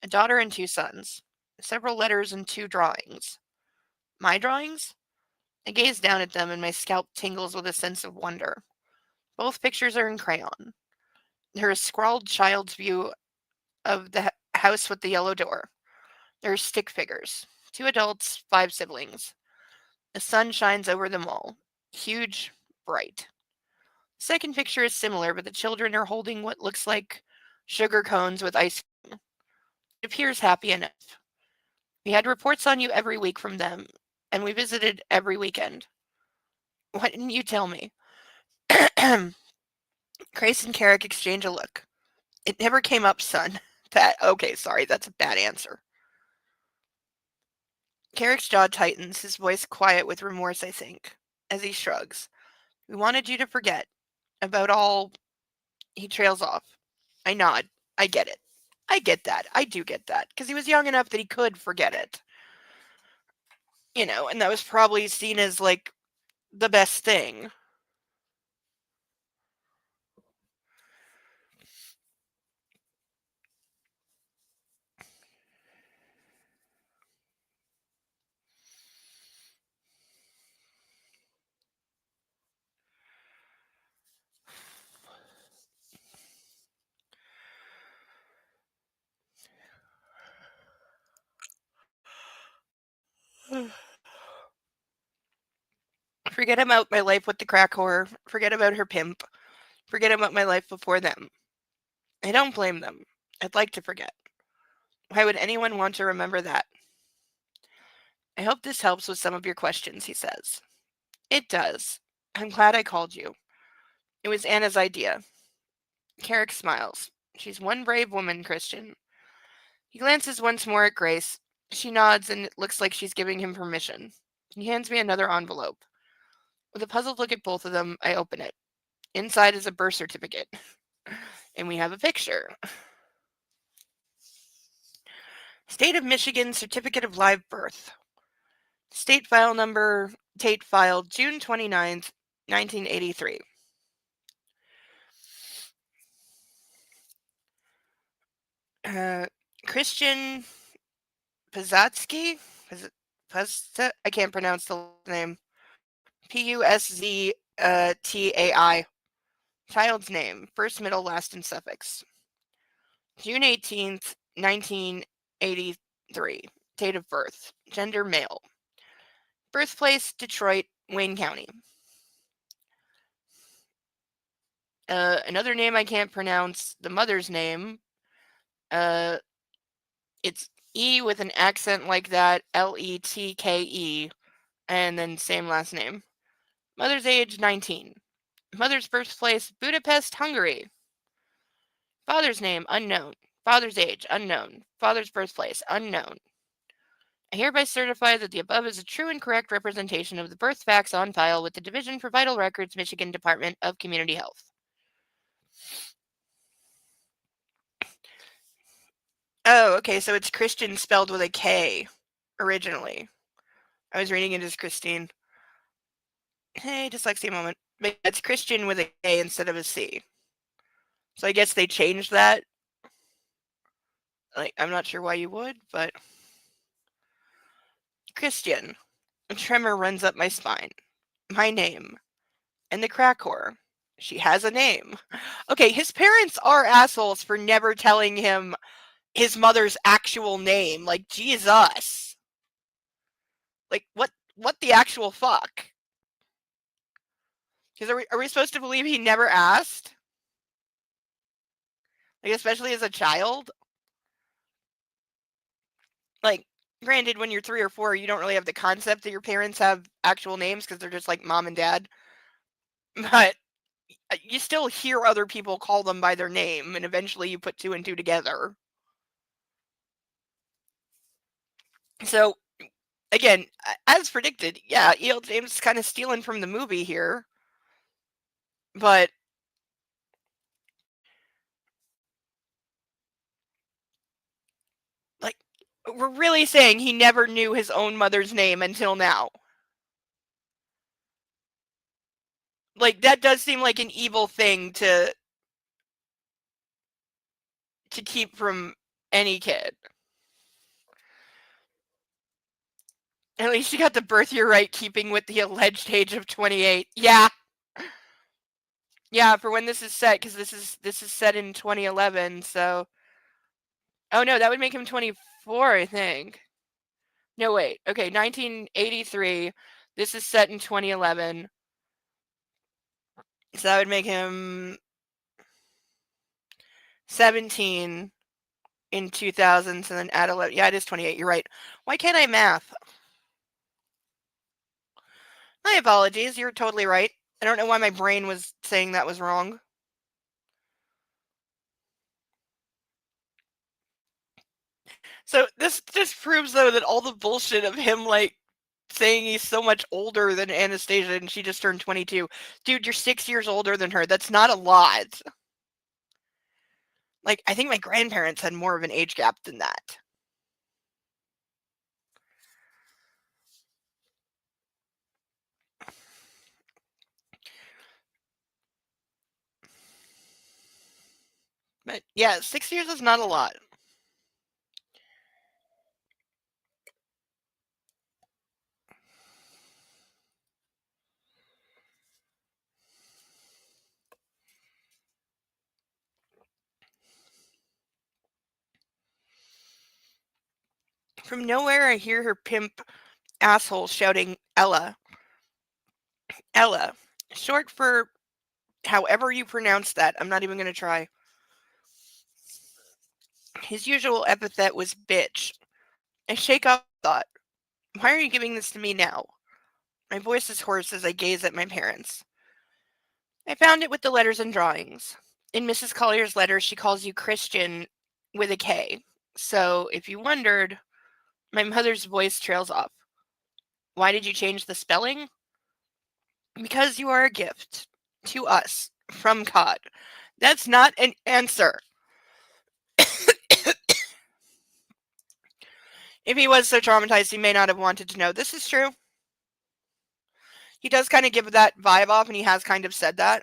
a daughter and 2 sons, several letters and 2 drawings. My drawings? I gaze down at them and my scalp tingles with a sense of wonder. Both pictures are in crayon. There is a scrawled child's view of the house with the yellow door. There are stick figures: 2 adults, 5 siblings. The sun shines over them all, huge, bright. The second picture is similar, but the children are holding what looks like sugar cones with ice cream. It appears happy enough. We had reports on you every week from them, and we visited every weekend. Why didn't you tell me? Grace and Carrick exchange a look. It never came up, son. Okay, sorry, that's a bad answer. Carrick's jaw tightens, his voice quiet with remorse, I think, as he shrugs. We wanted you to forget about all. He trails off. I nod. I get it. I get that. I do get that. Because he was young enough that he could forget it. And that was probably seen as, like, the best thing. Forget about my life with the crack whore. Forget about her pimp. Forget about my life before them. I don't blame them. I'd like to forget. Why would anyone want to remember that? I hope this helps with some of your questions, he says. It does. I'm glad I called you. It was Anna's idea. Carrick smiles. She's one brave woman, Christian. He glances once more at Grace. She nods and it looks like she's giving him permission. He hands me another envelope. With a puzzled look at both of them, I open it. Inside is a birth certificate. And we have a picture. State of Michigan Certificate of Live Birth. State file number, date filed June 29th, 1983. Christian Pazatsky? I can't pronounce the name. Pusztai. Child's name, first, middle, last, and suffix. June 18th, 1983. Date of birth. Gender, male. Birthplace, Detroit, Wayne County. Another name I can't pronounce, the mother's name. It's E with an accent like that, Letke, and then same last name. Mother's age, 19. Mother's birthplace, Budapest, Hungary. Father's name, unknown. Father's age, unknown. Father's birthplace, unknown. I hereby certify that the above is a true and correct representation of the birth facts on file with the Division for Vital Records, Michigan Department of Community Health. Oh, okay, so it's Christian spelled with a K originally. I was reading it as Christine. Hey, dyslexia moment. But it's Christian with a K instead of a C. So I guess they changed that. Like, I'm not sure why you would, but Christian. A tremor runs up my spine. My name. And the crack whore. She has a name. Okay, his parents are assholes for never telling him his mother's actual name. Like, Jesus. Like, what the actual fuck? Because are we supposed to believe he never asked? Like, especially as a child? Like, granted, when you're 3 or 4, you don't really have the concept that your parents have actual names because they're just like mom and dad. But you still hear other people call them by their name, and eventually you put 2 and 2 together. So, again, as predicted, yeah, E.L. James is kind of stealing from the movie here. But like, we're really saying he never knew his own mother's name until now. Like, that does seem like an evil thing to keep from any kid. At least you got the birth year right, keeping with the alleged age of 28. Yeah. Yeah, for when this is set, because this is set in 2011, so... Oh no, that would make him 24, I think. No, wait. Okay, 1983. This is set in 2011. So that would make him 17 in 2000, and then add 11. Yeah, it is 28. You're right. Why can't I math? My apologies. You're totally right. I don't know why my brain was saying that was wrong. So this just proves, though, that all the bullshit of him, like, saying he's so much older than Anastasia and she just turned 22. Dude, you're 6 years older than her. That's not a lot. Like, I think my grandparents had more of an age gap than that. But yeah, 6 years is not a lot. From nowhere, I hear her pimp asshole shouting, Ella. Ella. Short for however you pronounce that. I'm not even going to try. His usual epithet was bitch. I shake off the thought. Why are you giving this to me now? My voice is hoarse as I gaze at my parents. I found it with the letters and drawings. In Mrs. Collier's letter, she calls you Christian with a K. So, if you wondered, my mother's voice trails off. Why did you change the spelling? Because you are a gift to us from God. That's not an answer. If he was so traumatized, he may not have wanted to know. This is true. He does kind of give that vibe off, and he has kind of said that.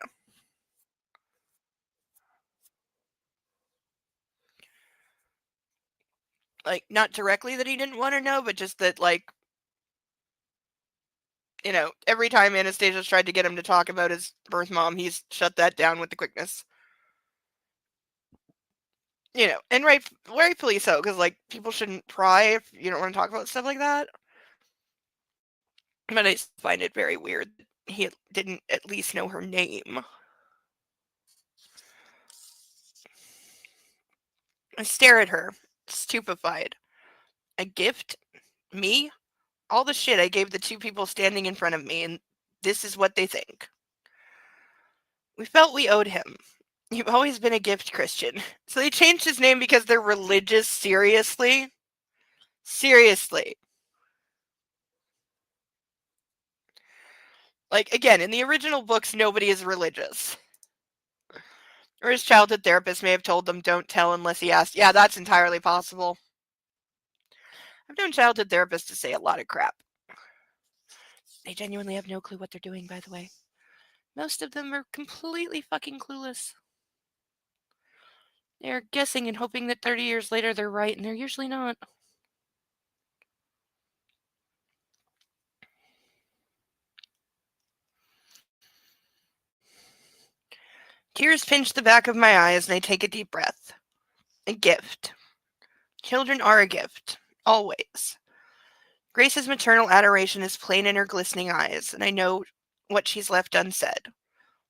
Like, not directly that he didn't want to know, but just that, like, you know, every time Anastasia's tried to get him to talk about his birth mom, he's shut that down with the quickness. You know, and rightfully so, because, like, people shouldn't pry if you don't want to talk about stuff like that. But I find it very weird that he didn't at least know her name. I stare at her, stupefied. A gift? Me? All the shit I gave the 2 people standing in front of me, and this is what they think. We felt we owed him. You've always been a gift, Christian. So they changed his name because they're religious, seriously? Seriously. Like, again, in the original books, nobody is religious. Or his childhood therapist may have told them, don't tell unless he asked. Yeah, that's entirely possible. I've known childhood therapists to say a lot of crap. They genuinely have no clue what they're doing, by the way. Most of them are completely fucking clueless. They're guessing and hoping that 30 years later they're right, and they're usually not. Tears pinch the back of my eyes, and I take a deep breath. A gift. Children are a gift. Always. Grace's maternal adoration is plain in her glistening eyes, and I know what she's left unsaid.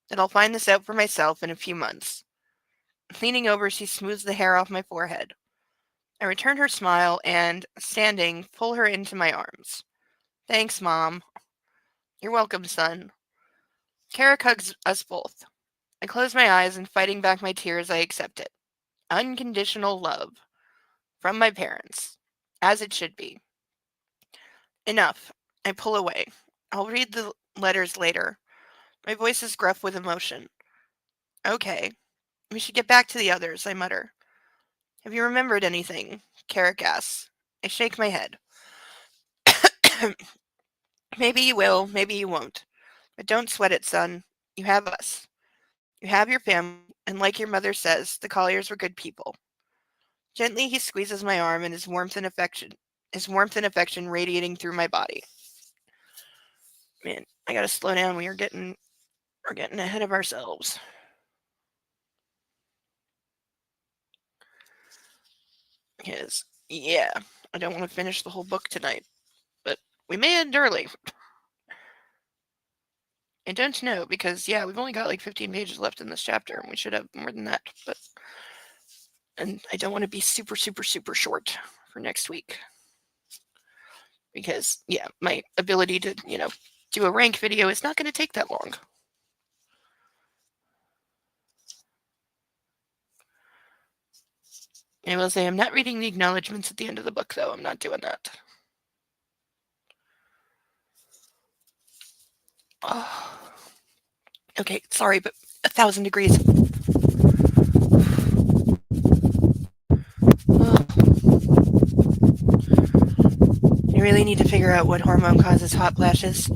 That I'll find this out for myself in a few months. Leaning over, she smooths the hair off my forehead. I return her smile and, standing, pull her into my arms. Thanks, Mom. You're welcome, son. Carrick hugs us both. I close my eyes and, fighting back my tears, I accept it. Unconditional love. From my parents. As it should be. Enough. I pull away. I'll read the letters later. My voice is gruff with emotion. Okay. We should get back to the others, I mutter. Have you remembered anything? Carrick asks. I shake my head. Maybe you will, maybe you won't. But don't sweat it, son. You have us. You have your family, and like your mother says, the Colliers were good people. Gently he squeezes my arm, and his warmth and affection radiating through my body. Man, I gotta slow down. We're getting ahead of ourselves. Because, yeah, I don't want to finish the whole book tonight. But we may end early. I don't know, because, yeah, we've only got like 15 pages left in this chapter, and we should have more than that. And I don't want to be super, super, super short for next week. Because, yeah, my ability to, do a rank video is not going to take that long. I will say I'm not reading the acknowledgments at the end of the book, though. I'm not doing that. Oh. Okay, sorry, but 1,000 degrees. Oh. I really need to figure out what hormone causes hot flashes,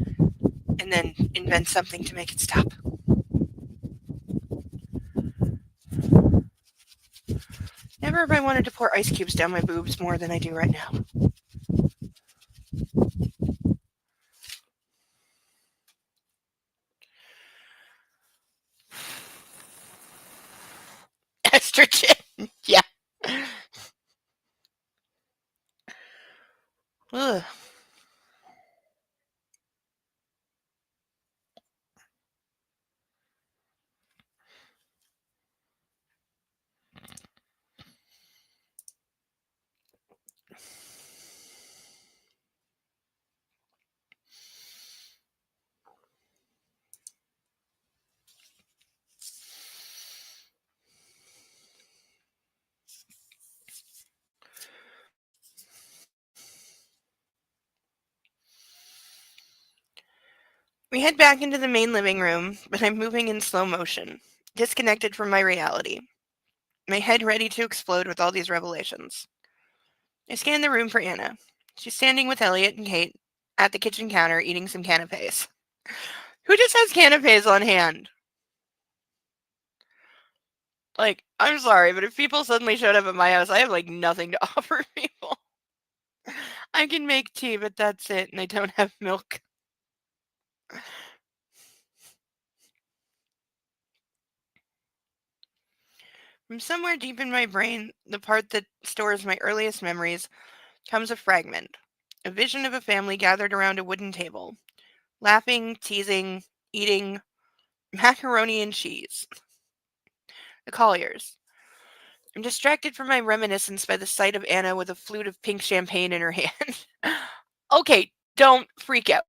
and then invent something to make it stop. Never have I wanted to pour ice cubes down my boobs more than I do right now. Estrogen. Yeah. Ugh. We head back into the main living room, but I'm moving in slow motion, disconnected from my reality, my head ready to explode with all these revelations. I scan the room for Anna. She's standing with Elliot and Kate at the kitchen counter eating some canapes. Who just has canapes on hand? Like, I'm sorry, but if people suddenly showed up at my house, I have, like, nothing to offer people. I can make tea, but that's it, and I don't have milk. From somewhere deep in my brain, the part that stores my earliest memories, comes a fragment. A vision of a family gathered around a wooden table, laughing, teasing, eating macaroni and cheese. The Colliers. I'm distracted from my reminiscence by the sight of Anna with a flute of pink champagne in her hand. Okay, don't freak out.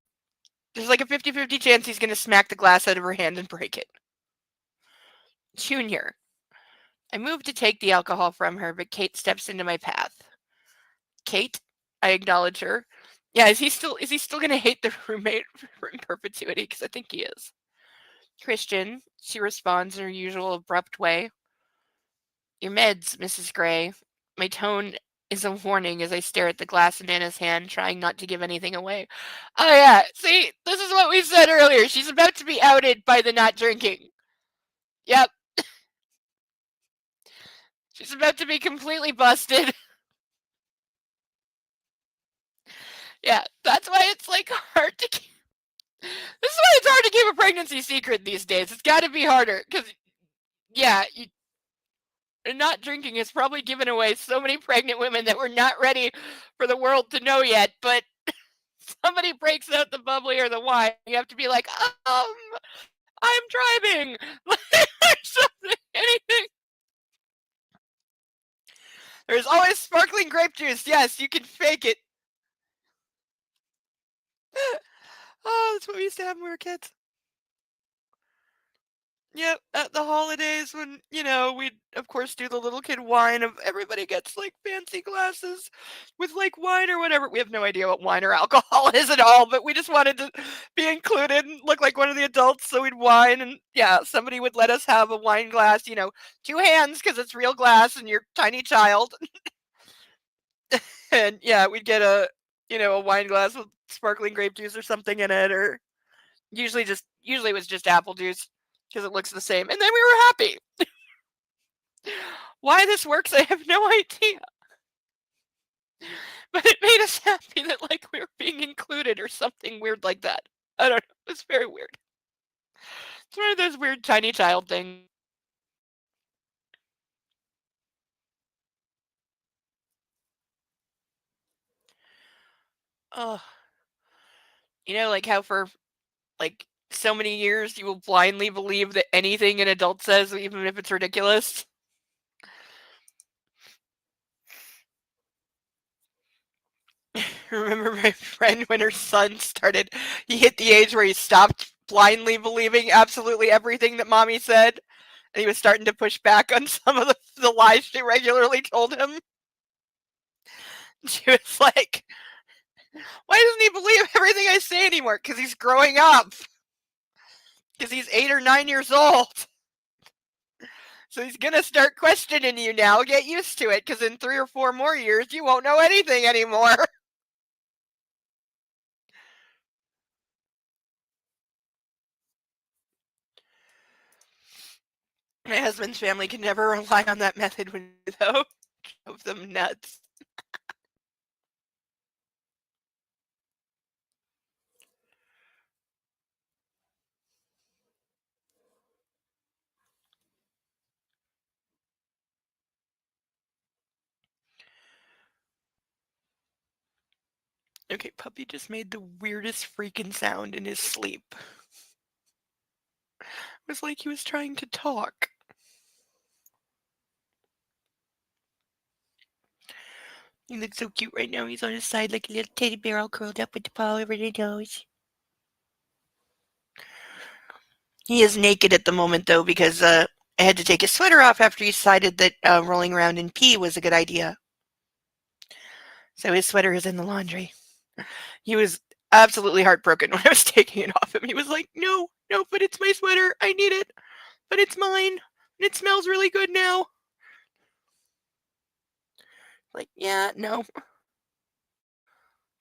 There's like a 50-50 chance he's going to smack the glass out of her hand and break it. Junior. I move to take the alcohol from her, but Kate steps into my path. Kate, I acknowledge her. Yeah, is he still going to hate the roommate in perpetuity? Because I think he is. Christian, she responds in her usual abrupt way. Your meds, Mrs. Gray. My tone is a warning as I stare at the glass in Anna's hand, trying not to give anything away. Oh yeah, see, this is what we said earlier. She's about to be outed by the not drinking. Yep. She's about to be completely busted. Yeah, that's why it's like hard to keep. This is why it's hard to keep a pregnancy secret these days. It's got to be harder because, yeah, not drinking has probably given away so many pregnant women that were not ready for the world to know yet. But somebody breaks out the bubbly or the wine, you have to be like, I'm driving. Or something, anything. There's always sparkling grape juice. Yes, you can fake it. Oh, that's what we used to have when we were kids. Yep, at the holidays when, we'd of course do the little kid wine of everybody gets like fancy glasses with like wine or whatever. We have no idea what wine or alcohol is at all, but we just wanted to be included and look like one of the adults, so we'd wine and yeah, somebody would let us have a wine glass, two hands because it's real glass and you're a tiny child. And yeah, we'd get a wine glass with sparkling grape juice or something in it, or usually it was just apple juice because it looks the same. And then we were happy. Why this works, I have no idea. But it made us happy that like we were being included or something weird like that. I don't know. It's very weird. It's one of those weird tiny child things. Oh, like how for like so many years you will blindly believe that anything an adult says, even if it's ridiculous. Remember my friend when her son he hit the age where he stopped blindly believing absolutely everything that mommy said, and he was starting to push back on some of the lies she regularly told him. She was like, why doesn't he believe everything I say anymore? Because he's growing up. Because he's 8 or 9 years old. So he's going to start questioning you now. Get used to it, because in 3 or 4 more years, you won't know anything anymore. My husband's family can never rely on that method when though. Drove them nuts. Okay, puppy just made the weirdest freaking sound in his sleep. It was like he was trying to talk. He looks so cute right now. He's on his side like a little teddy bear all curled up with the paw over the nose. He is naked at the moment, though, because I had to take his sweater off after he decided that rolling around in pee was a good idea. So his sweater is in the laundry. He was absolutely heartbroken when I was taking it off him. He was like, no, but it's my sweater. I need it. But it's mine. And it smells really good now. Like, yeah, no.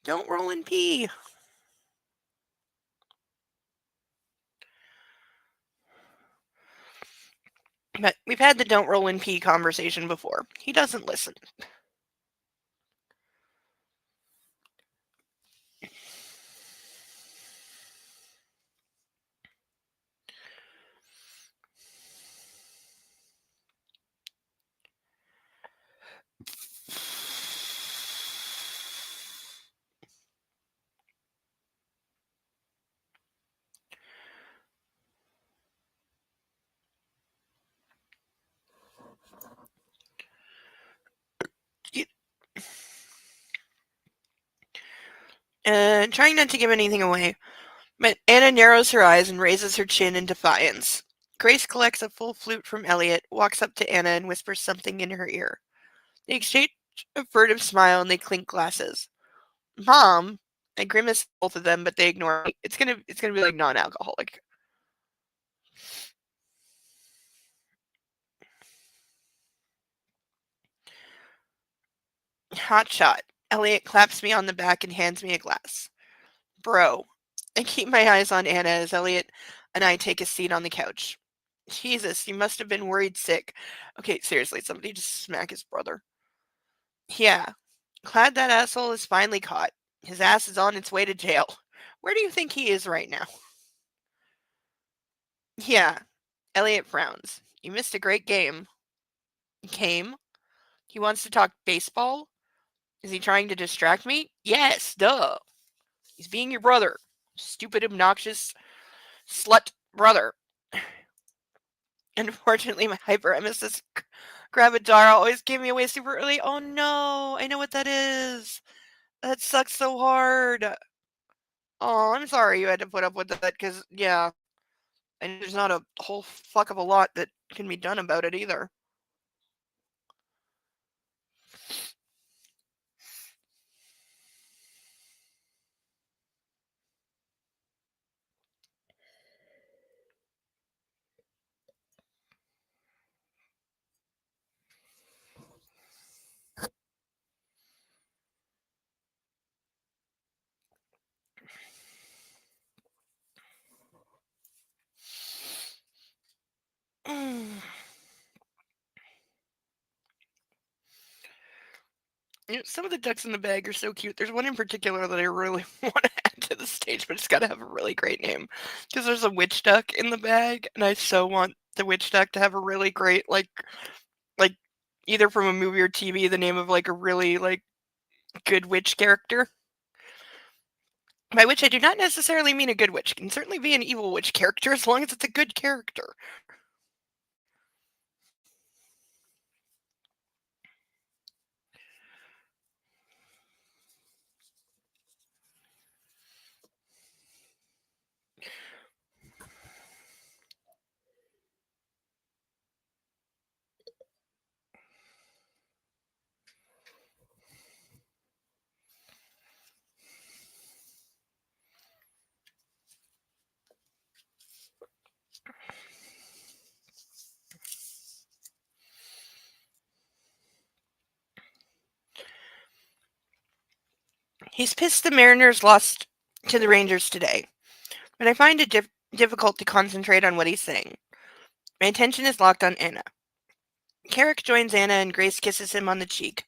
Don't roll in pee. But we've had the don't roll in pee conversation before. He doesn't listen. Trying not to give anything away, but Anna narrows her eyes and raises her chin in defiance. Grace collects a full flute from Elliot, walks up to Anna, and whispers something in her ear. They exchange a furtive smile and they clink glasses. Mom, I grimace at both of them, but they ignore me. It's gonna be like non-alcoholic. Hot shot. Elliot claps me on the back and hands me a glass. Bro. I keep my eyes on Anna as Elliot and I take a seat on the couch. Jesus, you must have been worried sick. Okay, seriously, somebody just smack his brother. Yeah. Glad that asshole is finally caught. His ass is on its way to jail. Where do you think he is right now? Yeah. Elliot frowns. You missed a great game. Game? He wants to talk baseball? Is he trying to distract me? Yes, duh. He's being your brother. Stupid, obnoxious, slut brother. Unfortunately, my hyperemesis gravidarum always gave me away super early. Oh no, I know what that is. That sucks so hard. Oh, I'm sorry you had to put up with that because, yeah, and there's not a whole fuck of a lot that can be done about it either. Some of the ducks in the bag are so cute. There's one in particular that I really want to add to the stage, but it's got to have a really great name. Because there's a witch duck in the bag, and I so want the witch duck to have a really great, like either from a movie or TV, the name of like a really like good witch character. By which I do not necessarily mean a good witch. It can certainly be an evil witch character as long as it's a good character. He's pissed the Mariners lost to the Rangers today, but I find it difficult to concentrate on what he's saying. My attention is locked on Anna. Carrick joins Anna and Grace kisses him on the cheek.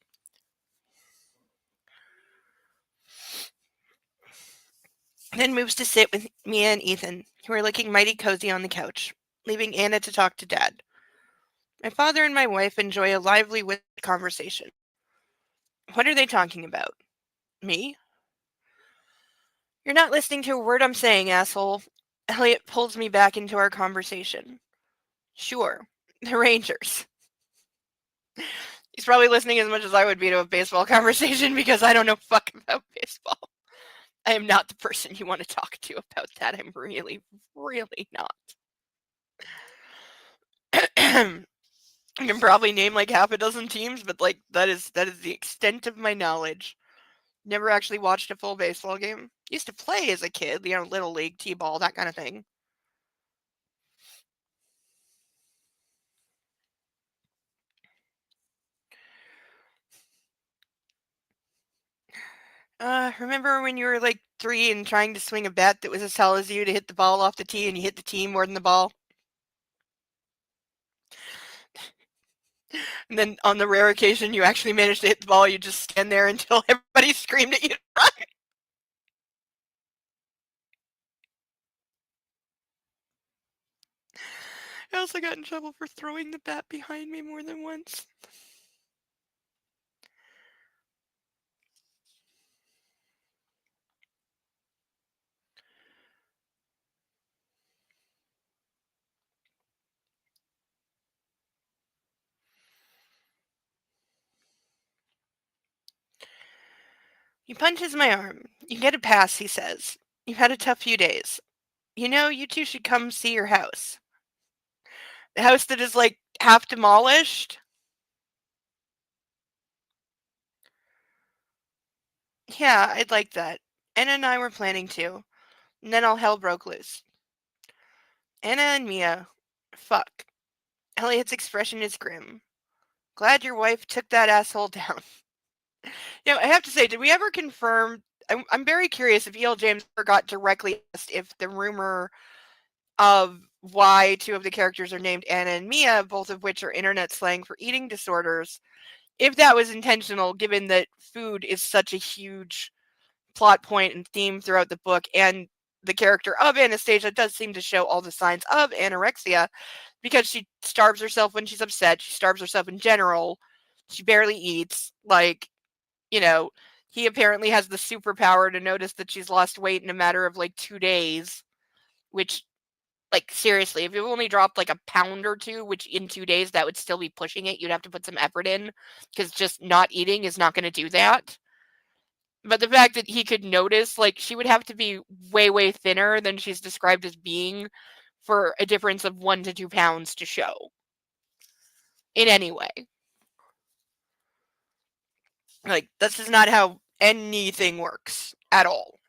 Then moves to sit with Mia and Ethan, who are looking mighty cozy on the couch, leaving Anna to talk to Dad. My father and my wife enjoy a lively conversation. What are they talking about? Me? You're not listening to a word I'm saying, asshole. Elliot pulls me back into our conversation. Sure, the Rangers. He's probably listening as much as I would be to a baseball conversation because I don't know fuck about baseball. I am not the person you want to talk to about that. I'm really, really not. I can probably name like half a dozen teams, but like that is the extent of my knowledge. Never actually watched a full baseball game. Used to play as a kid, little league, t-ball, that kind of thing. Remember when you were like 3 and trying to swing a bat that was as tall as you to hit the ball off the tee and you hit the tee more than the ball? And then on the rare occasion you actually managed to hit the ball, you just stand there until everybody screamed at you to run. I also got in trouble for throwing the bat behind me more than once. He punches my arm. You get a pass, he says. You've had a tough few days. You know, you two should come see your house. The house that is like half demolished. Yeah, I'd like that. Anna and I were planning to. And then all hell broke loose. Anna and Mia. Fuck. Elliot's expression is grim. Glad your wife took that asshole down. I have to say, did we ever confirm? I'm very curious if E.L. James ever got directly asked if the rumor of why 2 of the characters are named Anna and Mia, both of which are internet slang for eating disorders, if that was intentional, given that food is such a huge plot point and theme throughout the book, and the character of Anastasia does seem to show all the signs of anorexia because she starves herself when she's upset. She starves herself in general. She barely eats. Like, he apparently has the superpower to notice that she's lost weight in a matter of like 2 days, which, like, seriously, if you've only dropped like a pound or two, which in 2 days that would still be pushing it, you'd have to put some effort in because just not eating is not going to do that. But the fact that he could notice, like, she would have to be way, way thinner than she's described as being for a difference of 1 to 2 pounds to show in any way. Like, that's just not how anything works at all.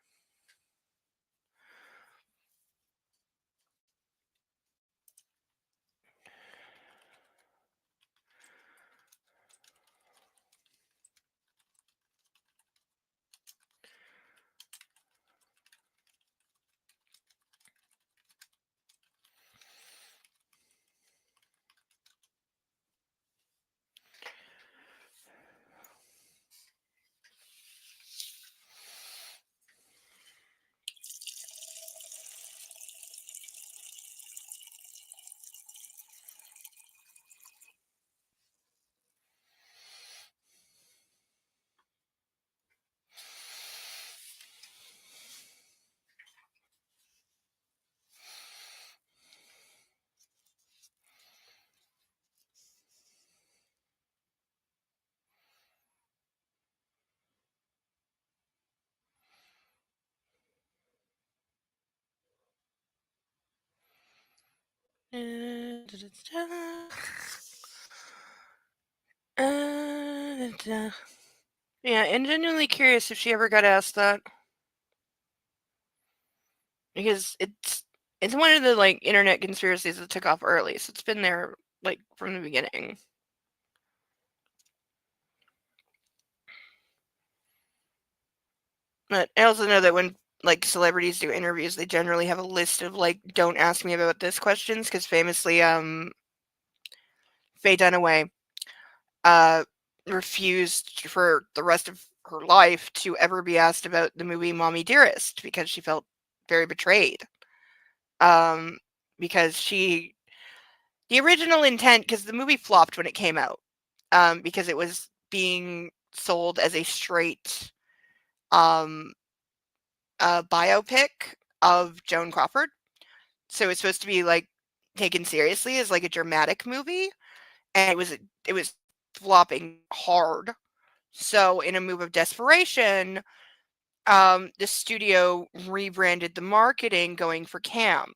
Yeah, and genuinely curious if she ever got asked that. Because it's one of the like internet conspiracies that took off early, so it's been there like from the beginning. But I also know that when like celebrities do interviews, they generally have a list of like "Don't ask me about this" questions because famously, Faye Dunaway uh, refused for the rest of her life to ever be asked about the movie Mommy Dearest because she felt very betrayed. Um, because the original intent, because the movie flopped when it came out, because it was being sold as a straight um, biopic of Joan Crawford. So it's supposed to be like taken seriously as like a dramatic movie, and it was flopping hard. So in a move of desperation, the studio rebranded the marketing going for camp.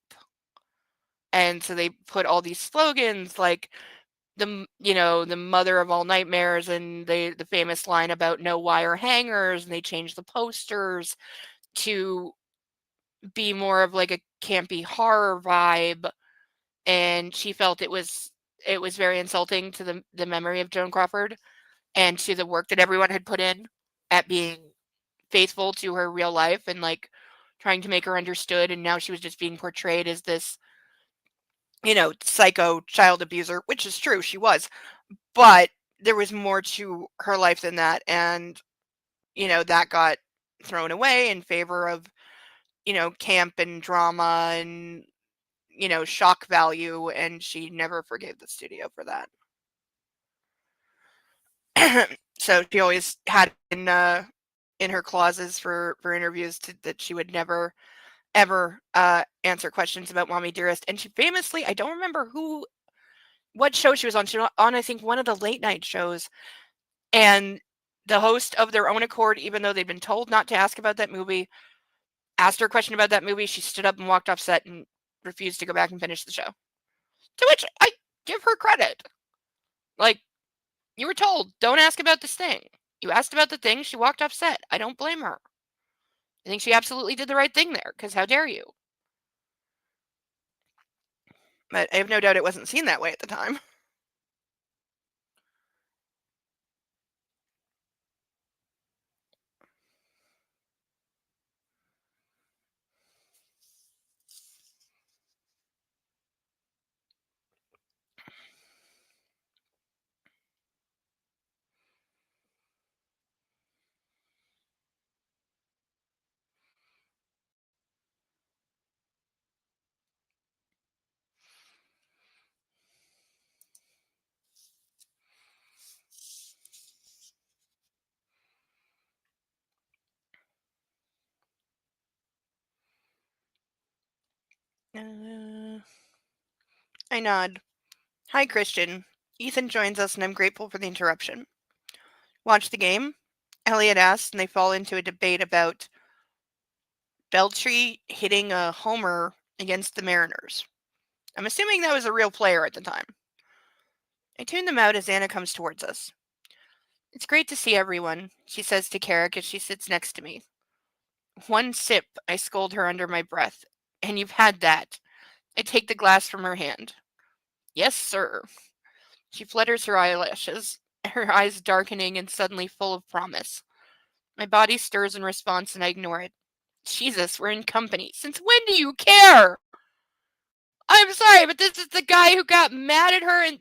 And so they put all these slogans like the mother of all nightmares and the famous line about no wire hangers, and they changed the posters to be more of like a campy horror vibe, and she felt it was very insulting to the memory of Joan Crawford and to the work that everyone had put in at being faithful to her real life and like trying to make her understood, and now she was just being portrayed as this psycho child abuser, which is true, she was, but there was more to her life than that, and that got thrown away in favor of camp and drama and shock value, and she never forgave the studio for that. So she always had in her clauses for interviews that she would never ever answer questions about Mommy Dearest. And she famously, I don't remember what show she was on. She was on, I think, one of the late night shows, and the host of their own accord, even though they'd been told not to ask about that movie, asked her a question about that movie. She stood up and walked off set and refused to go back and finish the show. To which I give her credit. Like, you were told, don't ask about this thing. You asked about the thing, she walked off set. I don't blame her. I think she absolutely did the right thing there, because how dare you? But I have no doubt it wasn't seen that way at the time. I nod. Hi, Christian. Ethan joins us, and I'm grateful for the interruption. Watch the game? Elliot asks, and they fall into a debate about Beltry hitting a homer against the Mariners. I'm assuming that was a real player at the time. I tune them out as Anna comes towards us. It's great to see everyone, she says to Carrick as she sits next to me. One sip, I scold her under my breath. And you've had that. I take the glass from her hand. Yes, sir. She flutters her eyelashes, her eyes darkening and suddenly full of promise. My body stirs in response and I ignore it. Jesus, we're in company. Since when do you care? I'm sorry, but this is the guy who got mad at her and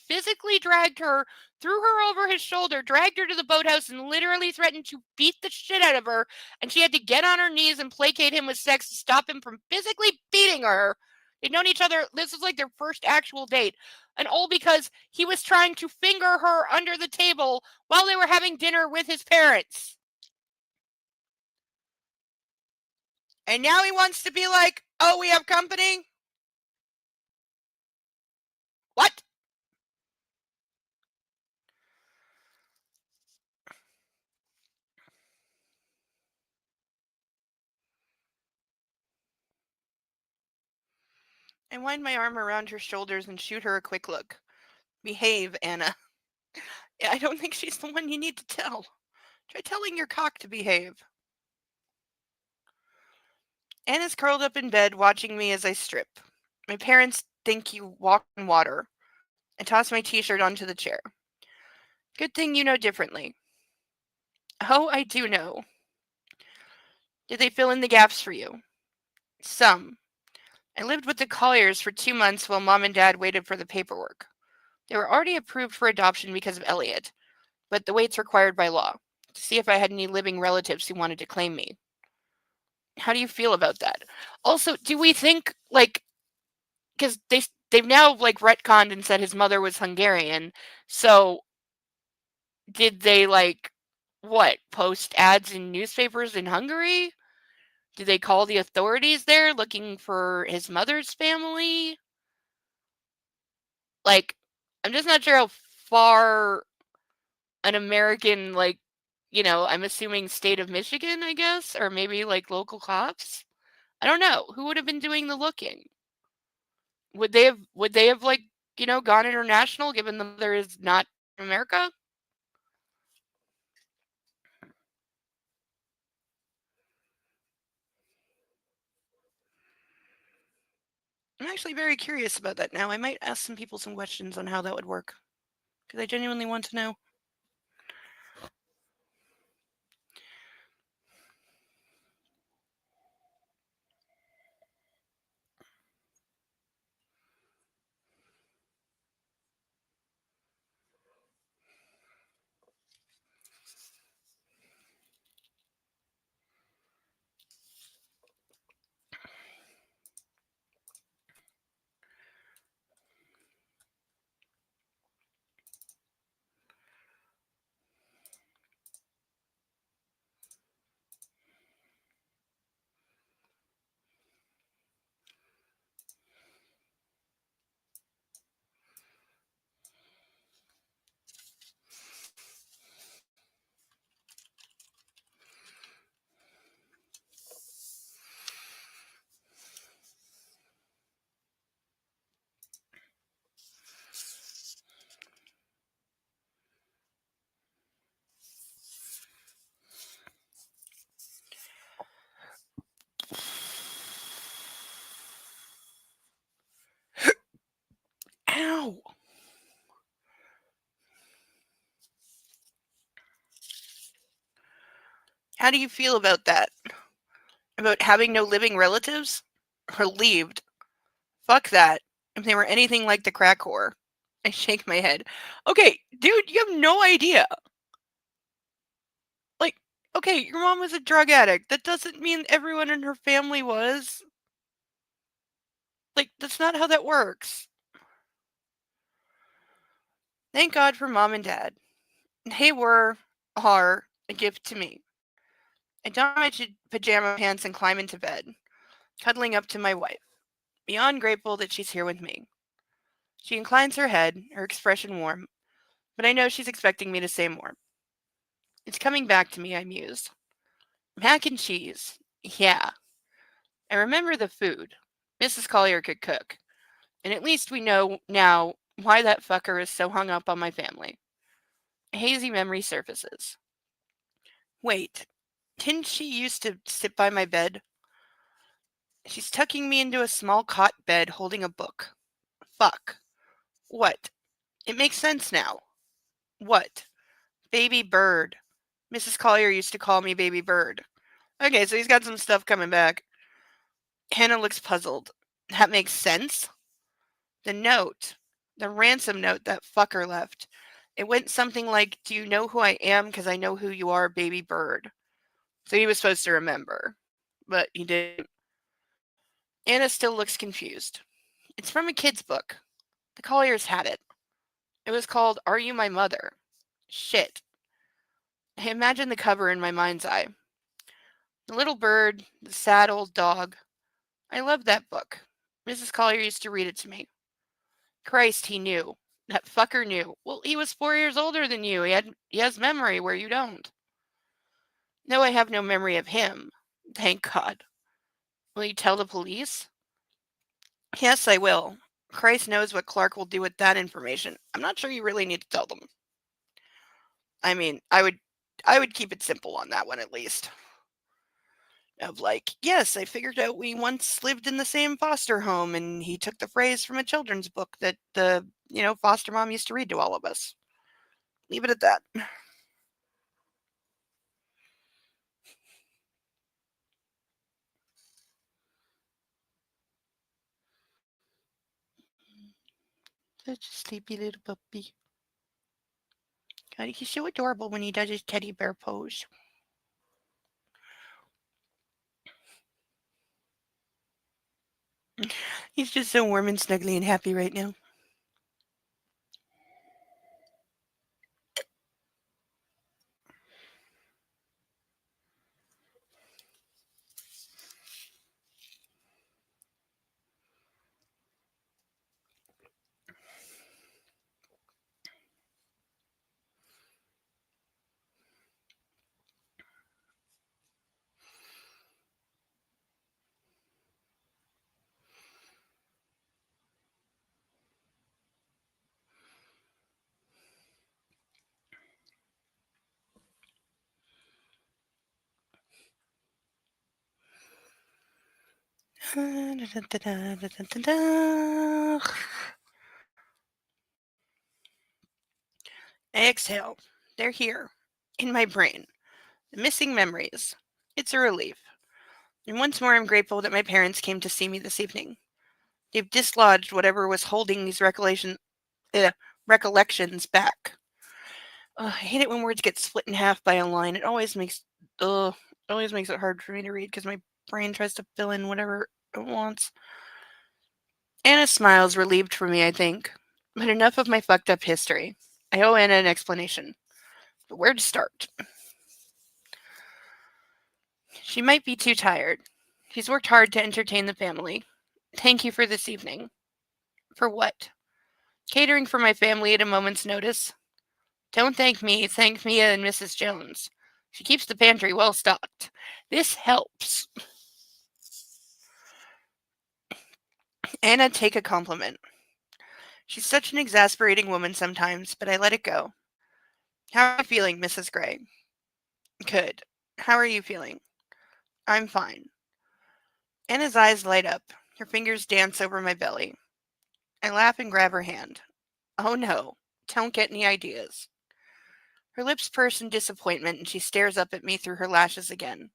physically dragged her, threw her over his shoulder, dragged her to the boathouse, and literally threatened to beat the shit out of her. And she had to get on her knees and placate him with sex to stop him from physically beating her. They'd known each other. This was like their first actual date. And all because he was trying to finger her under the table while they were having dinner with his parents. And now he wants to be like, oh, we have company? What? I wind my arm around her shoulders and shoot her a quick look. Behave, Anna. I don't think she's the one you need to tell. Try telling your cock to behave. Anna's curled up in bed watching me as I strip. My parents think you walk on water. I toss my t-shirt onto the chair. Good thing you know differently. Oh, I do know. Did they fill in the gaps for you? Some. I lived with the Colliers for 2 months while Mom and Dad waited for the paperwork. They were already approved for adoption because of Elliot, but the wait's required by law, to see if I had any living relatives who wanted to claim me. How do you feel about that? Also, do we think, like, because they've now, like, retconned and said his mother was Hungarian, so did they, like, what, post ads in newspapers in Hungary? Did they call the authorities there looking for his mother's family? Like, I'm just not sure how far an American, like, I'm assuming state of Michigan, I guess, or maybe like local cops. I don't know. Who would have been doing the looking? Would they have like, gone international given the mother is not from America? I'm actually very curious about that now. I might ask some people some questions on how that would work because I genuinely want to know. Ow! How do you feel about that? About having no living relatives? Relieved. Fuck that. If they were anything like the crack whore. I shake my head. Okay, dude, you have no idea. Like, okay, your mom was a drug addict. That doesn't mean everyone in her family was. Like, that's not how that works. Thank God for mom and dad. They are a gift to me. I don my pajama pants and climb into bed, cuddling up to my wife. beyond grateful that she's here with me. She inclines her head, her expression warm, but I know she's expecting me to say more. It's coming back to me, I muse. Mac and cheese. Yeah. I remember the food. Mrs. Collier could cook. And at least we know now why that fucker is so hung up on my family. A hazy memory surfaces. Wait, didn't she used to sit by my bed? She's tucking me into a small cot bed holding a book. Fuck. What? It makes sense now. What? Baby Bird. Mrs. Collier used to call me Baby Bird. Okay, so he's got some stuff coming back. Hannah looks puzzled. That makes sense? The note. The ransom note that fucker left. It went something like, "Do you know who I am? Because I know who you are, Baby Bird." So he was supposed to remember, but he didn't. Anna still looks confused. It's from a kid's book. The Colliers had it. It was called Are You My Mother? Shit. I imagine the cover in my mind's eye. The little bird, the sad old dog. I loved that book. Mrs. Collier used to read it to me. Christ, he knew. That fucker knew. Well, he was 4 years older than you. He has memory where you don't. No, I have no memory of him. Thank God. Will you tell the police? Yes, I will. Christ knows what Clark will do with that information. I'm not sure you really need to tell them. I mean, I would keep it simple on that one at least. Of like, yes, I figured out we once lived in the same foster home, and he took the phrase from a children's book that the, foster mom used to read to all of us. Leave it at that. Such a sleepy little puppy. God, he's so adorable when he does his teddy bear pose. He's just so warm and snuggly and happy right now. I exhale. They're here. In my brain. The missing memories. It's a relief. And once more, I'm grateful that my parents came to see me this evening. They've dislodged whatever was holding these recollections back. I hate it when words get split in half by a line. It always makes it hard for me to read because my brain tries to fill in whatever it wants. Anna smiles, relieved for me, I think. But enough of my fucked up history. I owe Anna an explanation. But where to start? She might be too tired. She's worked hard to entertain the family. Thank you for this evening. For what? Catering for my family at a moment's notice. Don't thank me, thank Mia and Mrs. Jones. She keeps the pantry well stocked. This helps. Anna, take a compliment. She's such an exasperating woman sometimes, but I let it go. How are you feeling, Mrs. Gray? Good. How are you feeling? I'm fine. Anna's eyes light up. Her fingers dance over my belly. I laugh and grab her hand. Oh no, don't get any ideas. Her lips purse in disappointment and she stares up at me through her lashes again.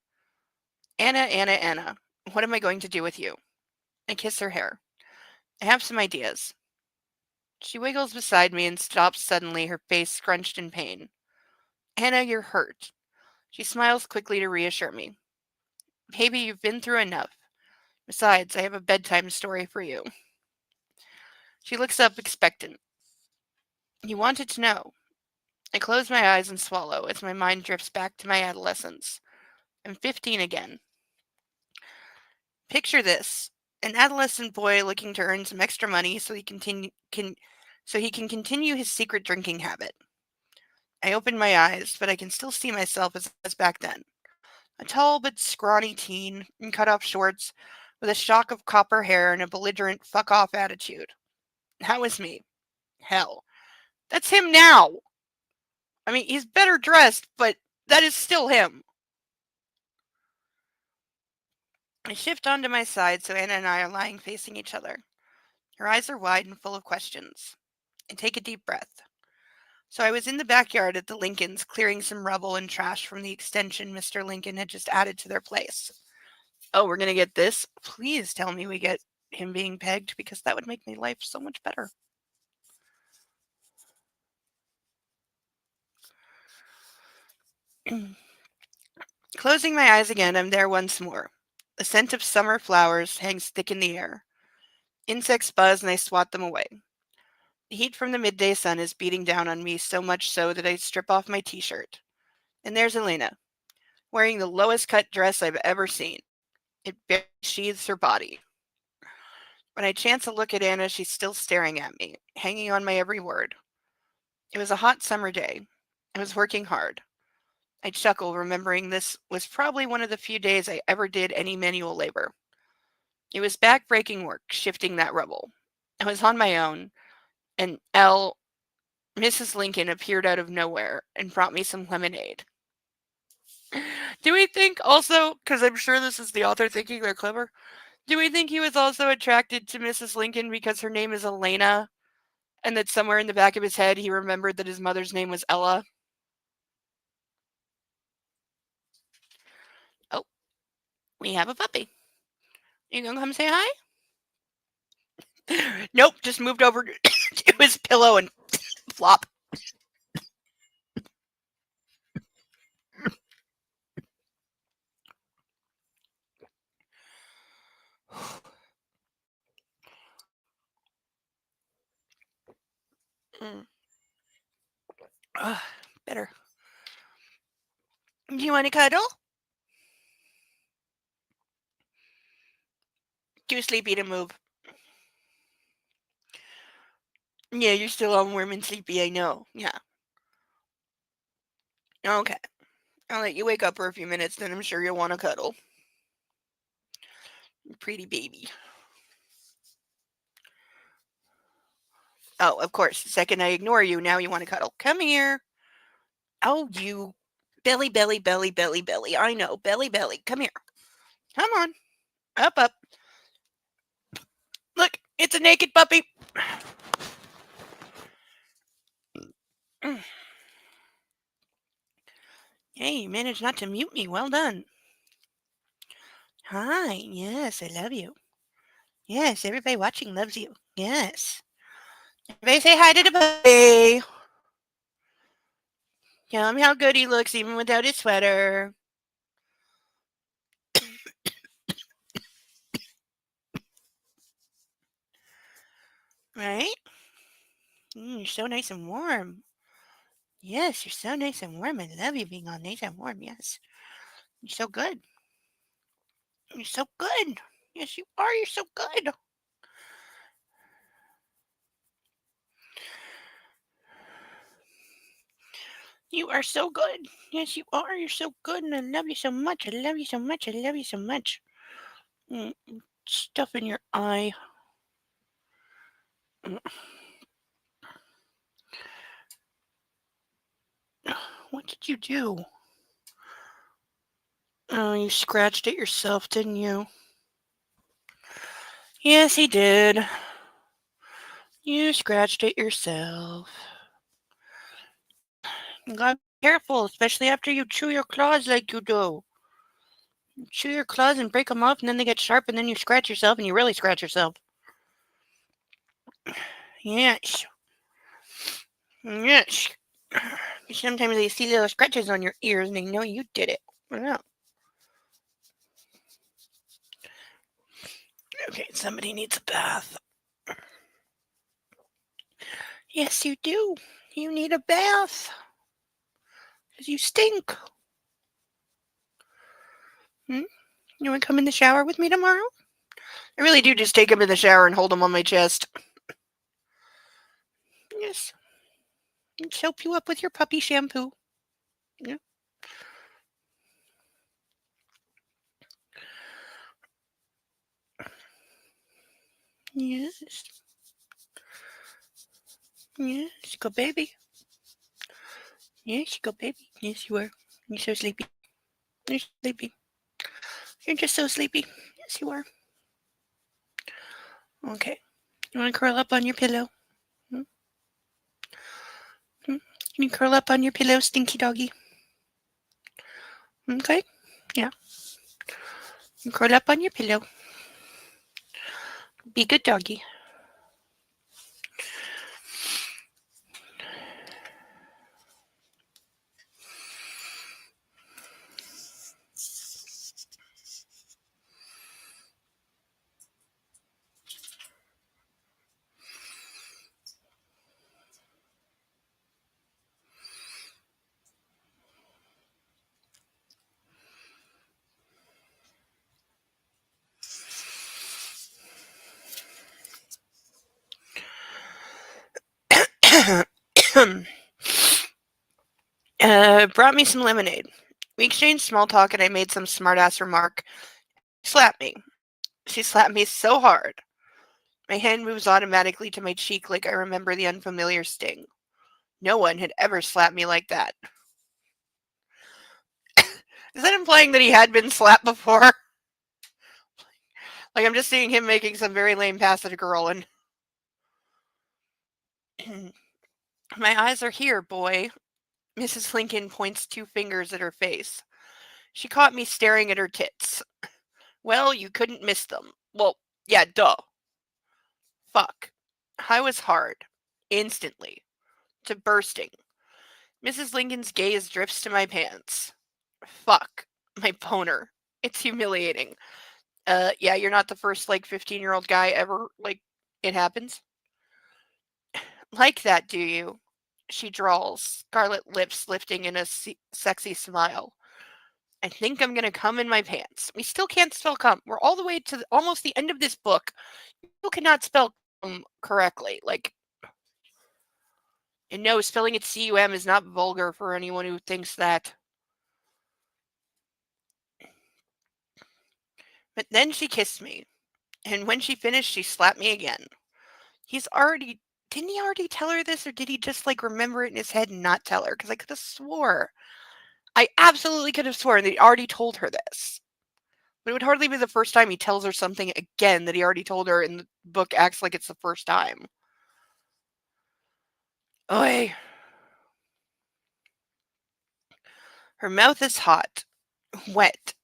Anna, Anna, Anna, what am I going to do with you? I kiss her hair. I have some ideas. She wiggles beside me and stops suddenly, her face scrunched in pain. Anna, you're hurt. She smiles quickly to reassure me. Baby, you've been through enough. Besides, I have a bedtime story for you. She looks up expectant. You wanted to know. I close my eyes and swallow as my mind drifts back to my adolescence. I'm 15 again. Picture this. an adolescent boy looking to earn some extra money so he can continue his secret drinking habit. I open my eyes, but I can still see myself as back then. A tall but scrawny teen in cut-off shorts with a shock of copper hair and a belligerent fuck-off attitude. That was me. Hell. That's him now. I mean, he's better dressed, but that is still him. I shift onto my side so Anna and I are lying facing each other. Her eyes are wide and full of questions. I take a deep breath. So I was in the backyard at the Lincolns clearing some rubble and trash from the extension Mr. Lincoln had just added to their place. Oh, we're going to get this? Please tell me we get him being pegged because that would make my life so much better. Closing my eyes again, I'm there once more. The scent of summer flowers hangs thick in the air. Insects buzz and I swat them away. The heat from the midday sun is beating down on me so much so that I strip off my t-shirt. And there's Elena, wearing the lowest cut dress I've ever seen. It barely sheathes her body. When I chance a look at Anna, she's still staring at me, hanging on my every word. It was a hot summer day. I was working hard. I chuckle, remembering this was probably one of the few days I ever did any manual labor. It was back-breaking work, shifting that rubble. I was on my own, and Mrs. Lincoln, appeared out of nowhere and brought me some lemonade. Do we think also, because I'm sure this is the author thinking they're clever, do we think he was also attracted to Mrs. Lincoln because her name is Elena, and that somewhere in the back of his head he remembered that his mother's name was Ella? Oh, we have a puppy. You gonna come say hi? Nope, just moved over to his pillow and flop. Mm. Ugh, better. Do you want to cuddle? Too sleepy to move. Yeah, you're still all warm and sleepy, I know. Yeah. Okay. I'll let you wake up for a few minutes, then I'm sure you'll want to cuddle. Pretty baby. Oh, of course. The second I ignore you, now you want to cuddle. Come here. Oh, you. Belly, belly, belly, belly, belly. I know. Belly, belly. Come here. Come on. Up, up. Look, it's a naked puppy. Hey, you managed not to mute me. Well done. Hi. Yes, I love you. Yes, everybody watching loves you. Yes. Everybody say hi to the puppy. Tell him how good he looks even without his sweater. Right? You're so nice and warm. Yes, you're so nice and warm. I love you being all nice and warm. Yes. You're so good. You're so good. Yes, you are. You're so good. You are so good. Yes, you are. You're so good. And I love you so much. I love you so much. I love you so much. Mm, stuff in your eye. What did you do? Oh, you scratched it yourself, didn't you? Yes, he did. You scratched it yourself. You gotta be careful, especially after you chew your claws like you do. You chew your claws and break them off, and then they get sharp, and then you scratch yourself, and you really scratch yourself. Yes. Yes. Sometimes they see little scratches on your ears, and they know you did it. Yeah. Okay, somebody needs a bath. Yes, you do. You need a bath. Because you stink. Hmm? You want to come in the shower with me tomorrow? I really do just take him in the shower and hold him on my chest. Yes. And soap you up with your puppy shampoo. Yeah. Yes. Yes, go baby. Yes, go baby. Yes, you are. You're so sleepy. You're so sleepy. You're just so sleepy. Yes, you are. Okay. You want to curl up on your pillow? Hmm? Hmm? Can you curl up on your pillow, stinky doggy? Okay. Yeah. You curl up on your pillow. Be good doggy. Brought me some lemonade. We exchanged small talk and I made some smartass remark. She slapped me. She slapped me so hard. My hand moves automatically to my cheek like I remember the unfamiliar sting. No one had ever slapped me like that. Is that implying that he had been slapped before? Like I'm just seeing him making some very lame pass at a girl and my eyes are here, boy. Mrs. Lincoln points two fingers at her face. She caught me staring at her tits. Well, you couldn't miss them. Well, yeah, duh. Fuck. I was hard. Instantly. To bursting. Mrs. Lincoln's gaze drifts to my pants. Fuck. My boner. It's humiliating. Yeah, you're not the first, 15-year-old guy ever, it happens. Like that, do you? She drawls, scarlet lips lifting in a sexy smile. I think I'm gonna come in my pants. We still can't spell cum. We're all the way to almost the end of this book. You cannot spell cum correctly. And no, spelling it cum is not vulgar for anyone who thinks that. But then she kissed me, and when she finished, she slapped me again. He's already. Didn't he already tell her this, or did he just remember it in his head and not tell her? Because I could have swore. I absolutely could have sworn that he already told her this. But it would hardly be the first time he tells her something again that he already told her, and the book acts like it's the first time. Oi. Her mouth is hot, wet,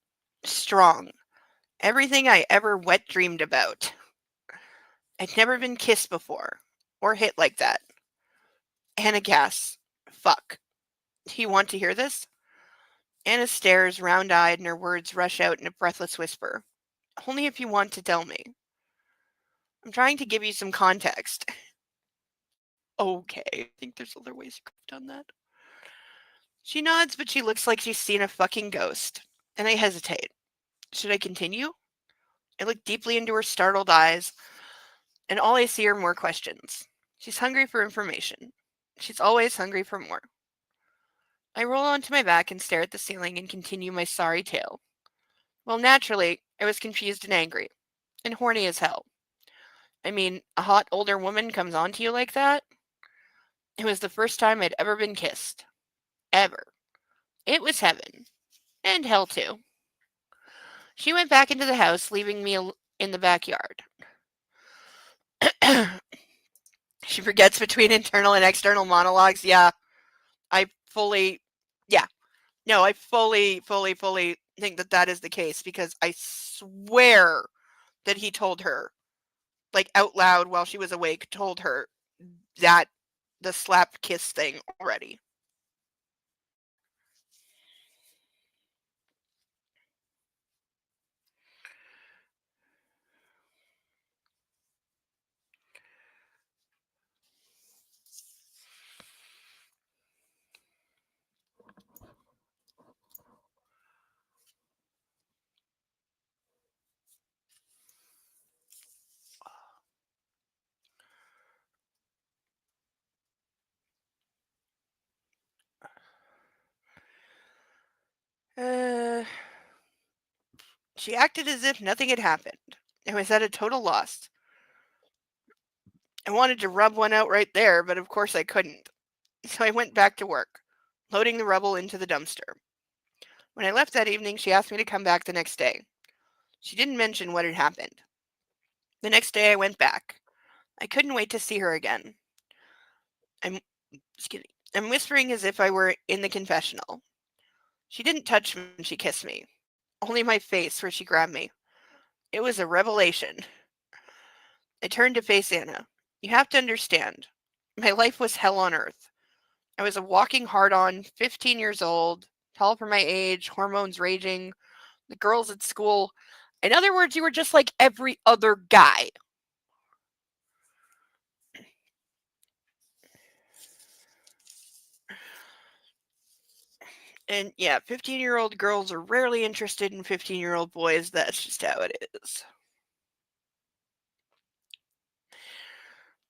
strong. Everything I ever wet dreamed about. I'd never been kissed before, or hit like that. Anna gasps. Fuck. Do you want to hear this? Anna stares, round eyed, and her words rush out in a breathless whisper. Only if you want to tell me. I'm trying to give you some context. Okay, I think there's other ways you could have done that. She nods, but she looks like she's seen a fucking ghost. And I hesitate. Should I continue? I look deeply into her startled eyes, and all I see are more questions. She's hungry for information. She's always hungry for more. I roll onto my back and stare at the ceiling and continue my sorry tale. Well, naturally, I was confused and angry, and horny as hell. I mean, a hot older woman comes on to you like that? It was the first time I'd ever been kissed. Ever. It was heaven. And hell, too. She went back into the house, leaving me in the backyard. She forgets between internal and external monologues. Yeah, I fully, yeah, no, I fully think that that is the case because I swear that he told her, out loud while she was awake, told her that the slap kiss thing already. Uh, she acted as if nothing had happened. I was at a total loss. I wanted to rub one out right there, but of course I couldn't. So I went back to work, loading the rubble into the dumpster. When I left that evening, she asked me to come back the next day. She didn't mention what had happened. The next day I went back. I couldn't wait to see her again. I'm excuse me. I'm whispering as if I were in the confessional. She didn't touch me when she kissed me. Only my face where she grabbed me. It was a revelation. I turned to face Anna. You have to understand. My life was hell on earth. I was a walking hard on, 15 years old, tall for my age, hormones raging, the girls at school. In other words, you were just like every other guy. And yeah, 15-year-old girls are rarely interested in 15-year-old boys. That's just how it is.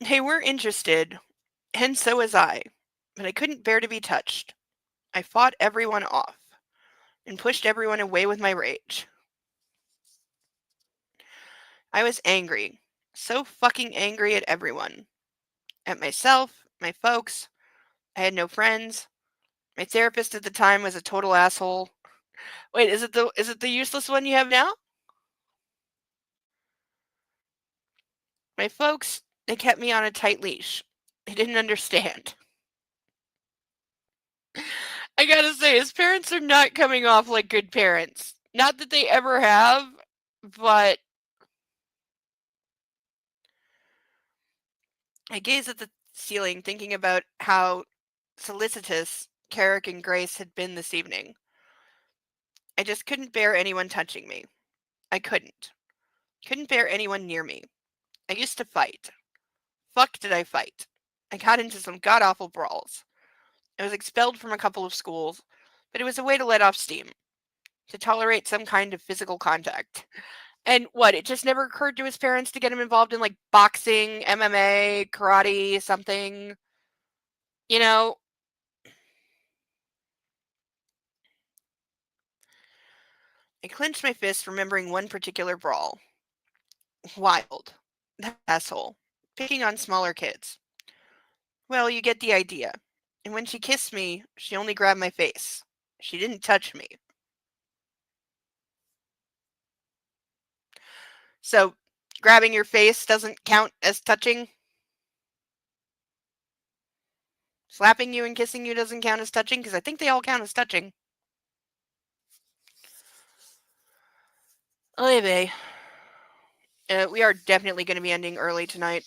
They were interested, and so was I, but I couldn't bear to be touched. I fought everyone off and pushed everyone away with my rage. I was angry, so fucking angry at everyone. At myself, my folks. I had no friends. My therapist at the time was a total asshole. Wait, is it the useless one you have now? My folks, they kept me on a tight leash. They didn't understand. I gotta say, his parents are not coming off like good parents. Not that they ever have, but I gazed at the ceiling, thinking about how solicitous Carrick and Grace had been this evening. I just couldn't bear anyone touching me. I couldn't. Couldn't bear anyone near me. I used to fight. Fuck did I fight. I got into some god awful brawls. I was expelled from a couple of schools, but it was a way to let off steam, to tolerate some kind of physical contact. And what, it just never occurred to his parents to get him involved in like boxing, MMA, karate, something, you know? I clenched my fist, remembering one particular brawl. Wild. That asshole. Picking on smaller kids. Well, you get the idea. And when she kissed me, she only grabbed my face. She didn't touch me. So, grabbing your face doesn't count as touching? Slapping you and kissing you doesn't count as touching? Because I think they all count as touching. Oy vey. We are definitely going to be ending early tonight.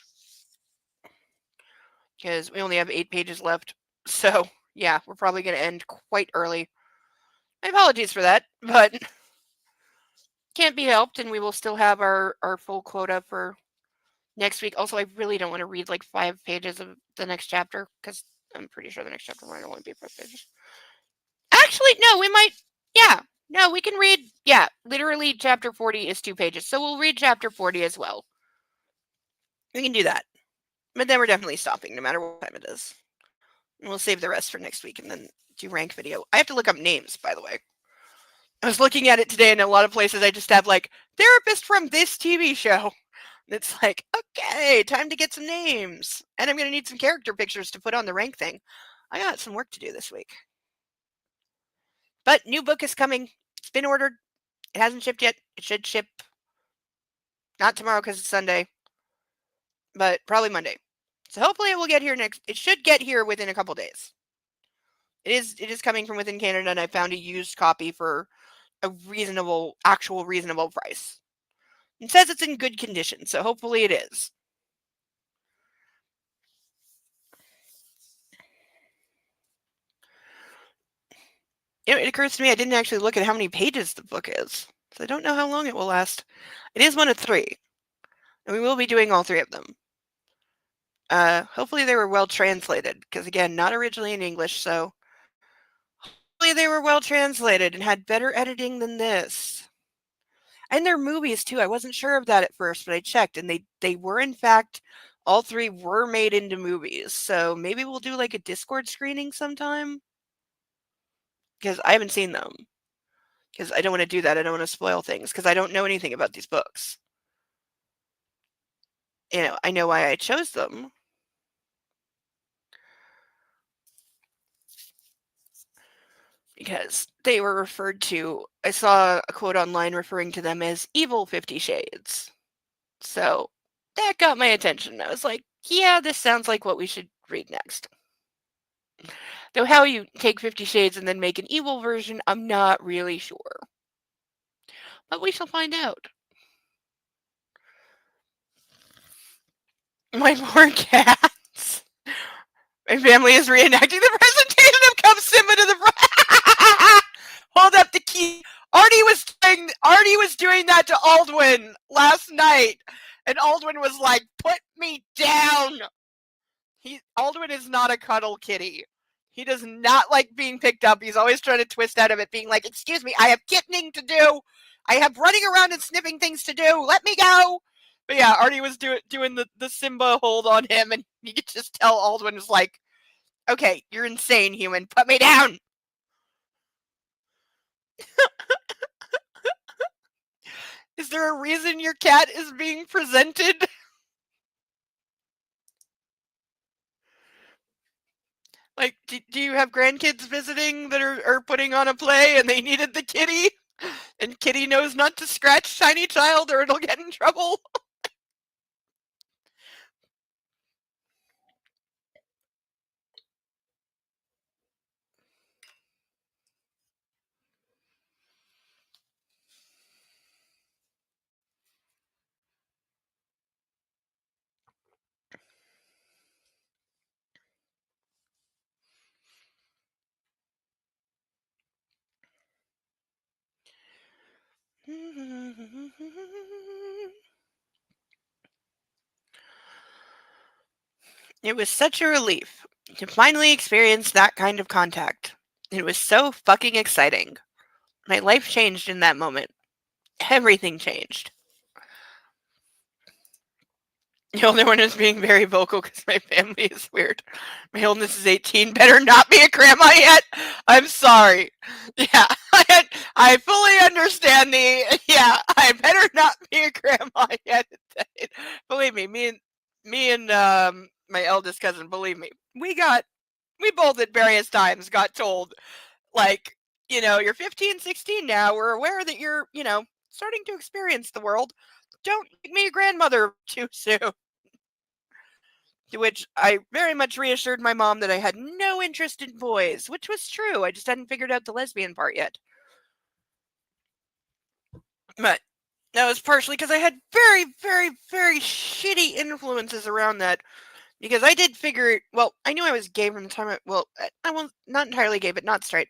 Because we only have 8 pages left. So, yeah, we're probably going to end quite early. My apologies for that, but can't be helped, and we will still have our full quota for next week. Also, I really don't want to read like 5 pages of the next chapter, because I'm pretty sure the next chapter might only be 5 pages. Actually, no, we might, yeah. No, we can read, yeah, literally chapter 40 is 2 pages, so we'll read chapter 40 as well. We can do that. But then we're definitely stopping, no matter what time it is. And we'll save the rest for next week and then do rank video. I have to look up names, by the way. I was looking at it today, and in a lot of places I just have like therapist from this TV show. And it's like, okay, time to get some names. And I'm going to need some character pictures to put on the rank thing. I got some work to do this week. But new book is coming. It's been ordered. It hasn't shipped yet. It should ship not tomorrow because it's Sunday, but probably Monday. So hopefully it will get here next. It should get here within a couple days. It is coming from within Canada, and I found a used copy for a actual reasonable price. It says it's in good condition, so hopefully it is. It occurs to me I didn't actually look at how many pages the book is, so I don't know how long it will last. It is one of 3, and we will be doing all 3 of them. Hopefully they were well translated, because again, not originally in English, so hopefully they were well translated and had better editing than this. And they're movies too. I wasn't sure of that at first, but I checked, and they were in fact, all 3 were made into movies. So maybe we'll do like a Discord screening sometime, because I haven't seen them. because I don't want to do that. I don't want to spoil things because I don't know anything about these books. I know why I chose them. Because they were referred to, I saw a quote online referring to them as evil 50 Shades. So that got my attention. I was like, yeah, this sounds like what we should read next. Though how you take 50 Shades and then make an evil version, I'm not really sure. But we shall find out. My poor cats. My family is reenacting the presentation of Come Simba to the Hold up the key. Artie was doing that to Aldwin last night, and Aldwin was like, "Put me down." Aldwin is not a cuddle kitty. He does not like being picked up. He's always trying to twist out of it, being like, "Excuse me, I have kittening to do. I have running around and sniffing things to do. Let me go." But yeah, Artie was doing the Simba hold on him, and you could just tell Aldwin was like, "Okay, you're insane, human. Put me down." Is there a reason your cat is being presented? Like, do you have grandkids visiting that are putting on a play and they needed the kitty? And kitty knows not to scratch tiny child or it'll get in trouble? It was such a relief to finally experience that kind of contact. It was so fucking exciting. My life changed in that moment. Everything changed. The only one who's being very vocal because my family is weird. My oldest is 18. Better not be a grandma yet. I'm sorry. Yeah, I fully understand the. Yeah, I better not be a grandma yet. Believe me, me and my eldest cousin. Believe me, we both at various times got told, like, you're 15, 16 now. We're aware that you're, starting to experience the world. Don't make me a grandmother too soon. To which I very much reassured my mom that I had no interest in boys, which was true. I just hadn't figured out the lesbian part yet. But that was partially because I had very, very, very shitty influences around that. Because I did figure, well, I knew I was gay from the time I was not entirely gay, but not straight.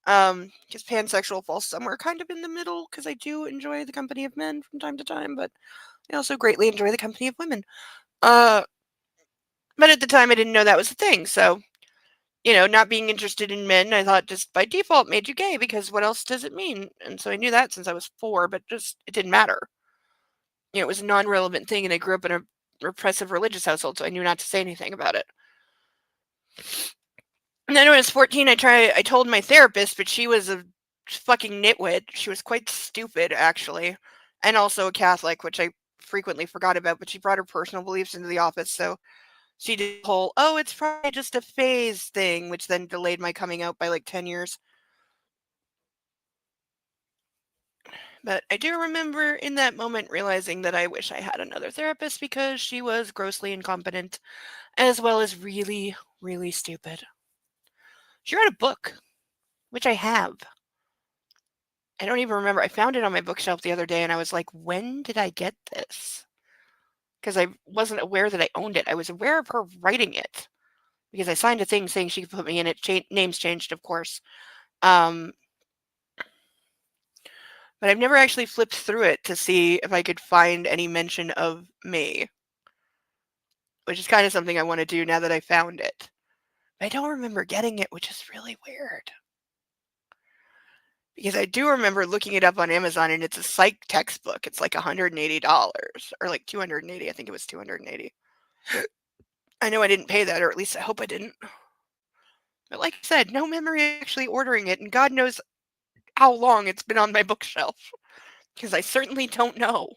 Because pansexual falls somewhere kind of in the middle, because I do enjoy the company of men from time to time, but I also greatly enjoy the company of women. Uh, but at the time I didn't know that was a thing, so not being interested in men, I thought just by default made you gay because what else does it mean? And so I knew that since I was 4, but just it didn't matter. It was a non-relevant thing, and I grew up in a repressive religious household, so I knew not to say anything about it. And then when I was 14, I told my therapist, but she was a fucking nitwit. She was quite stupid, actually, and also a Catholic, which I frequently forgot about, but she brought her personal beliefs into the office, so she did the whole, "Oh, it's probably just a phase" thing, which then delayed my coming out by like 10 years. But I do remember in that moment realizing that I wish I had another therapist because she was grossly incompetent as well as really, really stupid. She wrote a book, which I have. I don't even remember. I found it on my bookshelf the other day and I was like, when did I get this? Because I wasn't aware that I owned it. I was aware of her writing it because I signed a thing saying she could put me in it. Names changed, of course. But I've never actually flipped through it to see if I could find any mention of me, which is kind of something I want to do now that I found it. But I don't remember getting it, which is really weird. Because I do remember looking it up on Amazon and it's a psych textbook. It's like $180 or like 280. I think it was 280. I know I didn't pay that, or at least I hope I didn't. But like I said, no memory of actually ordering it, and God knows how long it's been on my bookshelf, because I certainly don't know.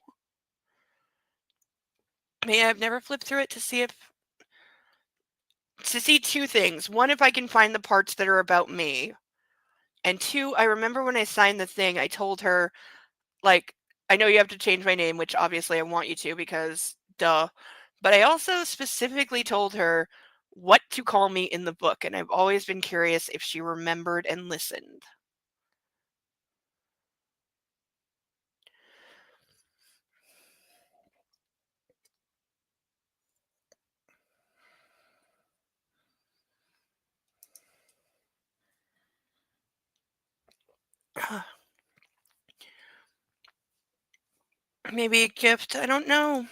I mean, I've never flipped through it to see two things. One, if I can find the parts that are about me. And two, I remember when I signed the thing, I told her, like, I know you have to change my name, which obviously I want you to because duh. But I also specifically told her what to call me in the book, and I've always been curious if she remembered and listened. Maybe a gift, I don't know.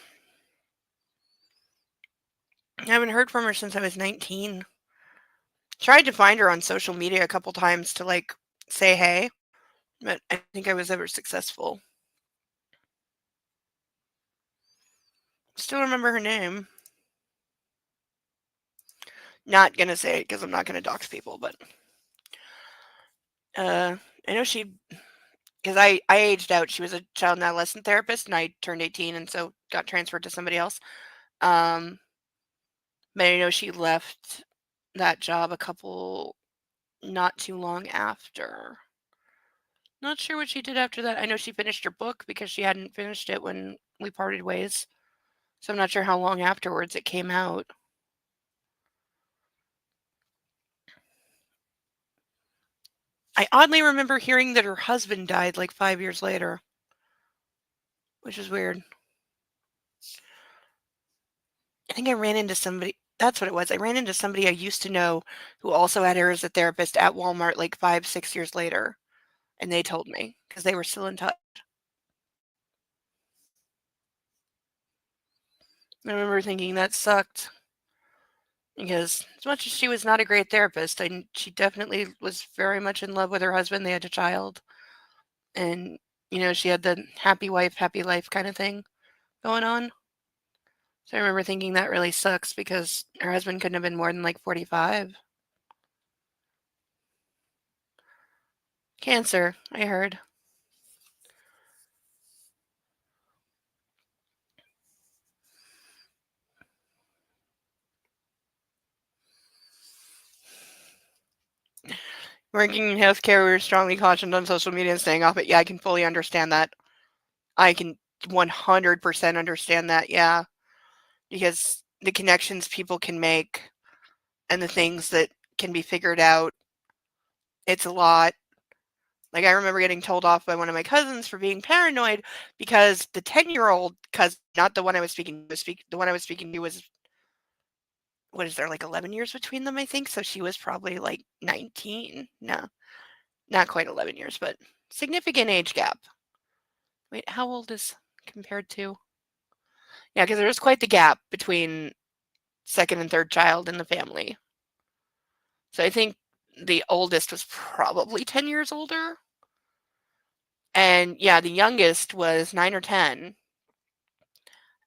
I haven't heard from her since I was 19. Tried to find her on social media a couple times to like say hey, but I don't think I was ever successful. Still remember her name. Not gonna say it because I'm not gonna dox people, but I know she, because I aged out. She was a child and adolescent therapist, and I turned 18, and so got transferred to somebody else. Um, but I know she left that job not too long after. Not sure what she did after that. I know she finished her book because she hadn't finished it when we parted ways. So I'm not sure how long afterwards it came out. I oddly remember hearing that her husband died like 5 years later, which is weird. I think I ran into somebody. That's what it was. I ran into somebody I used to know who also had her as a therapist at Walmart like 5, 6 years later. And they told me because they were still in touch. I remember thinking that sucked because as much as she was not a great therapist, she definitely was very much in love with her husband. They had a child. And, she had the happy wife, happy life kind of thing going on. So I remember thinking that really sucks because her husband couldn't have been more than like 45. Cancer, I heard. Working in healthcare, we were strongly cautioned on social media and staying off it. Yeah, I can fully understand that. I can 100% understand that. Yeah. Because the connections people can make and the things that can be figured out, it's a lot. Like, I remember getting told off by one of my cousins for being paranoid because the 10-year-old cousin, not the one I was speaking to, the one I was speaking to was, what is there, like 11 years between them, I think? So she was probably like 19. No, not quite 11 years, but significant age gap. Wait, how old is compared to? Yeah, because there was quite the gap between second and third child in the family. So I think the oldest was probably 10 years older. And yeah, the youngest was 9 or 10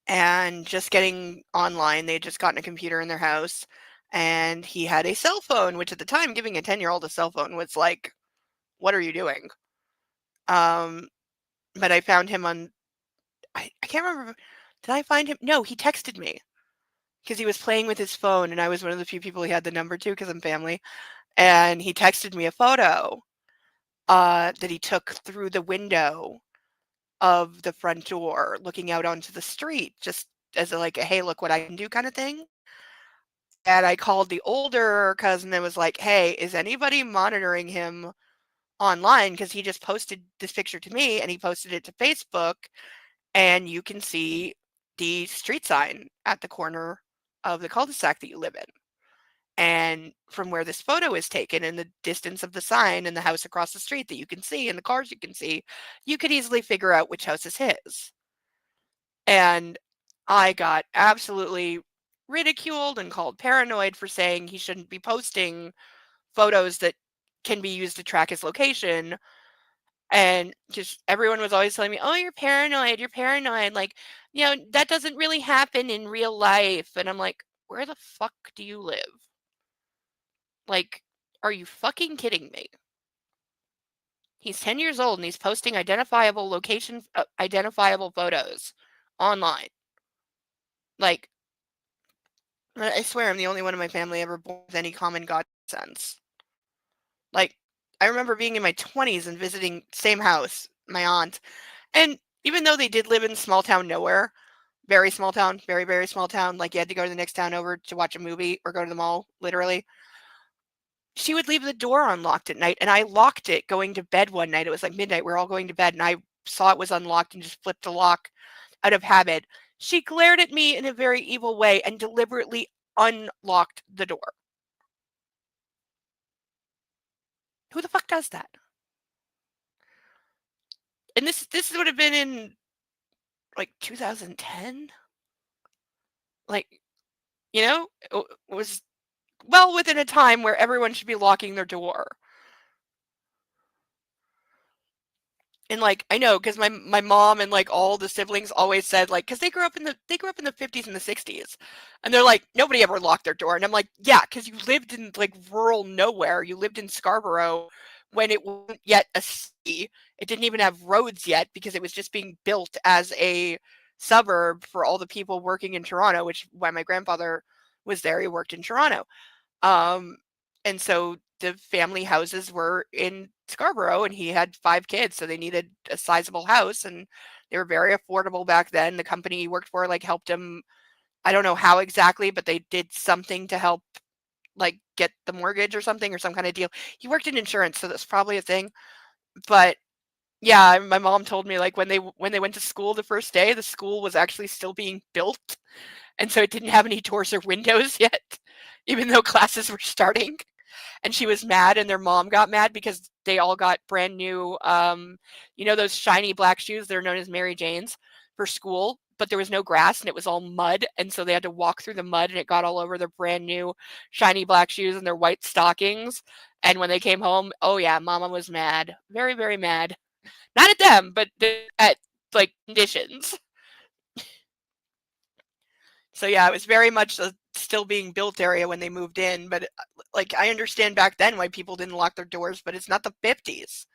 and just getting online. They had just gotten a computer in their house and he had a cell phone, which at the time, giving a 10-year-old a cell phone was like, what are you doing? But I found him on, I can't remember. Did I find him? No, he texted me because he was playing with his phone and I was one of the few people he had the number to because I'm family. And he texted me a photo that he took through the window of the front door looking out onto the street just as like a hey, look what I can do kind of thing. And I called the older cousin and was like, hey, is anybody monitoring him online? Because he just posted this picture to me and he posted it to Facebook and you can see the street sign at the corner of the cul-de-sac that you live in. And from where this photo is taken and the distance of the sign and the house across the street that you can see and the cars you can see, you could easily figure out which house is his. And I got absolutely ridiculed and called paranoid for saying he shouldn't be posting photos that can be used to track his location. And just everyone was always telling me, oh, you're paranoid. You're paranoid. Like, that doesn't really happen in real life. And I'm like, where the fuck do you live? Like, are you fucking kidding me? He's 10 years old and he's posting identifiable location, identifiable photos online. Like, I swear I'm the only one in my family ever born with any common God sense. Like, I remember being in my 20s and visiting same house, my aunt, and even though they did live in small town nowhere, very small town, very, very small town, like you had to go to the next town over to watch a movie or go to the mall, literally. She would leave the door unlocked at night, and I locked it going to bed one night. It was like midnight, we're all going to bed, and I saw it was unlocked and just flipped the lock out of habit. She glared at me in a very evil way and deliberately unlocked the door. Who the fuck does that? And this would have been in like 2010. Like, it was well within a time where everyone should be locking their door. And like I know because my mom and like all the siblings always said like because they grew up in the 50s and the 60s, and they're like nobody ever locked their door, and I'm like yeah because you lived in like rural nowhere, you lived in Scarborough when it wasn't yet a city, it didn't even have roads yet because it was just being built as a suburb for all the people working in Toronto, which when my grandfather was there he worked in Toronto. Um, and so the family houses were in Scarborough, and he had 5 kids, so they needed a sizable house, and they were very affordable back then. The company he worked for, like, helped him. I don't know how exactly, but they did something to help, like, get the mortgage or something or some kind of deal. He worked in insurance, so that's probably a thing. But yeah, my mom told me, like, when they went to school the first day, the school was actually still being built, and so it didn't have any doors or windows yet, even though classes were starting. And she was mad, and their mom got mad because they all got brand new, those shiny black shoes that are known as Mary Janes for school, but there was no grass and it was all mud. And so they had to walk through the mud and it got all over their brand new shiny black shoes and their white stockings. And when they came home, oh yeah, mama was mad. Very, very mad. Not at them, but at like conditions. So yeah, it was very much a still being built area when they moved in, but like I understand back then why people didn't lock their doors, but it's not the 50s.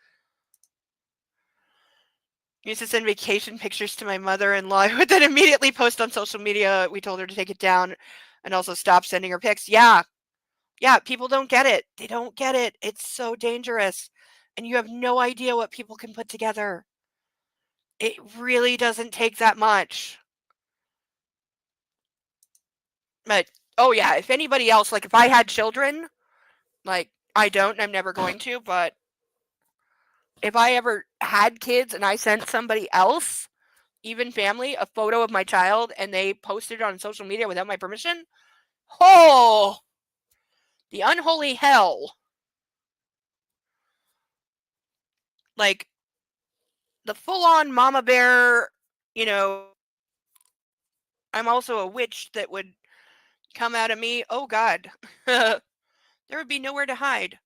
I used to send vacation pictures to my mother-in-law who would then immediately post on social media. We told her to take it down and also stop sending her pics. Yeah. Yeah, people don't get it. They don't get it. It's so dangerous. And you have no idea what people can put together. It really doesn't take that much. But oh yeah, if anybody else, like if I had children, like I don't, I'm never going to, but if I ever had kids and I sent somebody else, even family, a photo of my child and they posted it on social media without my permission, oh, the unholy hell. Like the full on mama bear, you know, I'm also a witch that would come out of me. Oh God, there would be nowhere to hide.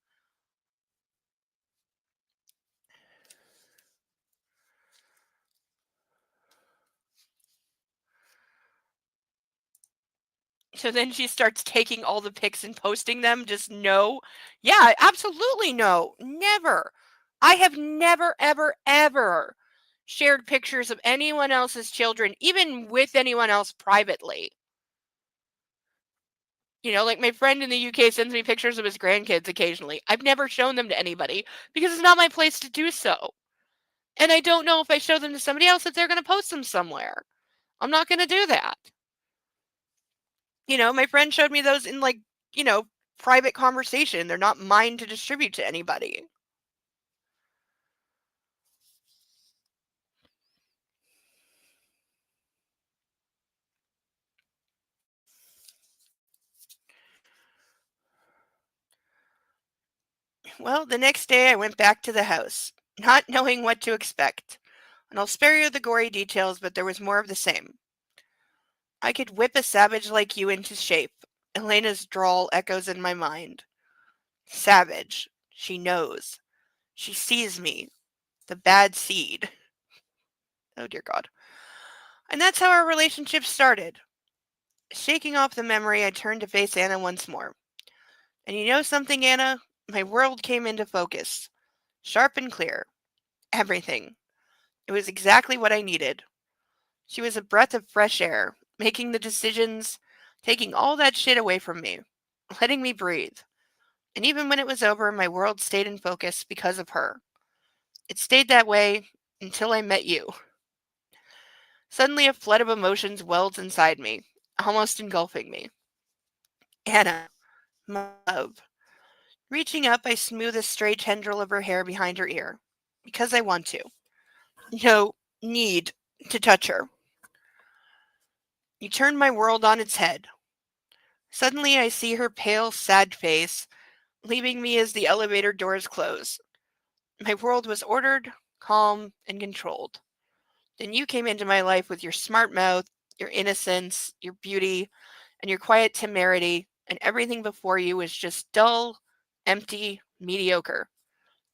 So then she starts taking all the pics and posting them. Just no. Yeah, absolutely no. Never. I have never, ever, ever shared pictures of anyone else's children, even with anyone else privately. Like my friend in the UK sends me pictures of his grandkids occasionally. I've never shown them to anybody because it's not my place to do so. And I don't know if I show them to somebody else if they're going to post them somewhere. I'm not going to do that. My friend showed me those in private conversation. They're not mine to distribute to anybody. Well, the next day I went back to the house, not knowing what to expect. And I'll spare you the gory details, but there was more of the same. I could whip a savage like you into shape. Elena's drawl echoes in my mind. Savage. She knows. She sees me. The bad seed. Oh dear God. And that's how our relationship started. Shaking off the memory, I turned to face Anna once more. And you know something, Anna? My world came into focus. Sharp and clear. Everything. It was exactly what I needed. She was a breath of fresh air, making the decisions, taking all that shit away from me, letting me breathe. And even when it was over, my world stayed in focus because of her. It stayed that way until I met you. Suddenly, a flood of emotions welled inside me, almost engulfing me. Anna, my love. Reaching up, I smooth a stray tendril of her hair behind her ear. Because I want to. No need to touch her. You turned my world on its head. Suddenly, I see her pale, sad face, leaving me as the elevator doors close. My world was ordered, calm, and controlled. Then you came into my life with your smart mouth, your innocence, your beauty, and your quiet temerity, and everything before you was just dull, empty, mediocre.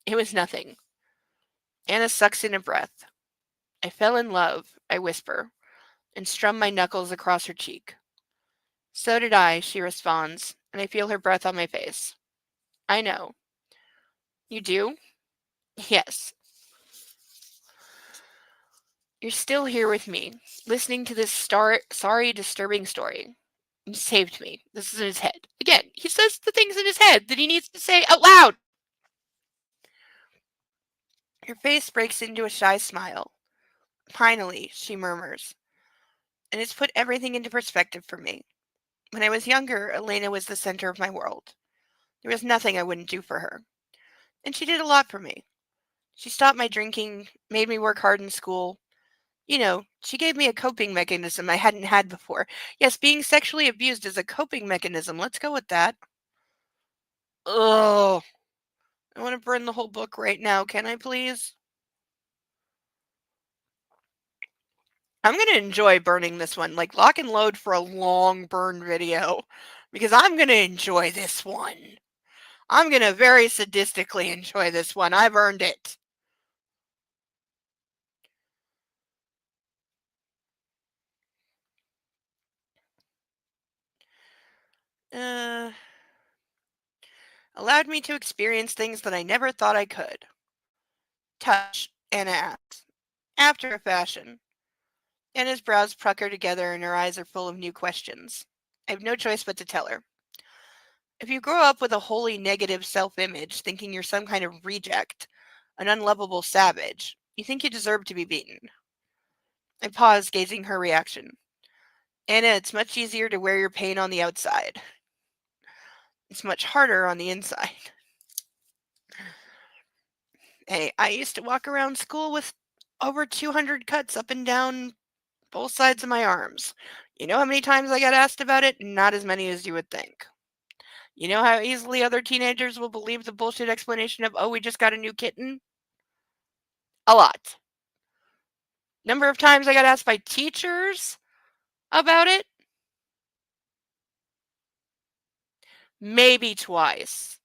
It was nothing. Anna sucks in a breath. I fell in love, I whisper, and strum my knuckles across her cheek. So did I, she responds, and I feel her breath on my face. I know. You do? Yes. You're still here with me, listening to this sorry, disturbing story. You saved me. This is in his head. Again, he says the things in his head that he needs to say out loud. Her face breaks into a shy smile. Finally, she murmurs, and it's put everything into perspective for me. When I was younger, Elena was the center of my world. There was nothing I wouldn't do for her. And she did a lot for me. She stopped my drinking, made me work hard in school. She gave me a coping mechanism I hadn't had before. Yes, being sexually abused is a coping mechanism. Let's go with that. Ugh. I want to burn the whole book right now. Can I please? I'm going to enjoy burning this one. Like, lock and load for a long burn video. Because I'm going to enjoy this one. I'm going to very sadistically enjoy this one. I've earned it. Allowed me to experience things that I never thought I could. Touch, Anna asks, after a fashion. Anna's brows pucker together and her eyes are full of new questions. I have no choice but to tell her. If you grow up with a wholly negative self-image, thinking you're some kind of reject, an unlovable savage, you think you deserve to be beaten. I pause, gazing her reaction. Anna, it's much easier to wear your pain on the outside. It's much harder on the inside. Hey, I used to walk around school with over 200 cuts up and down both sides of my arms. You know how many times I got asked about it? Not as many as you would think. You know how easily other teenagers will believe the bullshit explanation of, oh, we just got a new kitten? A lot. Number of times I got asked by teachers about it? Maybe twice.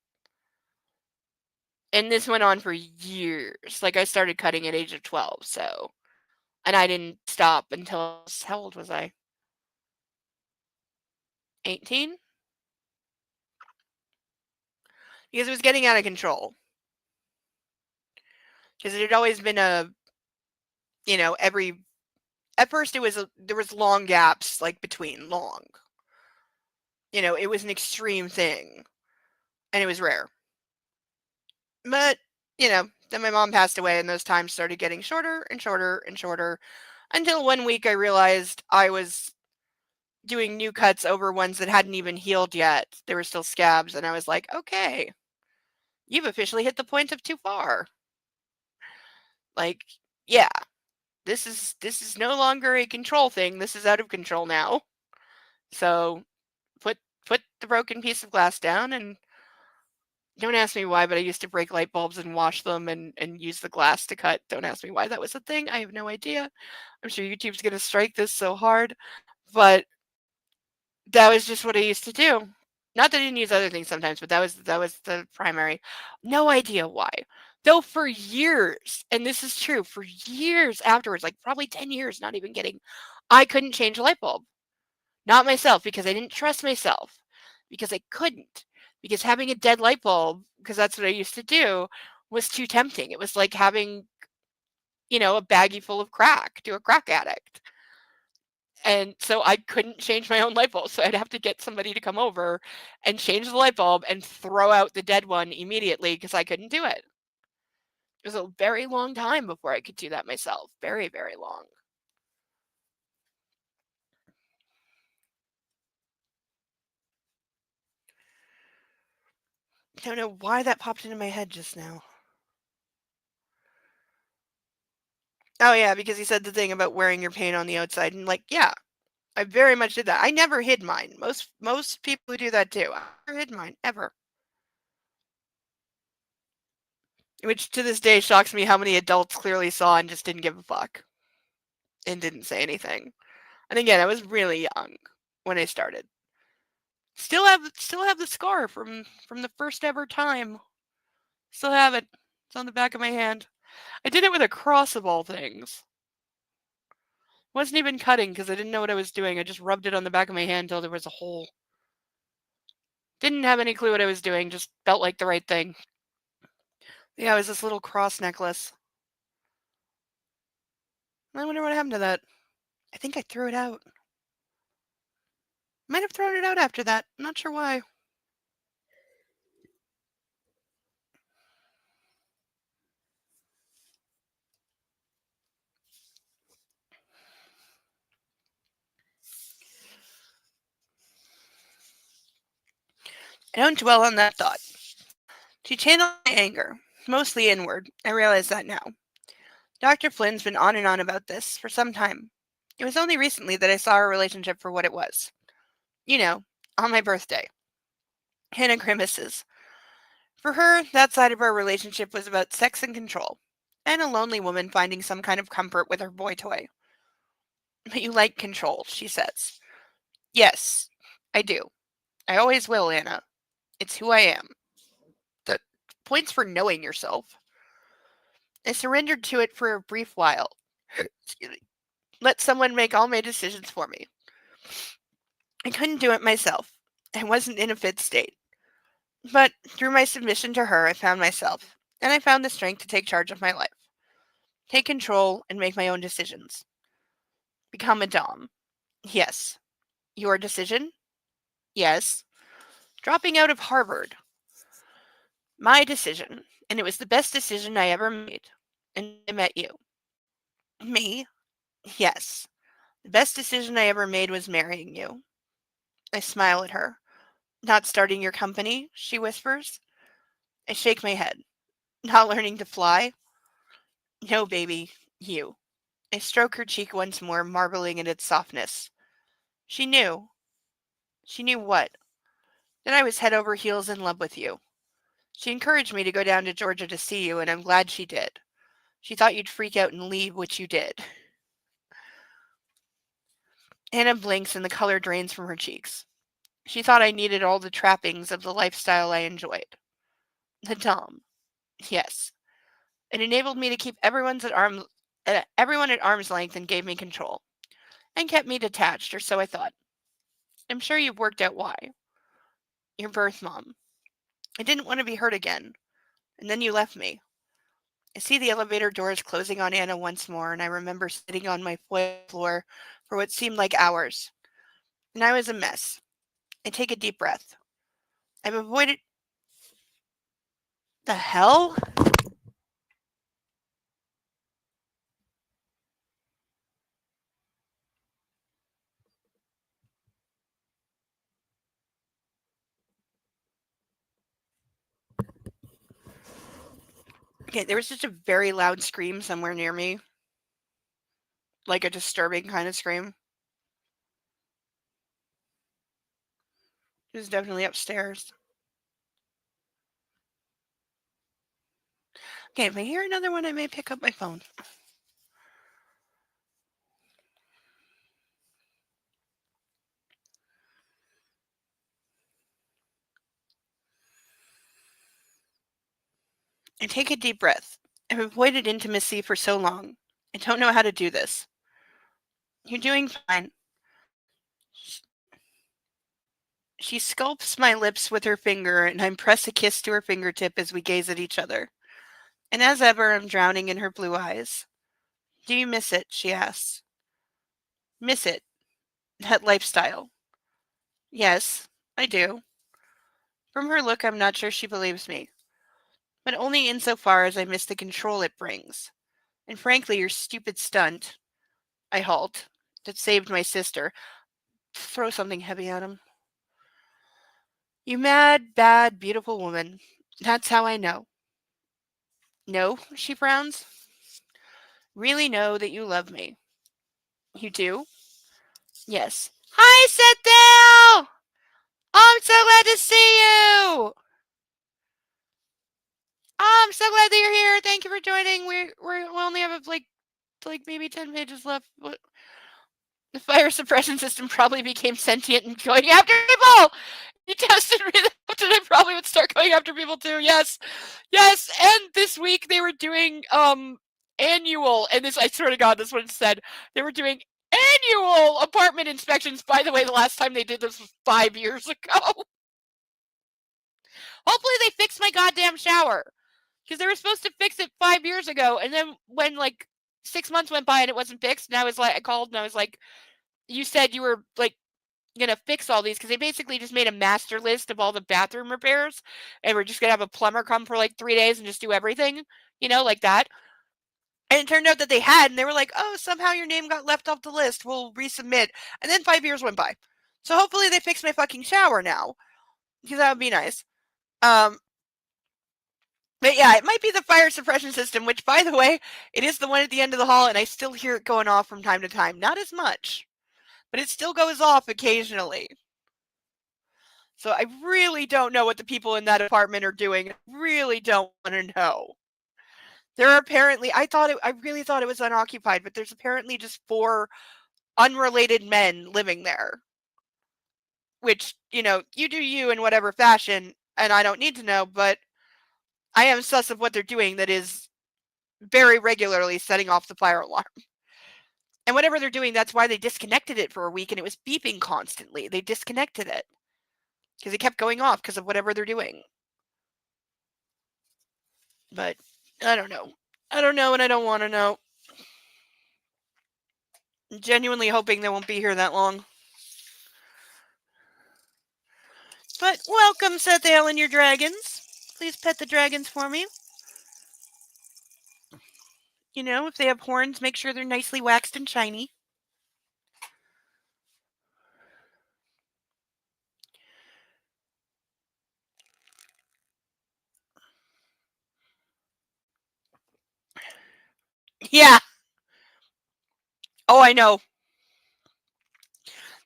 And this went on for years. Like, I started cutting at age of 12, so. And I didn't stop until, how old was I? 18? Because it was getting out of control. Because it had always been at first there was long gaps, like, between, long. It was an extreme thing. And it was rare. But, then my mom passed away and those times started getting shorter and shorter and shorter until one week I realized I was doing new cuts over ones that hadn't even healed yet. They were still scabs, and I was like, okay, you've officially hit the point of too far. Like, yeah, this is no longer a control thing. This is out of control now. So put the broken piece of glass down, and don't ask me why, but I used to break light bulbs and wash them and use the glass to cut. Don't ask me why that was a thing. I have no idea. I'm sure YouTube's gonna strike this so hard, but that was just what I used to do. Not that I didn't use other things sometimes, but that was the primary. No idea why. Though for years, and this is true, for years afterwards, like probably 10 years, not even kidding, I couldn't change a light bulb. Not myself, because I didn't trust myself, because I couldn't, because having a dead light bulb, because that's what I used to do, was too tempting. It was like having a baggie full of crack to a crack addict. And so I couldn't change my own light bulb. So I'd have to get somebody to come over and change the light bulb and throw out the dead one immediately because I couldn't do it. It was a very long time before I could do that myself. Very, very long. I don't know why that popped into my head just now. Oh, yeah, because he said the thing about wearing your paint on the outside. And, yeah, I very much did that. I never hid mine. Most people who do that do. I never hid mine, ever. Which, to this day, shocks me how many adults clearly saw and just didn't give a fuck. And didn't say anything. And again, I was really young when I started. Still have the scar from the first ever time. Still have it. It's on the back of my hand. I did it with a cross of all things. Wasn't even cutting because I didn't know what I was doing. I just rubbed it on the back of my hand until there was a hole. Didn't have any clue what I was doing, just felt like the right thing. Yeah, it was this little cross necklace. I wonder what happened to that. I think I threw it out. Might have thrown it out after that. I'm not sure why. I don't dwell on that thought. She channeled my anger, mostly inward. I realize that now. Dr. Flynn's been on and on about this for some time. It was only recently that I saw our relationship for what it was. On my birthday. Hannah grimaces. For her, that side of our relationship was about sex and control, and a lonely woman finding some kind of comfort with her boy toy. But you like control, she says. Yes, I do. I always will, Anna. It's who I am. The points for knowing yourself. I surrendered to it for a brief while. Excuse me. Let someone make all my decisions for me. I couldn't do it myself. I wasn't in a fit state. But through my submission to her, I found myself, and I found the strength to take charge of my life. Take control and make my own decisions. Become a Dom. Yes. Your decision? Yes. Dropping out of Harvard. My decision, and it was the best decision I ever made. And I met you. Me? Yes. The best decision I ever made was marrying you. I smile at her. Not starting your company, she whispers. I shake my head. Not learning to fly? No, baby, you. I stroke her cheek once more, marveling at its softness. She knew. She knew what? That I was head over heels in love with you. She encouraged me to go down to Georgia to see you, and I'm glad she did. She thought you'd freak out and leave, which you did. Anna blinks and the color drains from her cheeks. She thought I needed all the trappings of the lifestyle I enjoyed. The Dom. Yes. It enabled me to keep everyone at arm's length and gave me control. And kept me detached, or so I thought. I'm sure you've worked out why. Your birth mom. I didn't want to be hurt again. And then you left me. I see the elevator doors closing on Anna once more, and I remember sitting on my floor for what seemed like hours. And I was a mess. I take a deep breath. I've avoided. The hell? Okay, there was just a very loud scream somewhere near me. Like a disturbing kind of scream. It was definitely upstairs. Okay, if I hear another one, I may pick up my phone. I take a deep breath. I've avoided intimacy for so long. I don't know how to do this. You're doing fine. She sculpts my lips with her finger, and I press a kiss to her fingertip as we gaze at each other. And as ever, I'm drowning in her blue eyes. Do you miss it? She asks. Miss it. That lifestyle. Yes, I do. From her look, I'm not sure she believes me, but only insofar as I miss the control it brings. And frankly, your stupid stunt, I halt, that saved my sister. Throw something heavy at him. You mad, bad, beautiful woman. That's how I know. No, she frowns. Really know that you love me. You do? Yes. Hi, Sethel! I'm so glad to see you! I'm so glad that you're here. Thank you for joining. We only have like maybe 10 pages left. The fire suppression system probably became sentient and going after people. You tested me out, and I probably would start going after people too. Yes, yes. And this week they were doing annual, and this, I swear to God, this one said they were doing annual apartment inspections. By the way, the last time they did this was 5 years ago. Hopefully they fixed my goddamn shower, because they were supposed to fix it 5 years ago, and then when like 6 months went by and it wasn't fixed, and I was like, I called and I was like, you said you were like gonna fix all these, because they basically just made a master list of all the bathroom repairs, and we're just gonna have a plumber come for like 3 days and just do everything, like that. And it turned out that they had, and they were like, oh, somehow your name got left off the list, we'll resubmit. And then 5 years went by, so hopefully they fix my fucking shower now, because that would be nice. But yeah, it might be the fire suppression system, which, by the way, it is the one at the end of the hall, and I still hear it going off from time to time. Not as much, but it still goes off occasionally. So I really don't know what the people in that apartment are doing. I really don't want to know. There are apparently, I really thought it was unoccupied, but there's apparently just 4 unrelated men living there. Which, you do you in whatever fashion, and I don't need to know, but I am sus of what they're doing that is very regularly setting off the fire alarm. And whatever they're doing, that's why they disconnected it for a week, and it was beeping constantly. They disconnected it because it kept going off because of whatever they're doing. But I don't know. I don't know, and I don't want to know. I'm genuinely hoping they won't be here that long. But welcome, Seth and your dragons. Please pet the dragons for me. If they have horns, make sure they're nicely waxed and shiny. Yeah. Oh, I know.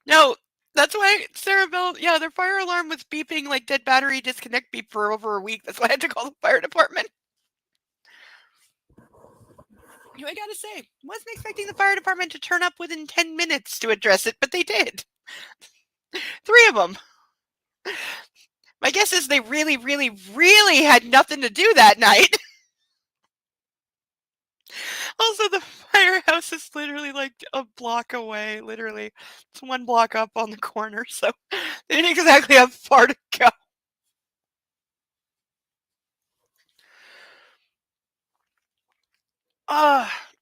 No, that's why Sarah Bell, yeah, their fire alarm was beeping like dead battery disconnect beep for over a week. That's why I had to call the fire department. I gotta say, wasn't expecting the fire department to turn up within 10 minutes to address it, but they did. 3 of them. My guess is they really, really, really had nothing to do that night. Also, the firehouse is literally like a block away. Literally, it's 1 block up on the corner, so they didn't exactly have far to go.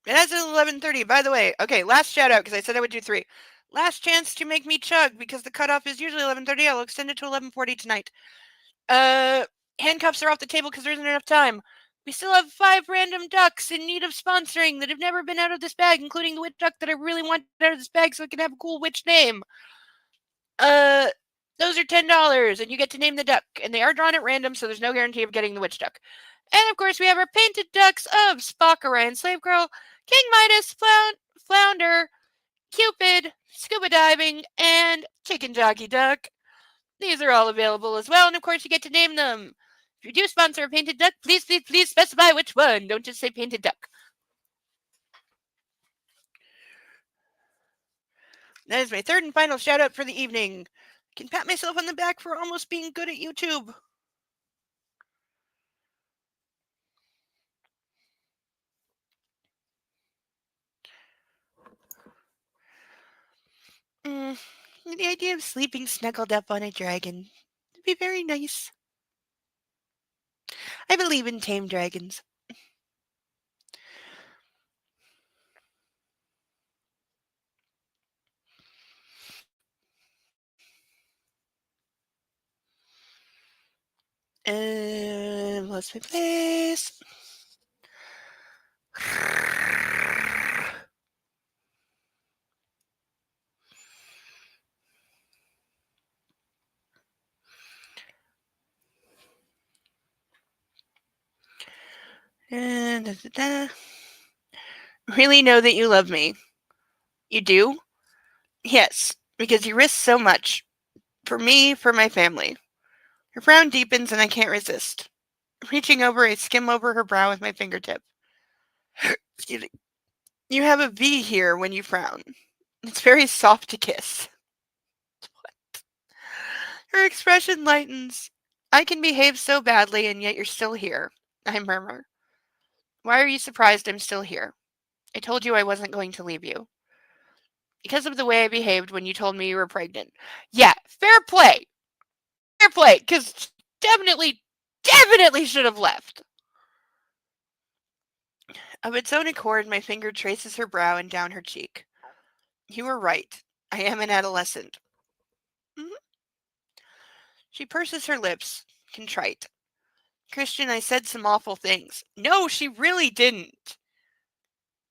It has 11:30. By the way, okay, last shout out because I said I would do 3. Last chance to make me chug because the cutoff is usually 11:30. I'll extend it to 11:40 tonight. Handcuffs are off the table because there isn't enough time. We still have 5 random ducks in need of sponsoring that have never been out of this bag, including the witch duck that I really want out of this bag so it can have a cool witch name. Those are $10, and you get to name the duck, and they are drawn at random, so there's no guarantee of getting the witch duck. And of course, we have our painted ducks of Spock, Orion, Slave Girl, King Midas, Flounder, Cupid, Scuba Diving, and Chicken Jockey Duck. These are all available as well, and of course, you get to name them. If you do sponsor a painted duck, please, please, please specify which one. Don't just say painted duck. That is my 3rd and final shout out for the evening. I can pat myself on the back for almost being good at YouTube. The idea of sleeping snuggled up on a dragon would be very nice. I believe in tame dragons. Lost my place. And really know that you love me. You do? Yes, because you risk so much. For me, for my family. Her frown deepens and I can't resist. Reaching over, I skim over her brow with my fingertip. Excuse me. You have a V here when you frown. It's very soft to kiss. What? Her expression lightens. I can behave so badly and yet you're still here, I murmur. Why are you surprised I'm still here? I told you I wasn't going to leave you. Because of the way I behaved when you told me you were pregnant. Yeah, fair play. Fair play, because definitely should have left. Of its own accord, my finger traces her brow and down her cheek. You were right. I am an adolescent. Mm-hmm. She purses her lips, contrite. Christian, I said some awful things. No, she really didn't.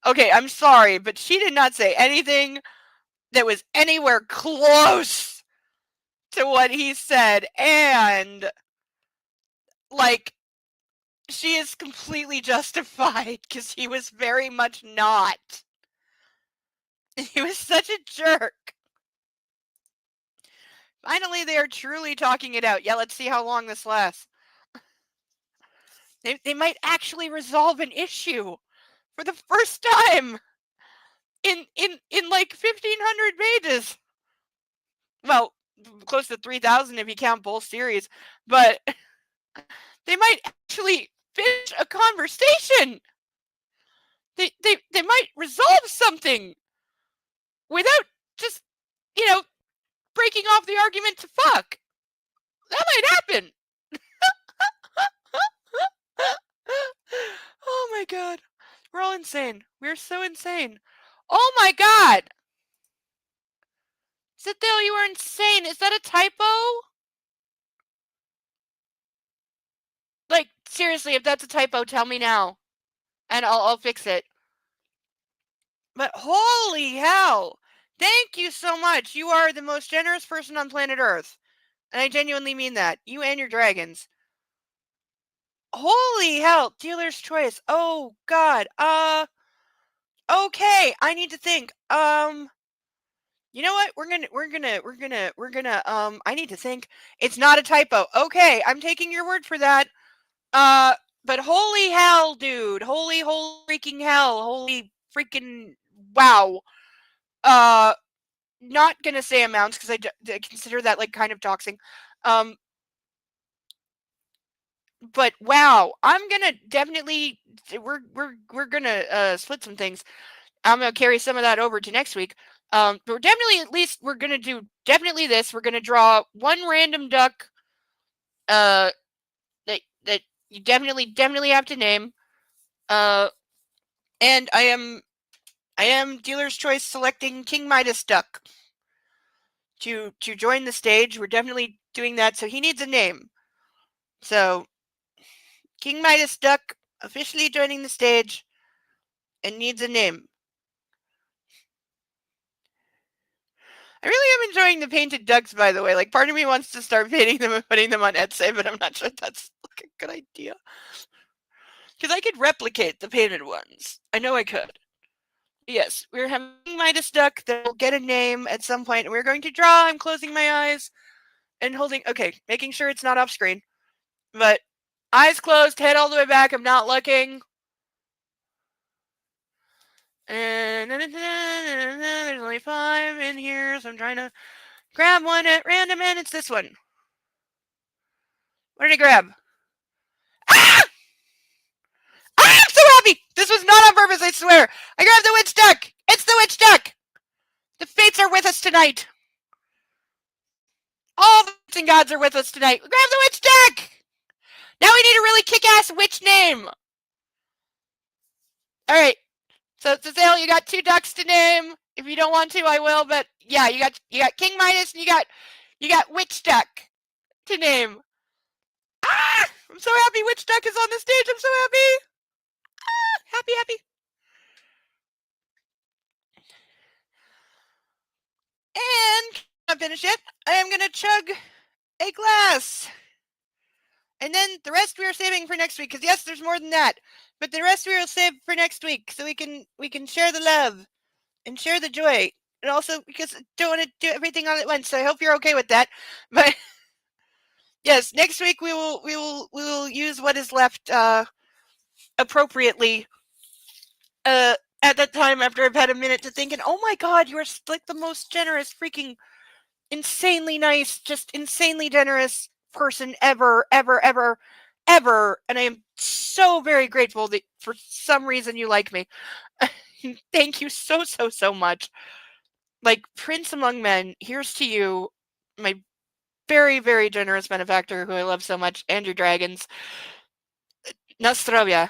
Okay, I'm sorry, but she did not say anything that was anywhere close to what he said. And, like, she is completely justified because he was very much not. He was such a jerk. Finally, they are truly talking it out. Yeah, let's see how long this lasts. They might actually resolve an issue for the first time in like 1,500 pages. Well, close to 3,000 if you count both series. But they might actually finish a conversation. They might resolve something without just, breaking off the argument to fuck. That might happen. Oh my god. We're all insane. We're so insane. Oh my god! Cithdale, you are insane. Is that a typo? Like, seriously, if that's a typo, tell me now. And I'll fix it. But holy hell! Thank you so much. You are the most generous person on planet Earth. And I genuinely mean that. You and your dragons. Holy hell. Dealer's choice. Oh god. Okay. I need to think. You know what? I need to think. It's not a typo. Okay, I'm taking your word for that. But holy hell, dude. Holy freaking hell. Holy freaking wow. Not gonna say amounts because I consider that like kind of doxing. But wow, I'm gonna definitely we're gonna split some things. I'm gonna carry some of that over to next week. But we're definitely we're gonna do definitely this. We're gonna draw one random duck. That you definitely have to name. And I am dealer's choice selecting King Midas Duck to join the stage. We're definitely doing that. So he needs a name. So King Midas Duck officially joining the stage and needs a name. I really am enjoying the painted ducks, by the way. Like, part of me wants to start painting them and putting them on Etsy, but I'm not sure that's like a good idea. Because I could replicate the painted ones. I know I could. Yes, we're having Midas Duck that will get a name at some point, and we're going to draw. I'm closing my eyes and holding. Okay, making sure it's not off screen. But eyes closed, head all the way back. I'm not looking. And there's only 5 in here, so I'm trying to grab one at random, and it's this one. What did I grab? Ah! I'm so happy! This was not on purpose, I swear. I grabbed the witch duck. It's the witch duck. The fates are with us tonight. All the witches and gods are with us tonight. Grab the witch duck. Now we need a really kick-ass witch name. All right. So Cecile, you got 2 ducks to name. If you don't want to, I will. But yeah, you got King Midas and you got witch duck to name. Ah! I'm so happy Witch Duck is on the stage. I'm so happy. Happy, happy. And not finished yet. I am gonna chug a glass. And then the rest we are saving for next week. Because yes, there's more than that. But the rest we will save for next week. So we can share the love and share the joy. And also because I don't want to do everything all at once. So I hope you're okay with that. But yes, next week we will use what is left appropriately at that time after I've had a minute to think. And oh my god, you are like the most generous, freaking insanely nice, just insanely generous person ever. And I am so very grateful that for some reason you like me. Thank you so much. Like, Prince among men, here's to you, my very, very generous benefactor who I love so much, and your dragons. Nostrovia.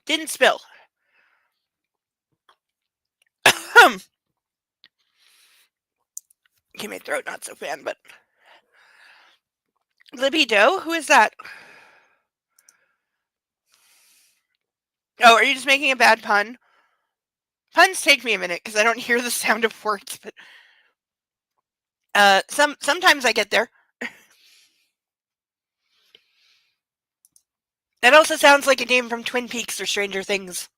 Didn't spill. Okay, my throat not so fan, but Libido? Who is that? Oh, are you just making a bad pun? Puns take me a minute because I don't hear the sound of words, but sometimes I get there. That also sounds like a name from Twin Peaks or Stranger Things.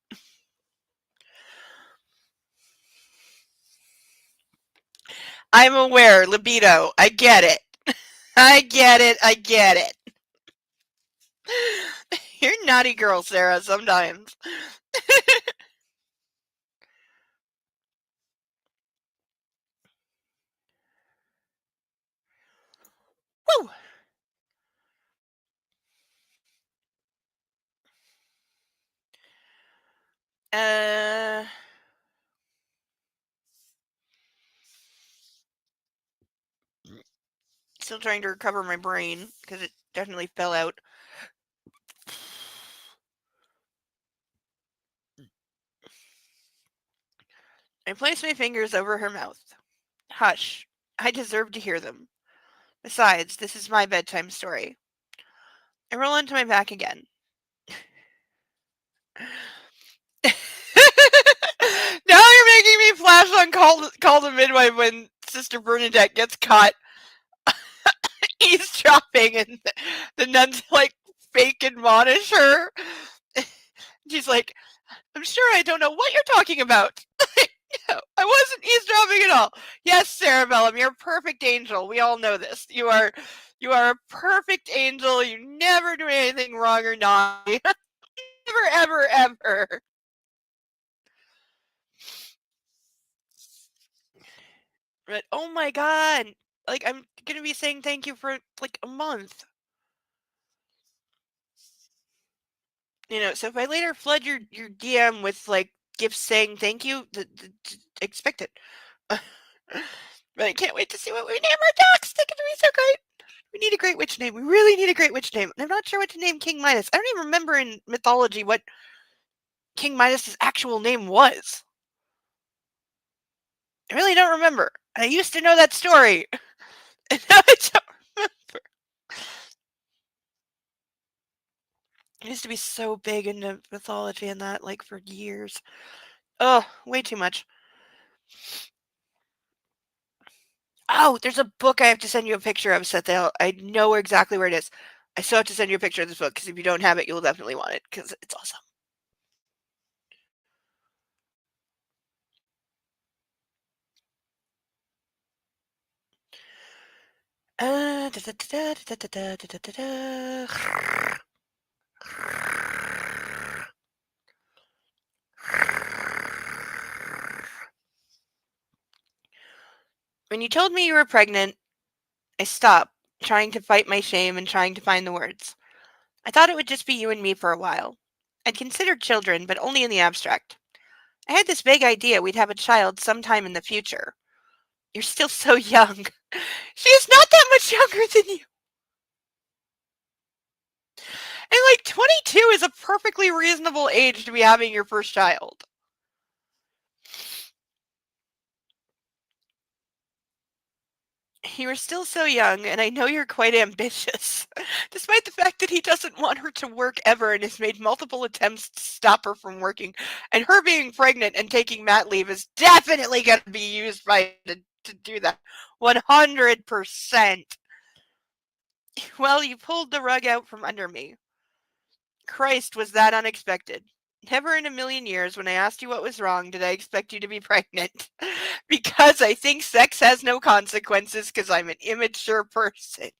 I'm aware, libido. I get it. I get it. You're a naughty girl, Sarah, sometimes. Woo! Still trying to recover my brain because it definitely fell out. I place my fingers over her mouth. Hush. I deserve to hear them. Besides, this is my bedtime story. I roll onto my back again. Now you're making me flash on Call the Midwife when Sister Bernadette gets caught eavesdropping and the nuns like fake admonish her. She's like, I'm sure I don't know what you're talking about. I wasn't eavesdropping at all. Yes, Sarah Bellum, you're a perfect angel. We all know this. You are a perfect angel. You never do anything wrong or naughty. Never, ever. But oh my god, like I'm gonna be saying thank you for like a month. So if I later flood your DM with like gifts saying thank you, expect it. But I can't wait to see what we name our dogs. They're gonna be so great. We need a great witch name. We really need a great witch name. I'm not sure what to name King Midas. I don't even remember in mythology what King Midas's actual name was. I really don't remember. I used to know that story. And now I don't remember. I used to be so big into mythology and that, like, for years. Oh, way too much. Oh, there's a book I have to send you a picture of, Sethel. I know exactly where it is. I still have to send you a picture of this book, because if you don't have it, you'll definitely want it, because it's awesome. When you told me you were pregnant, I stopped, trying to fight my shame and trying to find the words. I thought it would just be you and me for a while. I'd considered children, but only in the abstract. I had this vague idea we'd have a child sometime in the future. You're still so young. She is not that much younger than you. And like 22 is a perfectly reasonable age to be having your first child. You are still so young, and I know you're quite ambitious. Despite the fact that he doesn't want her to work ever and has made multiple attempts to stop her from working, and her being pregnant and taking mat leave is definitely going to be used by to do that. 100%. Well, you pulled the rug out from under me. Christ, was that unexpected. Never in a million years, when I asked you what was wrong, did I expect you to be pregnant. Because I think sex has no consequences, because I'm an immature person.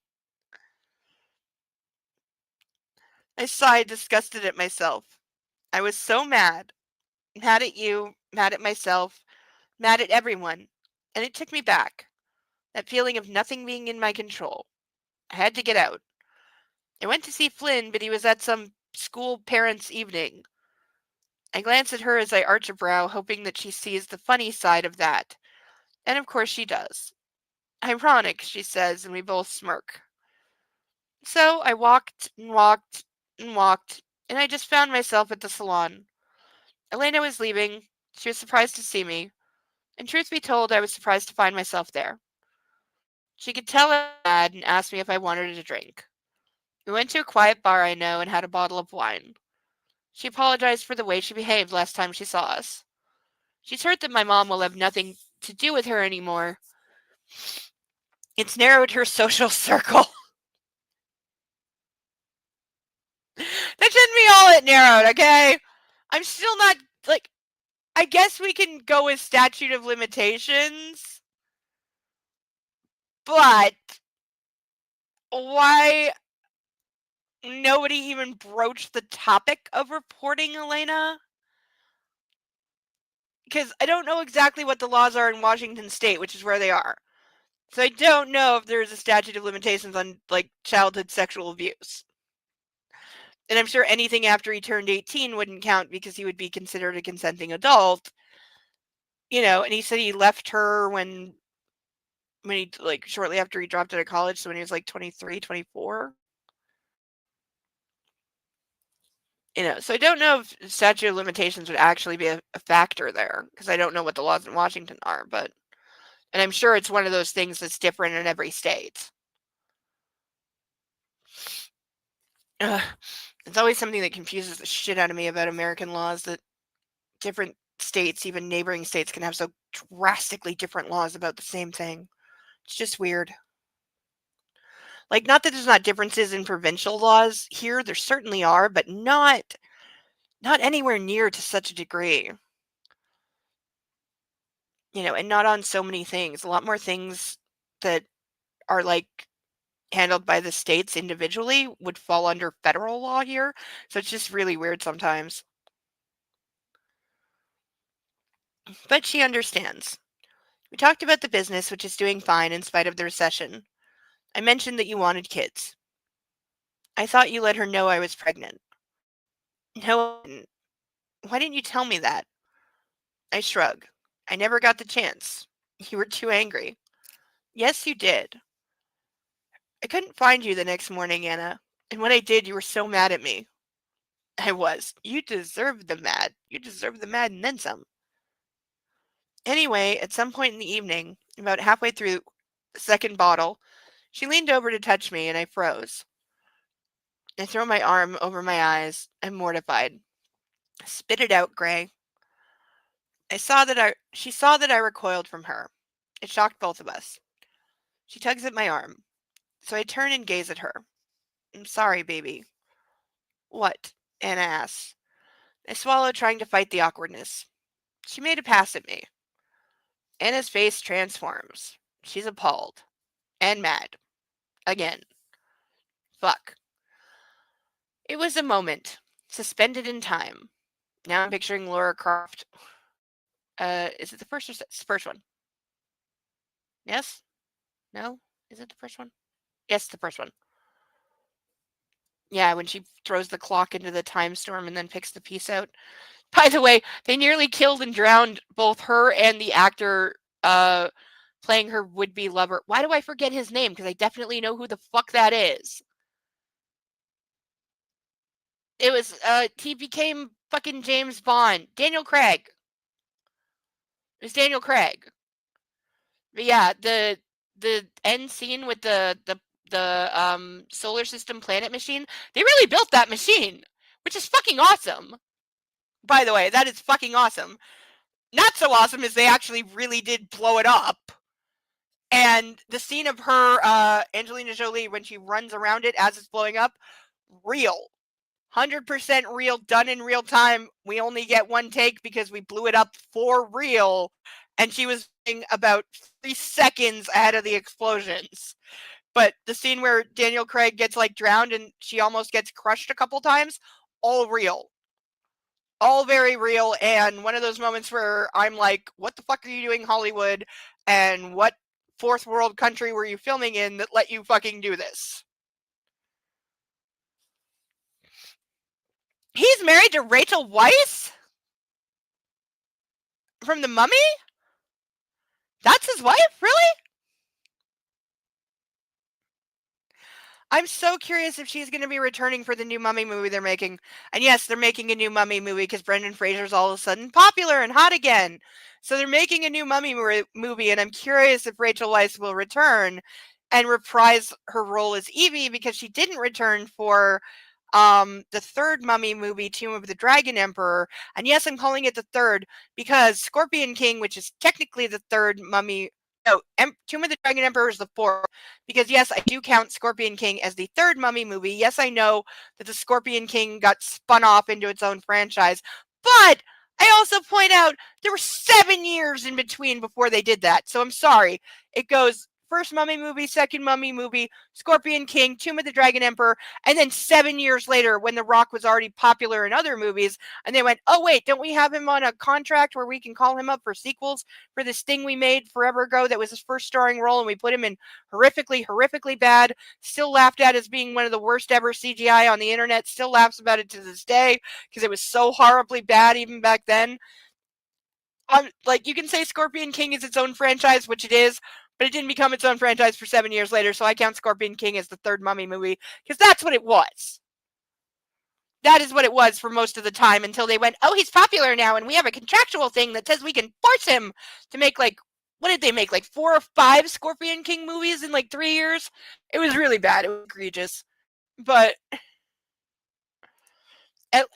I sighed, disgusted at myself. I was so mad. Mad at you, mad at myself, mad at everyone. And it took me back. That feeling of nothing being in my control. I had to get out. I went to see Flynn, but he was at some school parents' evening. I glance at her as I arch a brow, hoping that she sees the funny side of that. And of course she does. Ironic, she says, and we both smirk. So I walked and walked and walked, and I just found myself at the salon. Elena was leaving. She was surprised to see me, and truth be told, I was surprised to find myself there. She could tell I was mad and asked me if I wanted a drink. We went to a quiet bar I know and had a bottle of wine. She apologized for the way she behaved last time she saw us. She's hurt that my mom will have nothing to do with her anymore. It's narrowed her social circle. That shouldn't be all it narrowed, okay? I'm still not, like, I guess we can go with statute of limitations, but why nobody even broached the topic of reporting Elena? Because I don't know exactly what the laws are in Washington State, which is where they are. So I don't know if there's a statute of limitations on, like, childhood sexual abuse. And I'm sure anything after he turned 18 wouldn't count because he would be considered a consenting adult. You know, and he said he left her when he, like, shortly after he dropped out of college, so when he was, like, 23, 24. You know, so I don't know if statute of limitations would actually be a factor there, because I don't know what the laws in Washington are, but, and I'm sure it's one of those things that's different in every state. Ugh. It's always something that confuses the shit out of me about American laws, that different states, even neighboring states, can have so drastically different laws about the same thing. It's just weird. Like, not that there's not differences in provincial laws here, there certainly are, but not anywhere near to such a degree. You know, and not on so many things. A lot more things that are, like, handled by the states individually would fall under federal law here, so it's just really weird sometimes. But she understands. We talked about the business, which is doing fine in spite of the recession. I mentioned that you wanted kids. I thought you let her know I was pregnant. No, I didn't. Why didn't you tell me that? I shrug. I never got the chance. You were too angry. Yes, you did. I couldn't find you the next morning, Anna. And when I did, you were so mad at me. I was. You deserved the mad. You deserved the mad and then some. Anyway, at some point in the evening, about halfway through the second bottle, she leaned over to touch me and I froze. I threw my arm over my eyes. I'm mortified. Spit it out, Gray. She saw that I recoiled from her. It shocked both of us. She tugs at my arm. So I turn and gaze at her. I'm sorry, baby. What? Anna asks. I swallow, trying to fight the awkwardness. She made a pass at me. Anna's face transforms. She's appalled. And mad. Again. Fuck. It was a moment. Suspended in time. Now I'm picturing Laura Croft. Is it the first or it's the first one? Yes? No? Is it the first one? Yes, the first one. Yeah, when she throws the clock into the time storm and then picks the piece out. By the way, they nearly killed and drowned both her and the actor playing her would-be lover. Why do I forget his name? Because I definitely know who the fuck that is. It was, he became fucking James Bond. Daniel Craig. It was Daniel Craig. But yeah, the end scene with the solar system planet machine, they really built that machine, which is fucking awesome. By the way, that is fucking awesome. Not so awesome as they actually really did blow it up. And the scene of her, Angelina Jolie, when she runs around it as it's blowing up, real. 100% real, done in real time. We only get one take because we blew it up for real. And she was about 3 seconds ahead of the explosions. But the scene where Daniel Craig gets like drowned and she almost gets crushed a couple times, all real. All very real, and one of those moments where I'm like, what the fuck are you doing, Hollywood? And what fourth world country were you filming in that let you fucking do this? He's married to Rachel Weisz? From The Mummy? That's his wife? Really? I'm so curious if she's going to be returning for the new Mummy movie they're making. And yes, they're making a new Mummy movie because Brendan Fraser's all of a sudden popular and hot again. So they're making a new Mummy movie, and I'm curious if Rachel Weisz will return and reprise her role as Evie, because she didn't return for the third Mummy movie, Tomb of the Dragon Emperor. And yes, I'm calling it the third because Scorpion King, which is technically the third Mummy. No, Tomb of the Dragon Emperor is the fourth. Because yes, I do count Scorpion King as the third Mummy movie. Yes, I know that the Scorpion King got spun off into its own franchise. But I also point out there were 7 years in between before they did that. So I'm sorry. It goes first Mummy movie, second Mummy movie, Scorpion King, Tomb of the Dragon Emperor, and then 7 years later, when The Rock was already popular in other movies, and they went, oh wait, don't we have him on a contract where we can call him up for sequels for this thing we made forever ago that was his first starring role, and we put him in horrifically bad, still laughed at as being one of the worst ever CGI on the internet, still laughs about it to this day because it was so horribly bad even back then. Like, you can say Scorpion King is its own franchise, which it is, but it didn't become its own franchise for 7 years later, so I count Scorpion King as the third Mummy movie, because that's what it was. That is what it was for most of the time until they went, oh, he's popular now, and we have a contractual thing that says we can force him to make, like, what did they make, like 4 or 5 Scorpion King movies in, like, 3 years? It was really bad. It was egregious. But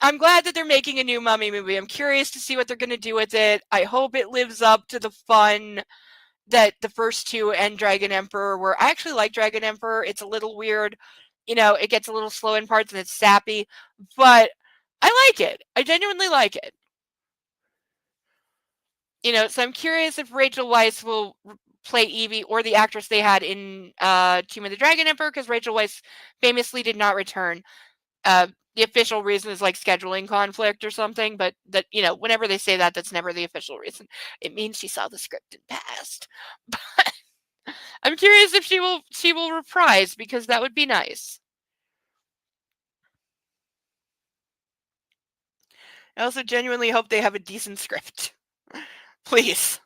I'm glad that they're making a new Mummy movie. I'm curious to see what they're going to do with it. I hope it lives up to the fun that the first two and Dragon Emperor were. I actually like Dragon Emperor. It's a little weird. You know, it gets a little slow in parts and it's sappy, but I like it. I genuinely like it. You know, so I'm curious if Rachel Weisz will play Evie or the actress they had in Tomb of the Dragon Emperor, because Rachel Weisz famously did not return. The official reason is like scheduling conflict or something, but that, you know, whenever they say that, that's never the official reason. It means she saw the script and passed. But I'm curious if she will reprise, because that would be nice. I also genuinely hope they have a decent script. Please.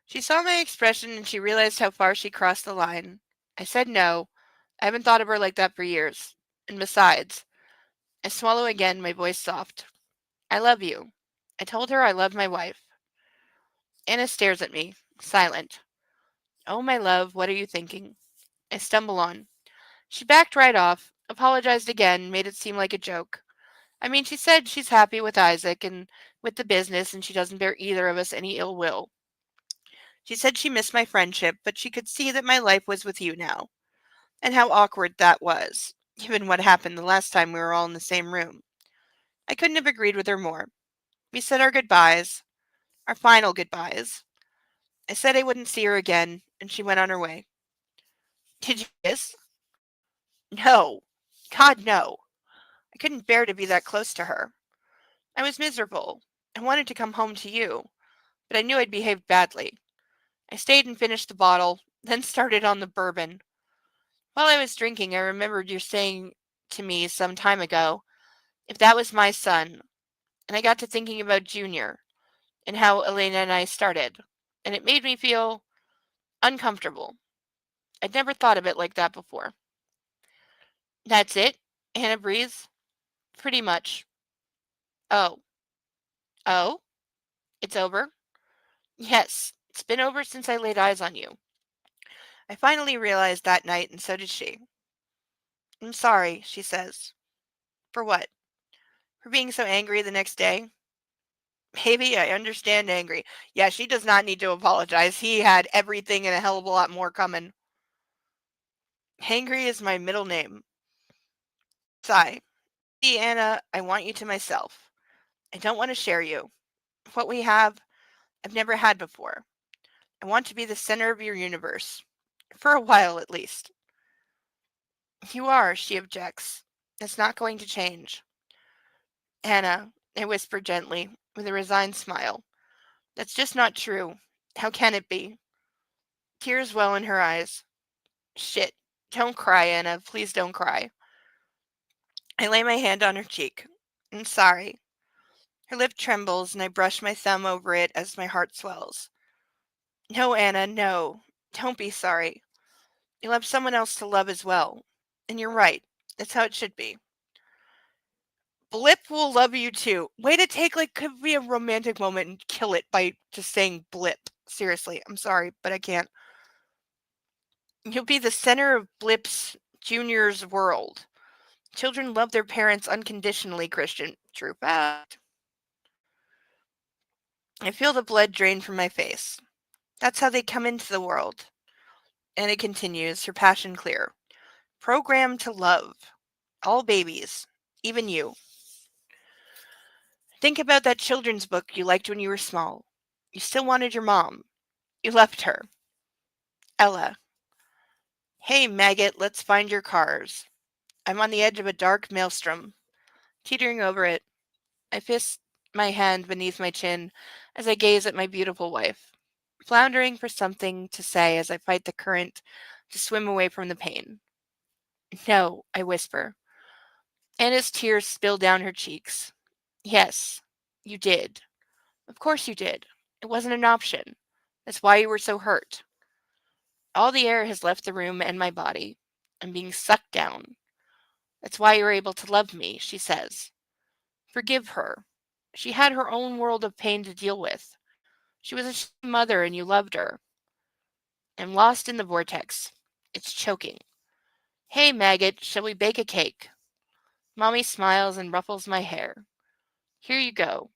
She saw my expression and she realized how far she crossed the line. I said no. I haven't thought of her like that for years. And besides, I swallow again, my voice soft. I love you. I told her I love my wife. Anna stares at me, silent. Oh, my love, what are you thinking? I stumble on. She backed right off, apologized again, made it seem like a joke. I mean, she said she's happy with Isaac and with the business, and she doesn't bear either of us any ill will. She said she missed my friendship, but she could see that my life was with you now, and how awkward that was, given what happened the last time we were all in the same room. I couldn't have agreed with her more. We said our goodbyes, our final goodbyes. I said I wouldn't see her again, and she went on her way. Did you kiss? No. God, no. I couldn't bear to be that close to her. I was miserable. I wanted to come home to you, but I knew I'd behaved badly. I stayed and finished the bottle, then started on the bourbon. While I was drinking, I remembered your saying to me some time ago, if that was my son, and I got to thinking about Junior and how Elena and I started, and it made me feel uncomfortable. I'd never thought of it like that before. That's it? Hannah breathes. Pretty much. Oh. Oh? It's over? Yes, it's been over since I laid eyes on you. I finally realized that night, and so did she. I'm sorry, she says. For what? For being so angry the next day? Maybe I understand angry. Yeah, she does not need to apologize. He had everything and a hell of a lot more coming. Angry is my middle name. Sigh. See, Anna, I want you to myself. I don't want to share you. What we have, I've never had before. I want to be the center of your universe. For a while, at least. You are, she objects. It's not going to change. Anna, I whisper gently, with a resigned smile. That's just not true. How can it be? Tears well in her eyes. Shit. Don't cry, Anna. Please don't cry. I lay my hand on her cheek. I'm sorry. Her lip trembles, and I brush my thumb over it as my heart swells. No, Anna, no. Don't be sorry. You'll have someone else to love as well. And you're right. That's how it should be. Blip will love you too. Way to take, like, could be a romantic moment and kill it by just saying blip. Seriously, I'm sorry, but I can't. You'll be the center of Blip's Junior's world. Children love their parents unconditionally, Christian. True fact. I feel the blood drain from my face. That's how they come into the world. And it continues, her passion clear. Programmed to love. All babies. Even you. Think about that children's book you liked when you were small. You still wanted your mom. You left her. Ella. Hey, maggot, let's find your cars. I'm on the edge of a dark maelstrom. Teetering over it, I fist my hand beneath my chin as I gaze at my beautiful wife, floundering for something to say as I fight the current to swim away from the pain. No, I whisper. Anna's tears spill down her cheeks. Yes, you did. Of course you did. It wasn't an option. That's why you were so hurt. All the air has left the room and my body. I'm being sucked down. That's why you're able to love me, she says. Forgive her. She had her own world of pain to deal with. She was a mother and you loved her. I'm lost in the vortex. It's choking. Hey, maggot, shall we bake a cake? Mommy smiles and ruffles my hair. Here you go.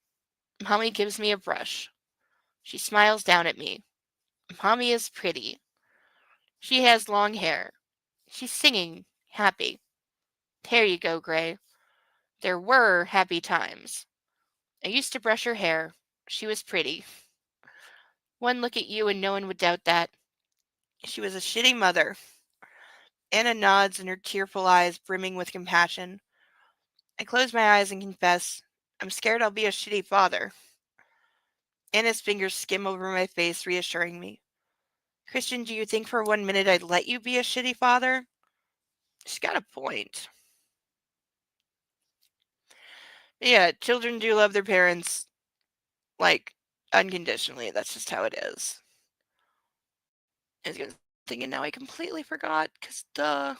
Mommy gives me a brush. She smiles down at me. Mommy is pretty. She has long hair. She's singing, happy. There you go, Gray. There were happy times. I used to brush her hair. She was pretty. One look at you and no one would doubt that. She was a shitty mother. Anna nods and her tearful eyes brimming with compassion. I close my eyes and confess, I'm scared I'll be a shitty father. Anna's fingers skim over my face, reassuring me. Christian, do you think for 1 minute I'd let you be a shitty father? She's got a point. Yeah, children do love their parents, like, unconditionally. That's just how it is. I was gonna think, and now I completely forgot, because duh.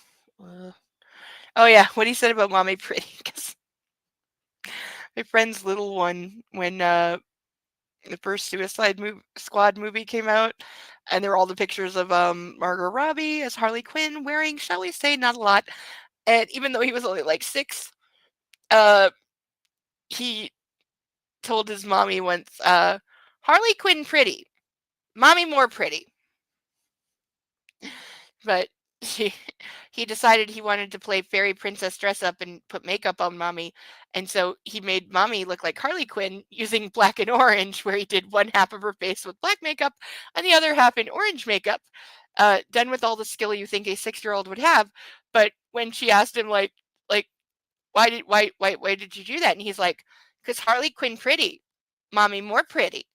Oh yeah, what he said about Mommy Pretty, because my friend's little one, when the first Suicide Squad movie came out, and there were all the pictures of Margot Robbie as Harley Quinn wearing, shall we say, not a lot. And even though he was only like 6, he told his mommy once, Harley Quinn pretty, mommy more pretty. But he decided he wanted to play fairy princess dress up and put makeup on mommy, and so he made mommy look like Harley Quinn using black and orange, where he did one half of her face with black makeup and the other half in orange makeup, done with all the skill you think a 6-year-old would have. But when she asked him like why did you do that, and he's like, because Harley Quinn pretty, mommy more pretty,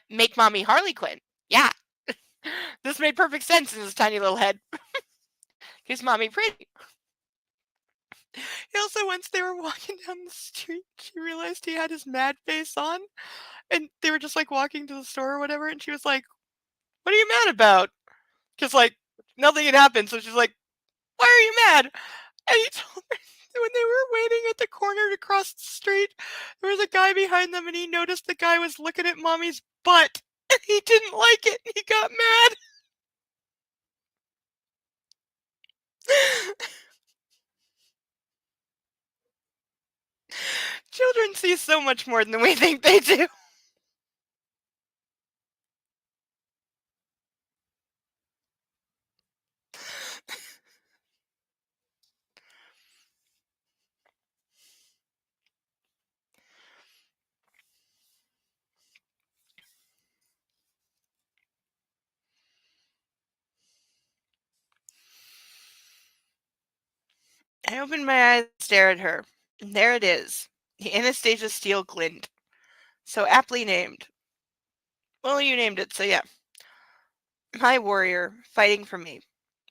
make mommy Harley Quinn, yeah. This made perfect sense in his tiny little head. Is mommy pretty? He also, once they were walking down the street, she realized he had his mad face on, and they were just like walking to the store or whatever, and she was like, "What are you mad about?" Because like nothing had happened, so she's like, "Why are you mad?" And he told her when they were waiting at the corner to cross the street, there was a guy behind them, and he noticed the guy was looking at mommy's butt, and he didn't like it, and he got mad. Children see so much more than we think they do. I opened my eyes and stared at her. And there it is. The Anastasia Steele glint. So aptly named. Well, you named it, so yeah. My warrior, fighting for me.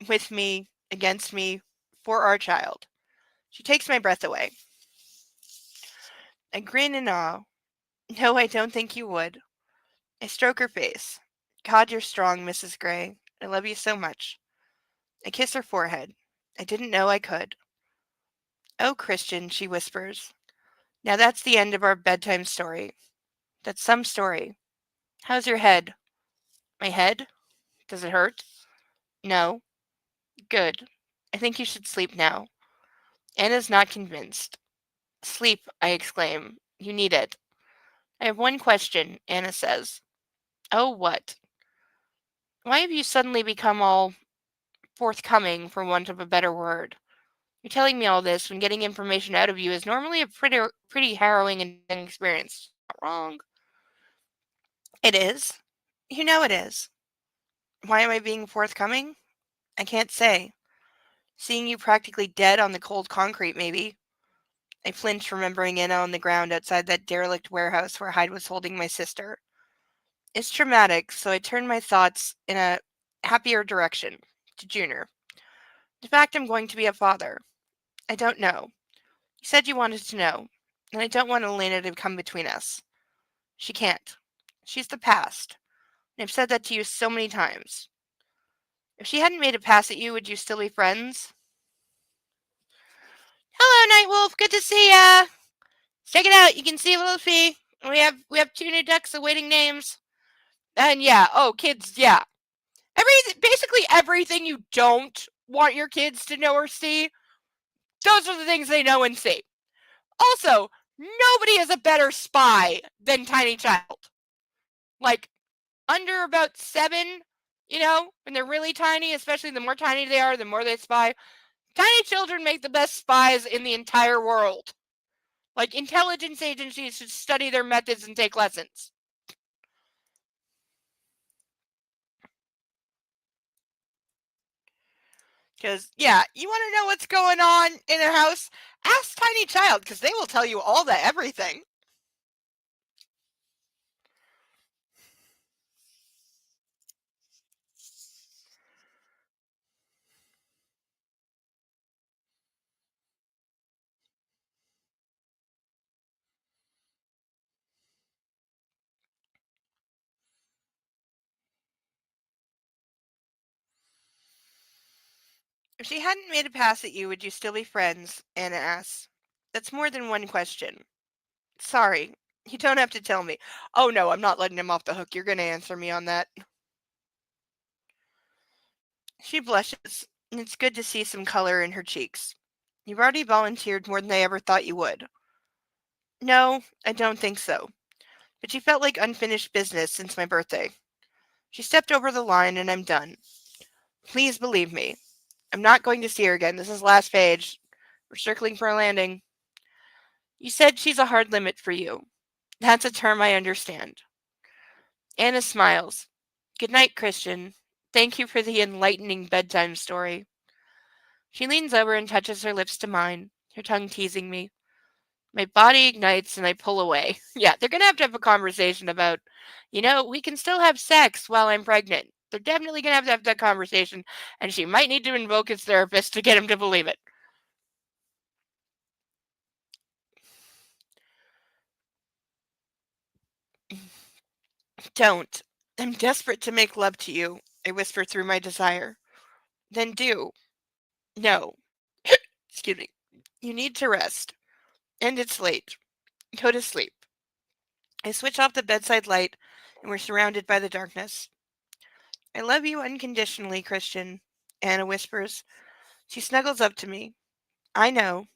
With me, against me, for our child. She takes my breath away. I grin in awe. No, I don't think you would. I stroke her face. God, you're strong, Mrs. Gray. I love you so much. I kiss her forehead. I didn't know I could. Oh, Christian, she whispers. Now that's the end of our bedtime story. That's some story. How's your head? My head? Does it hurt? No. Good. I think you should sleep now. Anna's not convinced. Sleep, I exclaim. You need it. I have one question, Anna says. Oh, what? Why have you suddenly become all forthcoming, for want of a better word? You're telling me all this when getting information out of you is normally a pretty harrowing and experience. Not wrong. It is. You know it is. Why am I being forthcoming? I can't say. Seeing you practically dead on the cold concrete, maybe. I flinched, remembering Anna on the ground outside that derelict warehouse where Hyde was holding my sister. It's traumatic, so I turned my thoughts in a happier direction, to Junior. In fact, I'm going to be a father. I don't know. You said you wanted to know, and I don't want Elena to come between us. She can't. She's the past, and I've said that to you so many times. If she hadn't made a pass at you, would you still be friends? Hello, Nightwolf. Good to see ya. Check it out. You can see Luffy. We have two new ducks awaiting names. And yeah, kids, yeah. Basically everything you don't want your kids to know or see, those are the things they know and see. Also, nobody is a better spy than Tiny Child. Like, under about 7, when they're really tiny, especially the more tiny they are, the more they spy. Tiny children make the best spies in the entire world. Like, intelligence agencies should study their methods and take lessons. Because, yeah, you want to know what's going on in a house? Ask Tiny Child, because they will tell you all the everything. If she hadn't made a pass at you, would you still be friends? Anna asks. That's more than one question. Sorry, you don't have to tell me. Oh no, I'm not letting him off the hook. You're going to answer me on that. She blushes, and it's good to see some color in her cheeks. You've already volunteered more than I ever thought you would. No, I don't think so. But she felt like unfinished business since my birthday. She stepped over the line, and I'm done. Please believe me. I'm not going to see her again. This is last page. We're circling for a landing. You said she's a hard limit for you. That's a term I understand. Anna smiles. Good night, Christian. Thank you for the enlightening bedtime story. She leans over and touches her lips to mine, her tongue teasing me. My body ignites and I pull away. Yeah, they're going to have a conversation about, we can still have sex while I'm pregnant. They're definitely going to have that conversation, and she might need to invoke his therapist to get him to believe it. Don't. I'm desperate to make love to you, I whisper through my desire. Then do. No. Excuse me. You need to rest. And it's late. Go to sleep. I switch off the bedside light, and we're surrounded by the darkness. I love you unconditionally, Christian, Anna whispers. She snuggles up to me. I know,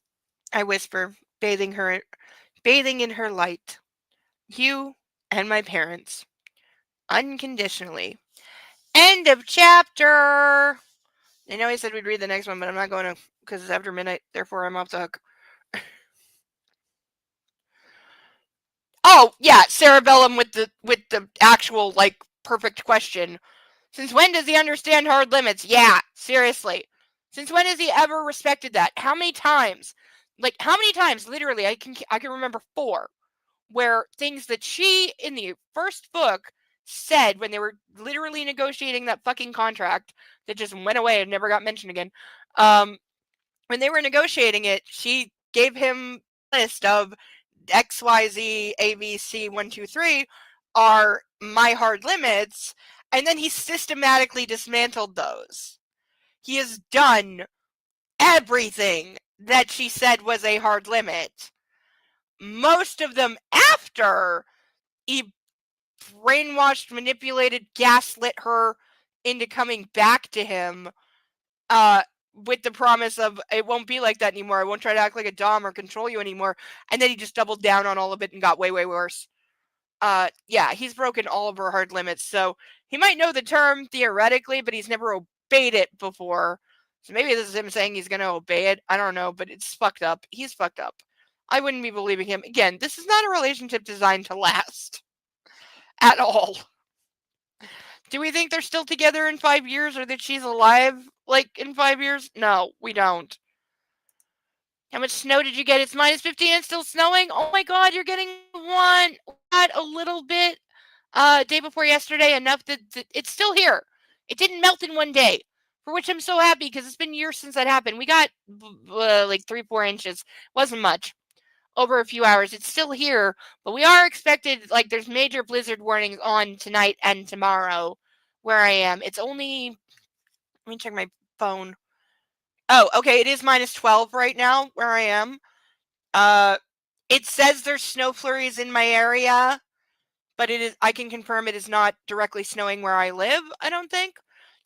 I whisper, bathing in her light. You and my parents. Unconditionally. End of chapter! I know I said we'd read the next one, but I'm not going to because it's after midnight, therefore I'm off the hook. Oh, yeah, Cerebellum with the actual, like, perfect question. Since when does he understand hard limits? Yeah, seriously. Since when has he ever respected that? How many times? Like, how many times, literally, I can remember 4, where things that she, in the first book, said when they were literally negotiating that fucking contract that just went away and never got mentioned again, when they were negotiating it, she gave him a list of XYZ ABC 123 are my hard limits, and then he systematically dismantled those. He has done everything that she said was a hard limit. Most of them after he brainwashed, manipulated, gaslit her into coming back to him with the promise of it won't be like that anymore. I won't try to act like a dom or control you anymore. And then he just doubled down on all of it and got way, way worse. Yeah, he's broken all of her hard limits. So he might know the term theoretically, but he's never obeyed it before. So maybe this is him saying he's going to obey it. I don't know, but it's fucked up. He's fucked up. I wouldn't be believing him. Again, this is not a relationship designed to last. At all. Do we think they're still together in 5 years or that she's alive, like, in 5 years? No, we don't. How much snow did you get? It's minus 15 and still snowing? Oh my god, you're getting one. What? A little bit. Day before yesterday, enough that it's still here. It didn't melt in one day, for which I'm so happy because it's been years since that happened. We got like 3-4 inches. Wasn't much. Over a few hours. It's still here, but we are expected, like, there's major blizzard warnings on tonight and tomorrow where I am. It's only, let me check my phone. Oh, okay, it is minus 12 right now where I am. It says there's snow flurries in my area, but I can confirm it is not directly snowing where I live, I don't think.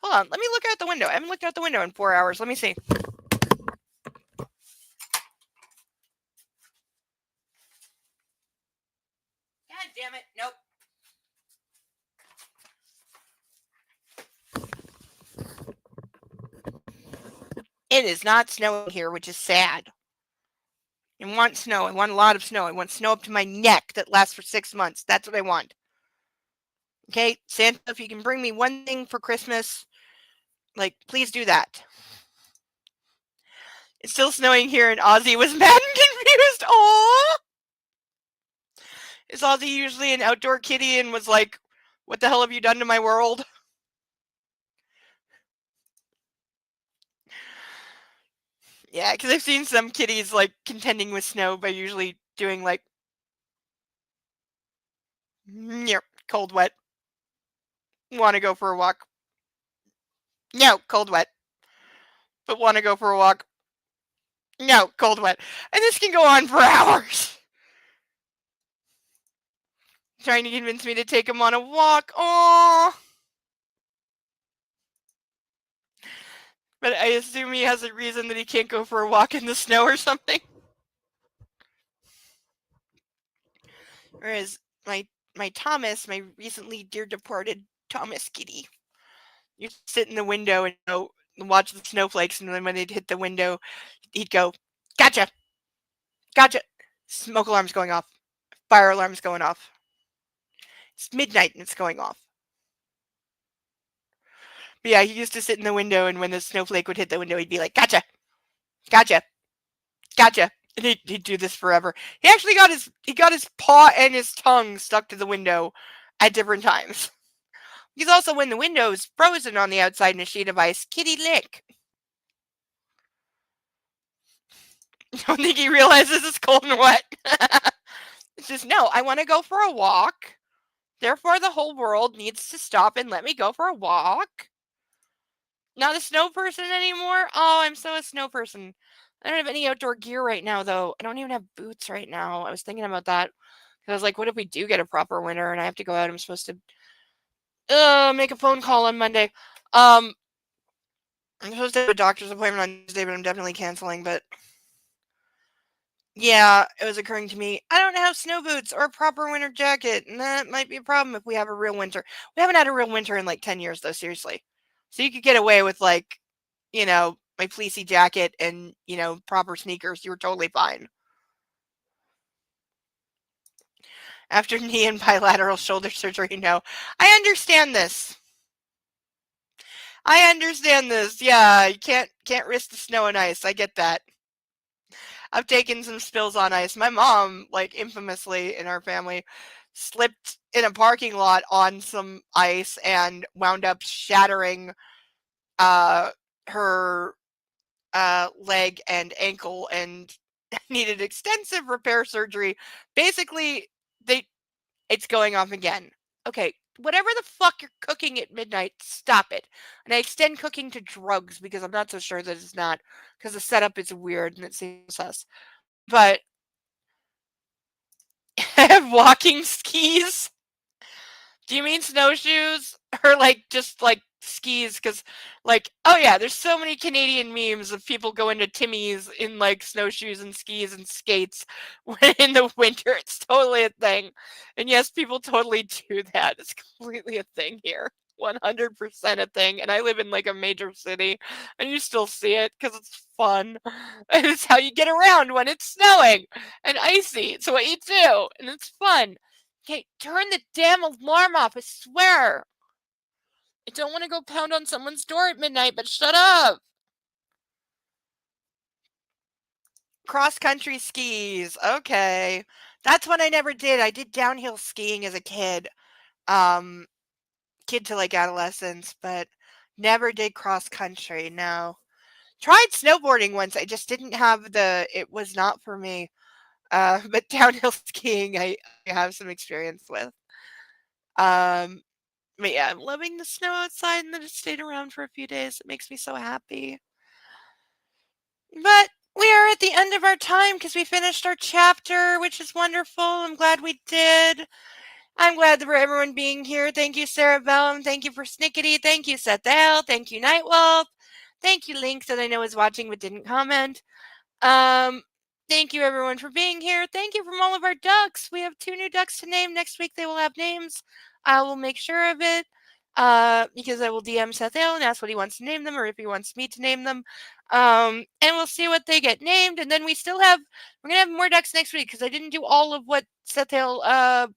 Hold on, let me look out the window. I haven't looked out the window in 4 hours. Let me see. God damn it. Nope. It is not snowing here, which is sad. I want snow. I want a lot of snow. I want snow up to my neck that lasts for 6 months. That's what I want. Okay, Santa, if you can bring me one thing for Christmas, like, please do that. It's still snowing here, and Ozzy was mad and confused. Aww! Is Ozzy usually an outdoor kitty and was like, what the hell have you done to my world? Yeah, because I've seen some kitties, like, contending with snow by usually doing, like, cold, wet. Want to go for a walk. No, cold, wet. But want to go for a walk. No, cold, wet. And this can go on for hours. Trying to convince me to take him on a walk. Aww. But I assume he has a reason that he can't go for a walk in the snow or something. Whereas my Thomas, my recently dear departed Thomas kitty, used to sit in the window and watch the snowflakes, and then when they'd hit the window, he'd go, "Gotcha, gotcha." Smoke alarm's going off. Fire alarm's going off. It's midnight and it's going off. But yeah, he used to sit in the window, and when the snowflake would hit the window, he'd be like, "Gotcha, gotcha, gotcha." And he'd do this forever. He actually got his paw and his tongue stuck to the window at different times. Because also when the window's frozen on the outside in a sheet of ice, kitty lick. I don't think he realizes it's cold and wet. It's just, no, I want to go for a walk. Therefore, the whole world needs to stop and let me go for a walk. Not a snow person anymore? Oh, I'm so a snow person. I don't have any outdoor gear right now, though. I don't even have boots right now. I was thinking about that. Because I was like, what if we do get a proper winter and I have to go out? I'm supposed to make a phone call on Monday. I'm supposed to have a doctor's appointment on Tuesday, but I'm definitely canceling. But yeah, it was occurring to me, I don't have snow boots or a proper winter jacket, and that might be a problem if we have a real winter. We haven't had a real winter in like 10 years, though, seriously. So you could get away with, like, my fleecy jacket and, proper sneakers. You were totally fine. After knee and bilateral shoulder surgery, no. I understand this. I understand this. Yeah, you can't risk the snow and ice. I get that. I've taken some spills on ice. My mom, like infamously in our family, slipped in a parking lot on some ice and wound up shattering her leg and ankle and needed extensive repair surgery. Basically, it's going off again. Okay, whatever the fuck you're cooking at midnight, stop it. And I extend cooking to drugs because I'm not so sure that it's not, because the setup is weird and it seems sus. But I have walking skis. Do you mean snowshoes? Or just skis? Because oh yeah, there's so many Canadian memes of people going to Timmy's in snowshoes and skis and skates when in the winter. It's totally a thing. And yes, people totally do that. It's completely a thing here. 100% a thing. And I live in a major city and you still see it because it's fun. And it's how you get around when it's snowing and icy. It's what you do. And it's fun. Okay, turn the damn alarm off, I swear. I don't want to go pound on someone's door at midnight, but shut up. Cross-country skis. Okay. That's what I never did. I did downhill skiing as a kid. Kid to adolescence, but never did cross-country, no. Tried snowboarding once. I just didn't have it was not for me. But downhill skiing I have some experience with. But yeah, I'm loving the snow outside and that it stayed around for a few days. It makes me so happy. But we are at the end of our time because we finished our chapter, which is wonderful. I'm glad we did. I'm glad for everyone being here. Thank you, Sarah Bellum. Thank you for Snickety. Thank you, Seth L. Thank you, Nightwolf. Thank you, Link, that I know is watching but didn't comment. Thank you, everyone, for being here. Thank you from all of our ducks. We have 2 new ducks to name. Next week they will have names. I will make sure of it because I will DM Seth Hill and ask what he wants to name them or if he wants me to name them. And we'll see what they get named. And then we're going to have more ducks next week because I didn't do all of what Seth Hill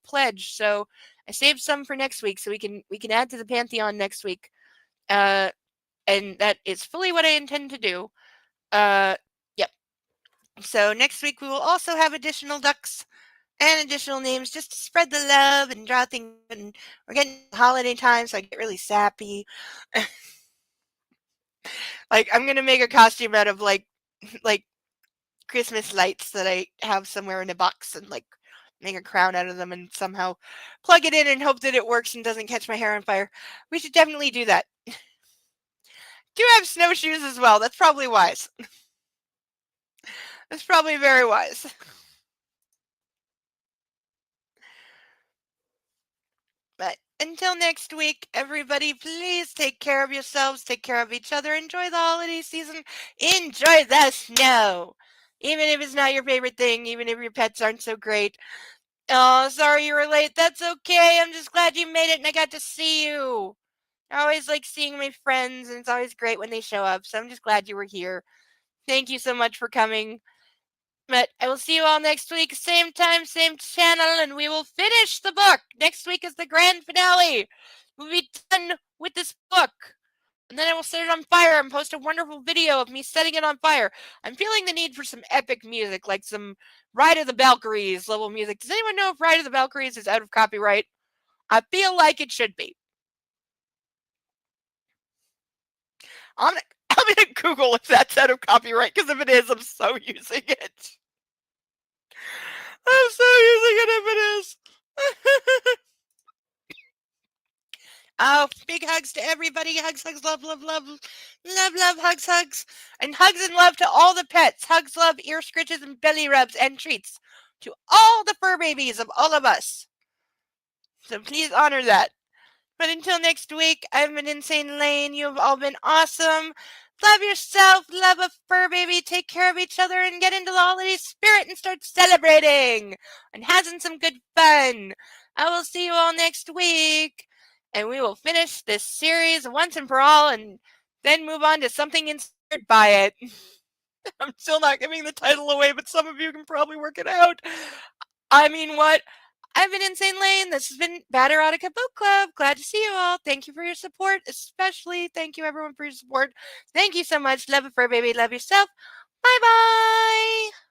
pledged. So I saved some for next week so we can add to the Pantheon next week. And that is fully what I intend to do. Yep. So next week we will also have additional ducks and additional names just to spread the love and draw things. And we're getting holiday time, so I get really sappy. I'm gonna make a costume out of like Christmas lights that I have somewhere in a box and make a crown out of them and somehow plug it in and hope that it works and doesn't catch my hair on fire. We should definitely do that. Do have snowshoes as well. That's probably wise. That's probably very wise. But until next week, everybody, please take care of yourselves, take care of each other, enjoy the holiday season, enjoy the snow. Even if it's not your favorite thing, even if your pets aren't so great. Oh, sorry you were late. That's okay. I'm just glad you made it and I got to see you. I always like seeing my friends, and it's always great when they show up. So I'm just glad you were here. Thank you so much for coming. But I will see you all next week, same time, same channel, and we will finish the book. Next week is the grand finale. We'll be done with this book. And then I will set it on fire and post a wonderful video of me setting it on fire. I'm feeling the need for some epic music, like some Ride of the Valkyries level music. Does anyone know if Ride of the Valkyries is out of copyright? I feel like it should be. I'm gonna Google if that's out of copyright, because if it is, I'm so using it. I'm so using it if it is. Oh, big hugs to everybody. Hugs, hugs, love, love, love. Love, love, hugs, hugs. And hugs and love to all the pets. Hugs, love, ear scritches, and belly rubs, and treats to all the fur babies of all of us. So please honor that. But until next week, I've been Insane Lane. You have all been awesome. Love yourself, love a fur baby, take care of each other, and get into the holiday spirit and start celebrating and having some good fun. I will see you all next week, and we will finish this series once and for all, and then move on to something inspired by it. I'm still not giving the title away, but some of you can probably work it out. I mean, what? I've been Insane Lane. This has been Bad Erotica Book Club. Glad to see you all. Thank you for your support. Especially thank you, everyone, for your support. Thank you so much. Love a fur baby. Love yourself. Bye bye.